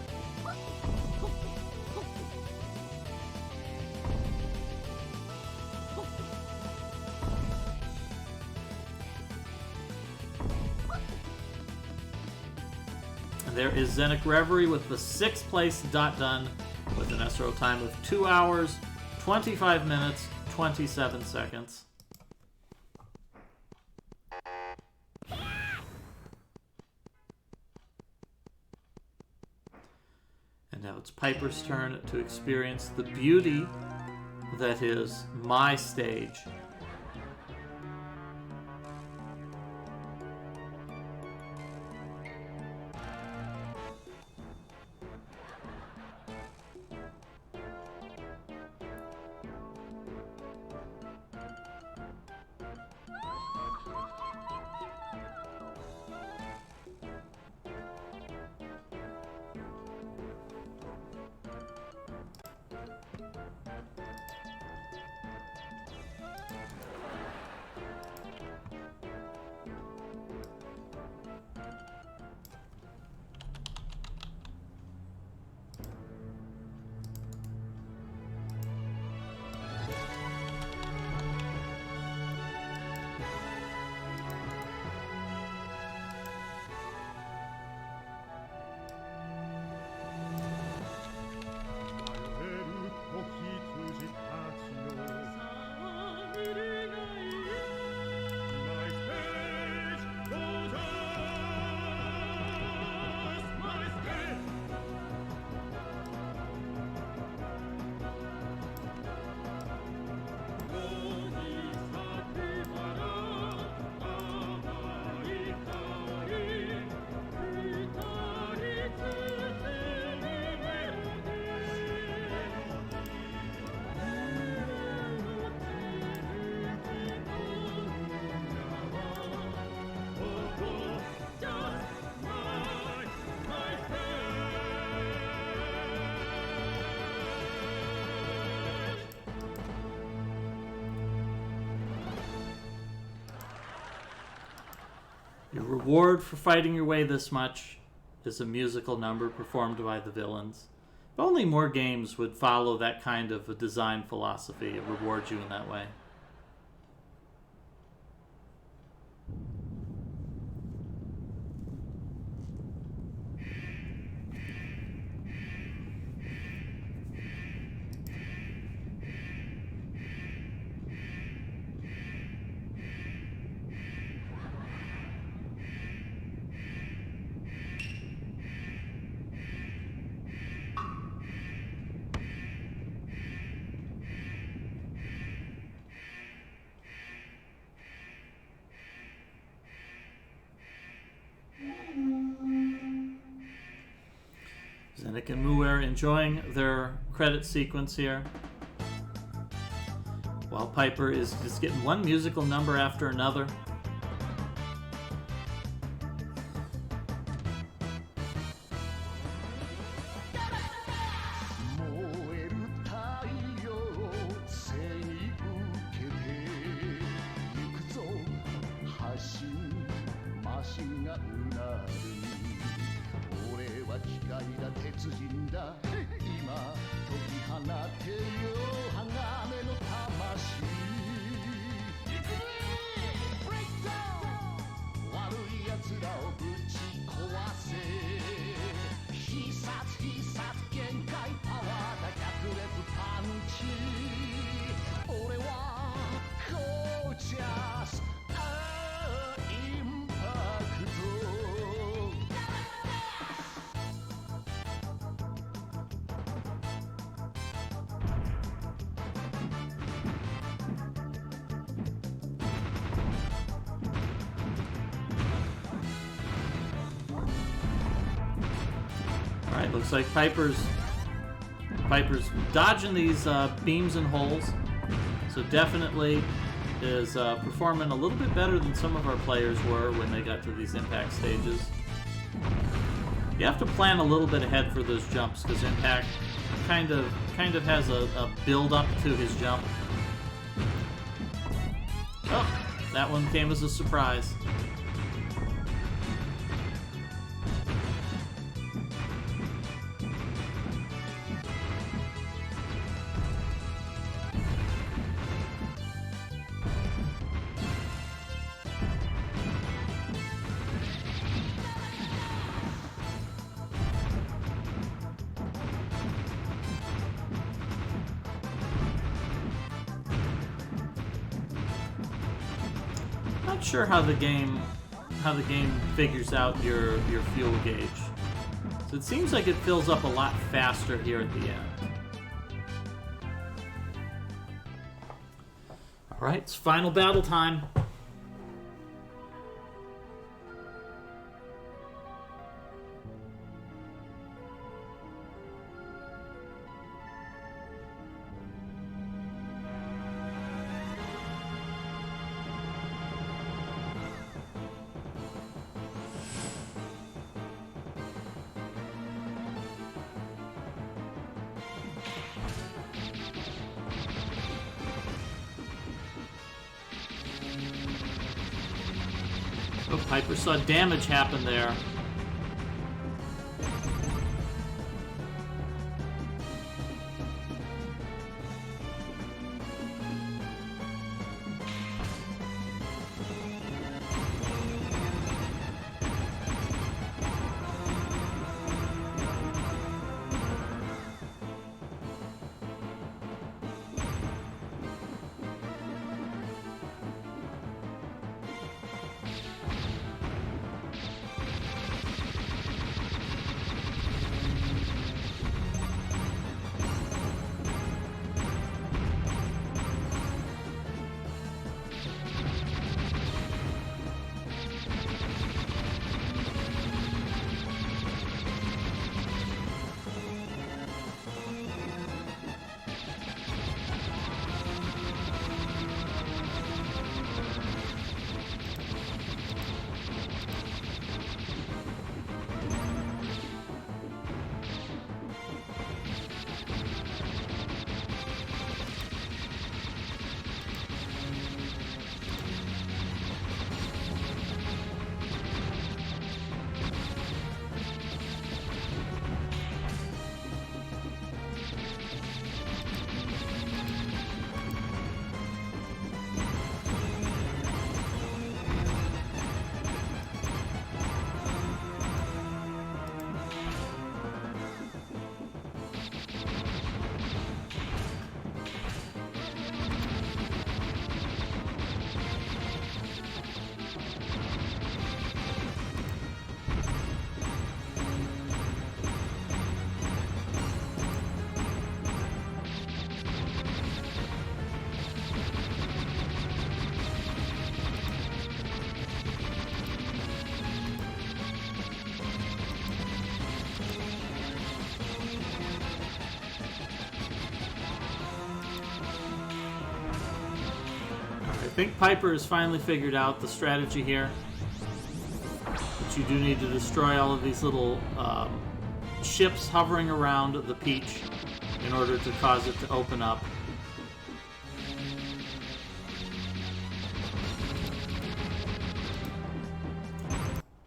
And there is Zenik Reverie with the 6th place dot done with an SRO time of 2 hours, 25 minutes, 27 seconds. And now it's Piper's turn to experience the beauty that is my stage. Your reward for fighting your way this much is a musical number performed by the villains. If only more games would follow that kind of a design philosophy. It rewards you in that way. Zenek and Mu are enjoying their credit sequence here, while Piper is just getting one musical number after another. Alright, looks like Piper's dodging these beams and holes. So definitely is performing a little bit better than some of our players were when they got to these impact stages. You have to plan a little bit ahead for those jumps because Impact kind of has a build up to his jump. Oh, that one came as a surprise. Not sure how the game figures out your fuel gauge. So it seems like it fills up a lot faster here at the end. All right, it's final battle time. Oh, Piper saw damage happen there. think Piper has finally figured out the strategy here. But you do need to destroy all of these little ships hovering around the Peach in order to cause it to open up.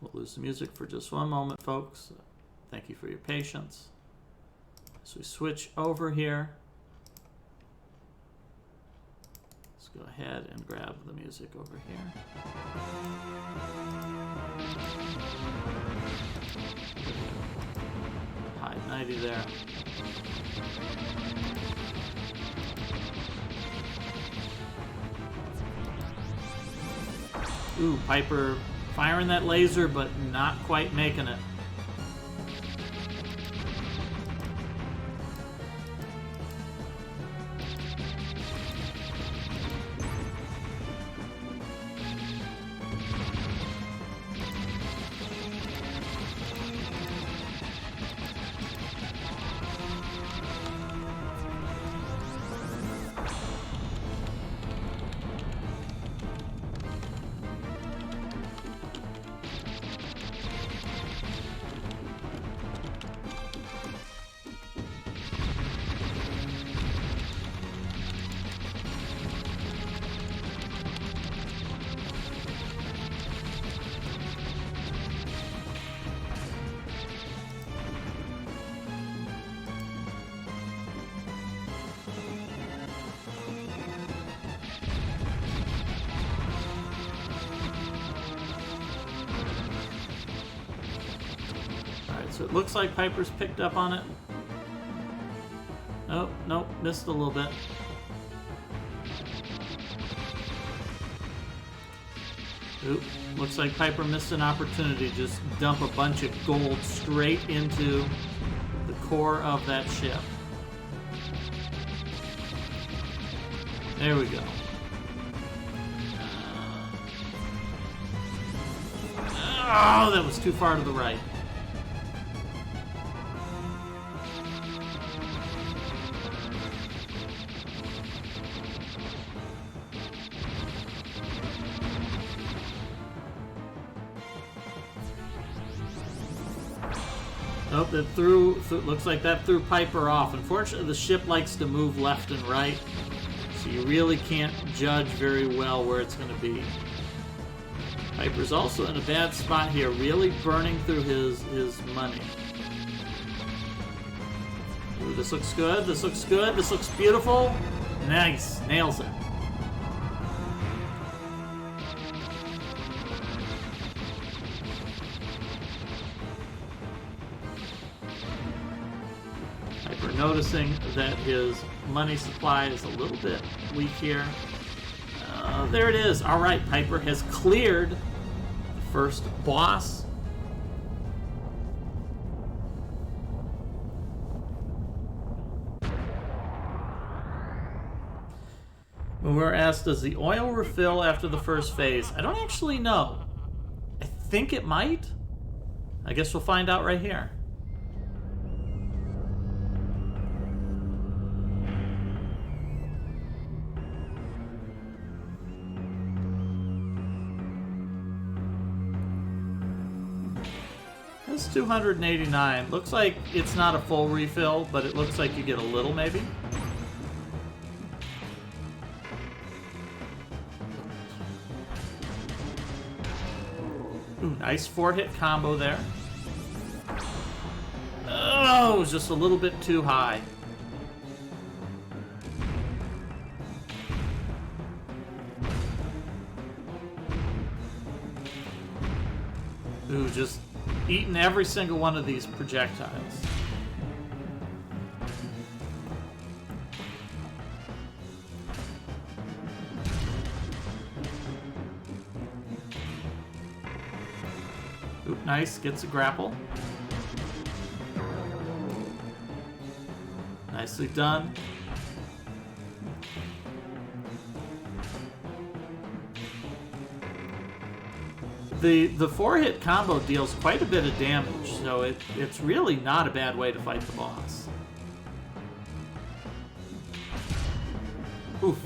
We'll lose the music for just one moment, folks. Thank you for your patience. So we switch over here. Let's go ahead and grab the music over here. Hide 90 there. Ooh, Piper firing that laser, but not quite making it. So it looks like Piper's picked up on it. Oh, nope, missed a little bit. Oop, looks like Piper missed an opportunity to just dump a bunch of gold straight into the core of that ship. There we go. Oh, that was too far to the right. Nope, that looks like that threw Piper off. Unfortunately, the ship likes to move left and right, so you really can't judge very well where it's going to be. Piper's also in a bad spot here, really burning through his money. Ooh, this looks good, this looks good, this looks beautiful. Nice, nails it. Noticing that his money supply is a little bit weak here. There it is. All right, Piper has cleared the first boss. When we're asked, does the oil refill after the first phase? I don't actually know. I think it might. I guess we'll find out right here. It's 289. Looks like it's not a full refill, but it looks like you get a little maybe. Ooh, nice 4-hit combo there. Oh, it was just a little bit too high. Ooh, just eating every single one of these projectiles. Oop, nice, gets a grapple. Nicely done. The 4-hit combo deals quite a bit of damage, so it's really not a bad way to fight the boss. Oof.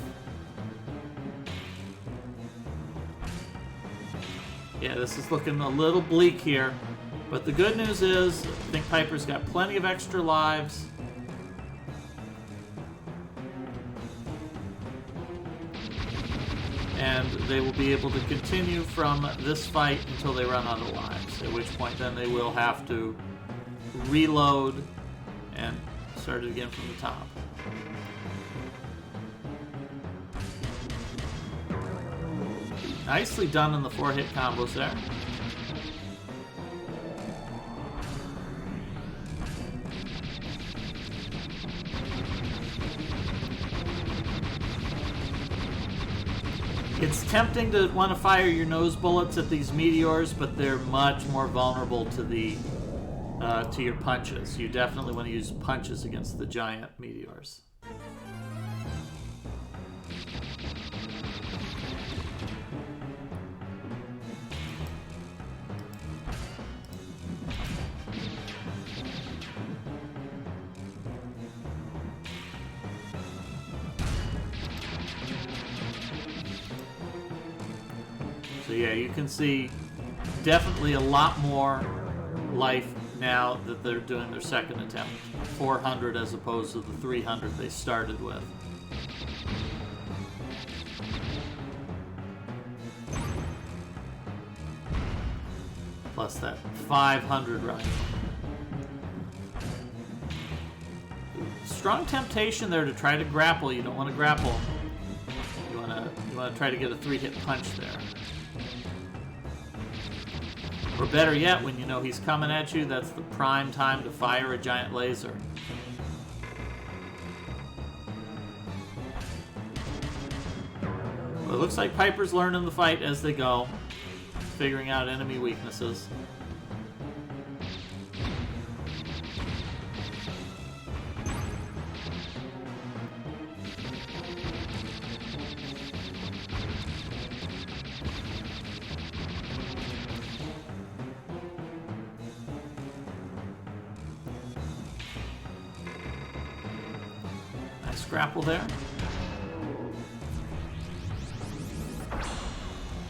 Yeah, this is looking a little bleak here. But the good news is, I think Piper's got plenty of extra lives. And they will be able to continue from this fight until they run out of lives. At which point then they will have to reload and start it again from the top. Nicely done on the 4-hit combos there. It's tempting to want to fire your nose bullets at these meteors, but they're much more vulnerable to the to your punches. You definitely want to use punches against the giant meteors. So yeah, you can see definitely a lot more life now that they're doing their second attempt. 400 as opposed to the 300 they started with. Plus that 500 rifle. Strong temptation there to try to grapple. You don't want to grapple. You want to try to get a 3-hit punch there. Or better yet, when you know he's coming at you, that's the prime time to fire a giant laser. Well, it looks like Piper's learning the fight as they go, figuring out enemy weaknesses. Grapple there.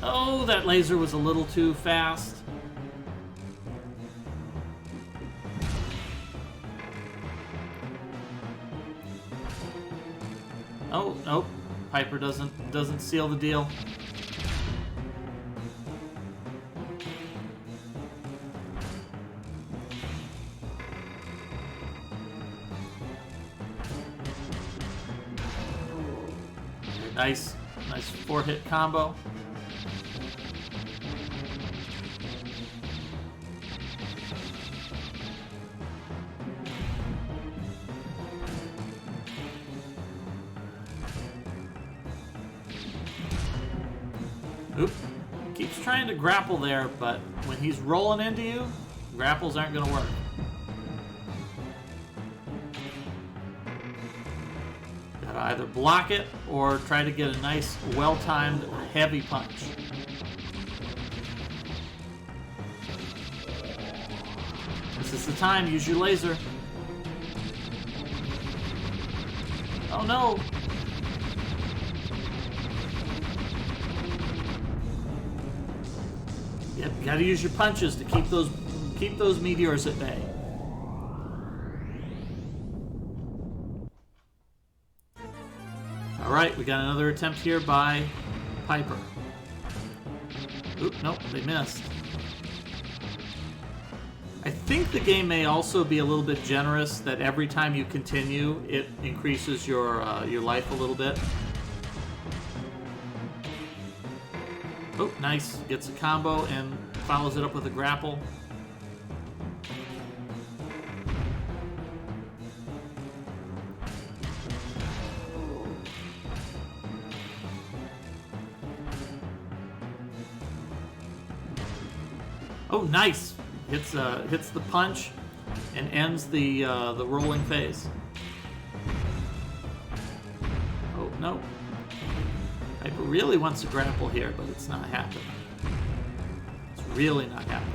Oh, that laser was a little too fast. Oh, nope. Piper doesn't seal the deal. Nice 4-hit combo. Oop. Keeps trying to grapple there, but when he's rolling into you, grapples aren't going to work. Either block it or try to get a nice, well-timed, heavy punch. This is the time. Use your laser. Oh no! Yep, you gotta use your punches to keep those meteors at bay. Alright, we got another attempt here by Piper. Oop, nope, they missed. I think the game may also be a little bit generous that every time you continue, it increases your life a little bit. Oh, nice. Gets a combo and follows it up with a grapple. Oh, nice! Hits the punch and ends the rolling phase. Oh no! Piper really wants to grapple here, but it's not happening. It's really not happening.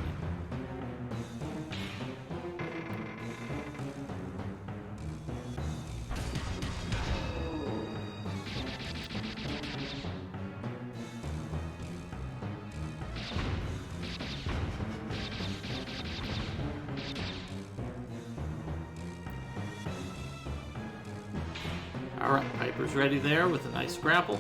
All right, Piper's ready there with a nice grapple.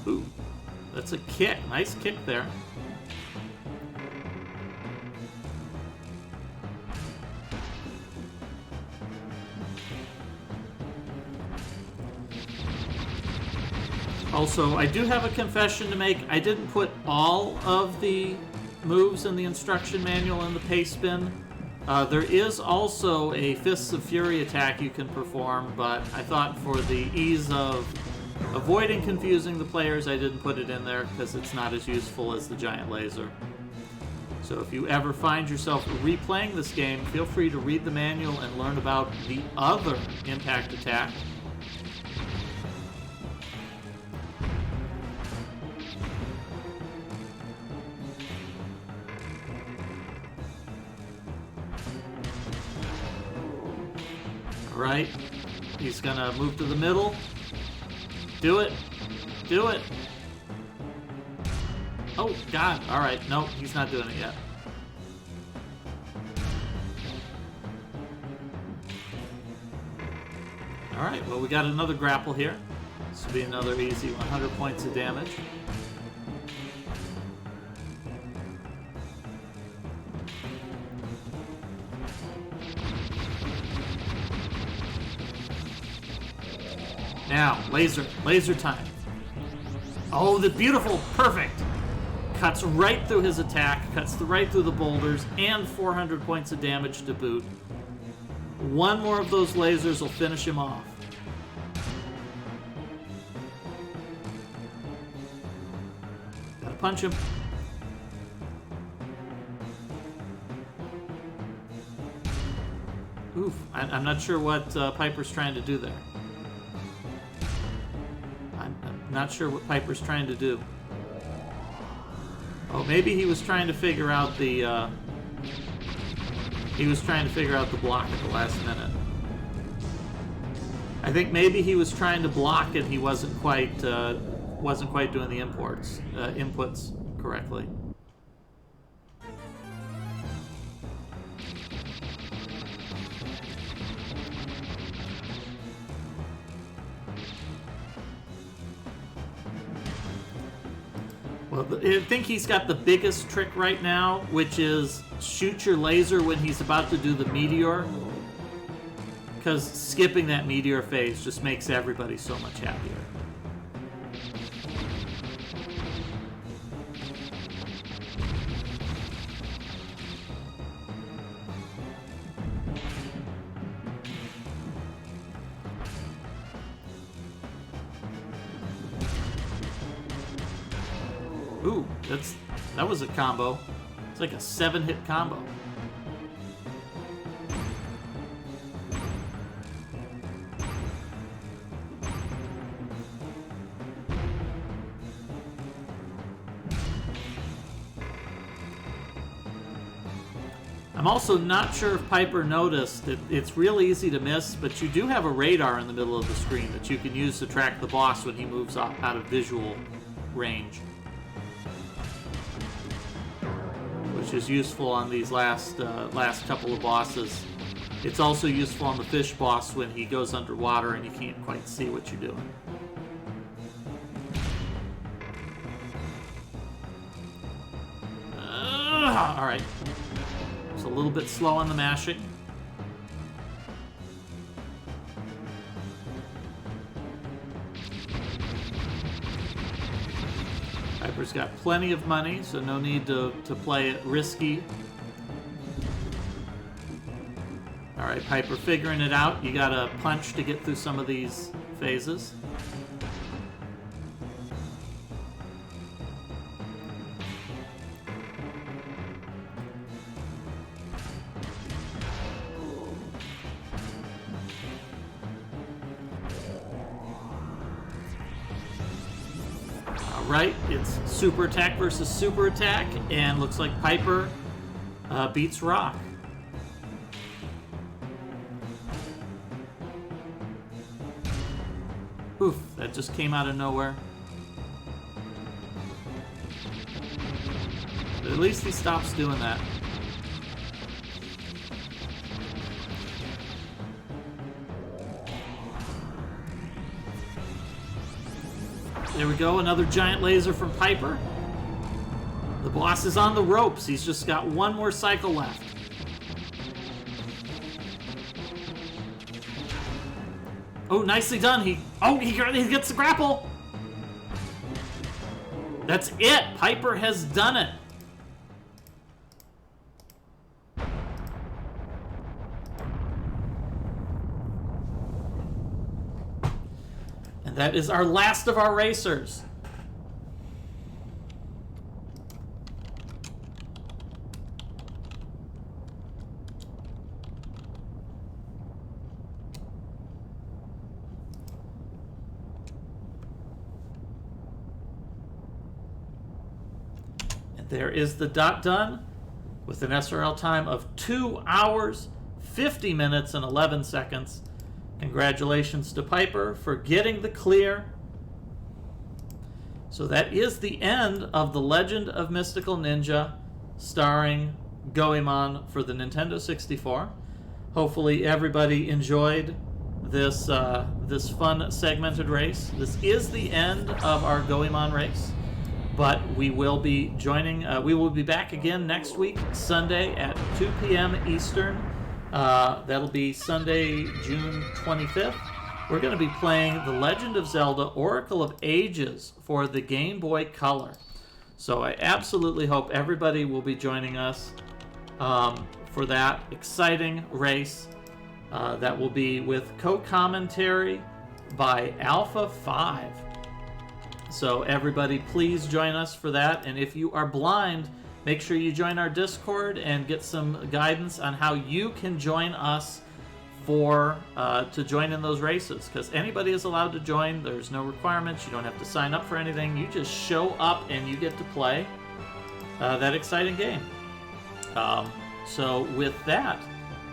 Ooh, that's a kick. Nice kick there. Also, I do have a confession to make. I didn't put all of the moves in the instruction manual in the pace bin. There is also a Fists of Fury attack you can perform, but I thought for the ease of avoiding confusing the players, I didn't put it in there because it's not as useful as the giant laser. So if you ever find yourself replaying this game, feel free to read the manual and learn about the other impact attack. Right, he's gonna move to the middle. Do it. Do it. Oh, God. All right. Nope, he's not doing it yet. All right, well, we got another grapple here. This will be another easy 100 points of damage. Now, laser time. Oh, the beautiful, perfect. Cuts right through his attack, cuts right through the boulders, and 400 points of damage to boot. One more of those lasers will finish him off. Gotta punch him. Oof, I'm not sure what Piper's trying to do there. I'm not sure what Piper's trying to do. Oh, maybe he was trying to figure out the block at the last minute. I think maybe he was trying to block and he wasn't quite doing the inputs correctly. Well, I think he's got the biggest trick right now, which is shoot your laser when he's about to do the meteor. Because skipping that meteor phase just makes everybody so much happier. Ooh, that was a combo. It's like a 7-hit combo. I'm also not sure if Piper noticed that it's real easy to miss, but you do have a radar in the middle of the screen that you can use to track the boss when he moves out of visual range. Which is useful on these last couple of bosses. It's also useful on the fish boss when he goes underwater and you can't quite see what you're doing. All right. It's a little bit slow on the mashing. Piper's got plenty of money, so no need to play it risky. Alright, Piper figuring it out. You gotta punch to get through some of these phases. Right, it's super attack versus super attack, and looks like Piper beats Rock. Oof, that just came out of nowhere. At least he stops doing that. There we go, another giant laser from Piper. The boss is on the ropes. He's just got one more cycle left. Oh, nicely done. He gets the grapple. That's it. Piper has done it. And that is our last of our racers. There is the dot done with an SRL time of 2 hours, 50 minutes, and 11 seconds. Congratulations to Piper for getting the clear. So that is the end of The Legend of Mystical Ninja starring Goemon for the Nintendo 64. Hopefully everybody enjoyed this, this fun segmented race. This is the end of our Goemon race. But we will be joining, we will be back again next week, Sunday at 2 p.m. Eastern. That'll be Sunday, June 25th. We're going to be playing The Legend of Zelda Oracle of Ages for the Game Boy Color. So I absolutely hope everybody will be joining us for that exciting race. That will be with co-commentary by Alpha 5. So everybody, please join us for that. And if you are blind, make sure you join our Discord and get some guidance on how you can join us for to join in those races. Because anybody is allowed to join. There's no requirements. You don't have to sign up for anything. You just show up and you get to play that exciting game. So with that,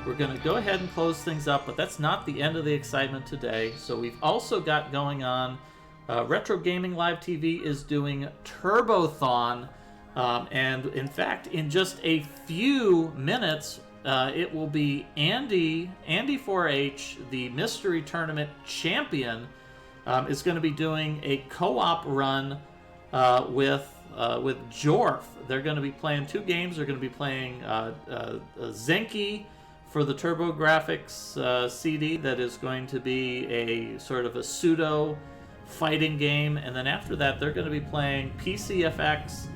we're going to go ahead and close things up. But that's not the end of the excitement today. So we've also got going on Retro Gaming Live TV is doing Turbothon, and in fact, in just a few minutes, it will be Andy 4H, the Mystery Tournament champion, is going to be doing a co-op run with Jorf. They're going to be playing two games. They're going to be playing Zenki for the TurboGrafx CD that is going to be a sort of a pseudo fighting game, and then after that they're going to be playing PCFX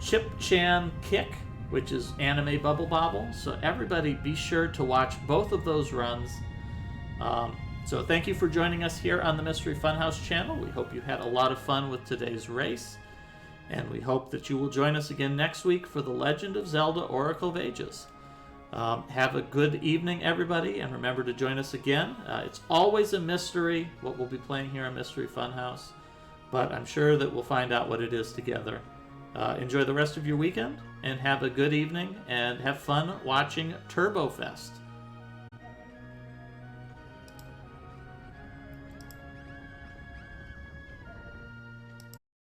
Chip Chan Kick, which is Anime Bubble Bobble. So everybody be sure to watch both of those runs. So thank you for joining us here on the Mystery Funhouse channel. We hope you had a lot of fun with today's race, and we hope that you will join us again next week for The Legend of Zelda Oracle of Ages. Have a good evening, everybody, and remember to join us again. It's always a mystery what we'll be playing here on Mystery Funhouse, but I'm sure that we'll find out what it is together. Enjoy the rest of your weekend, and have a good evening, and have fun watching TurboFest.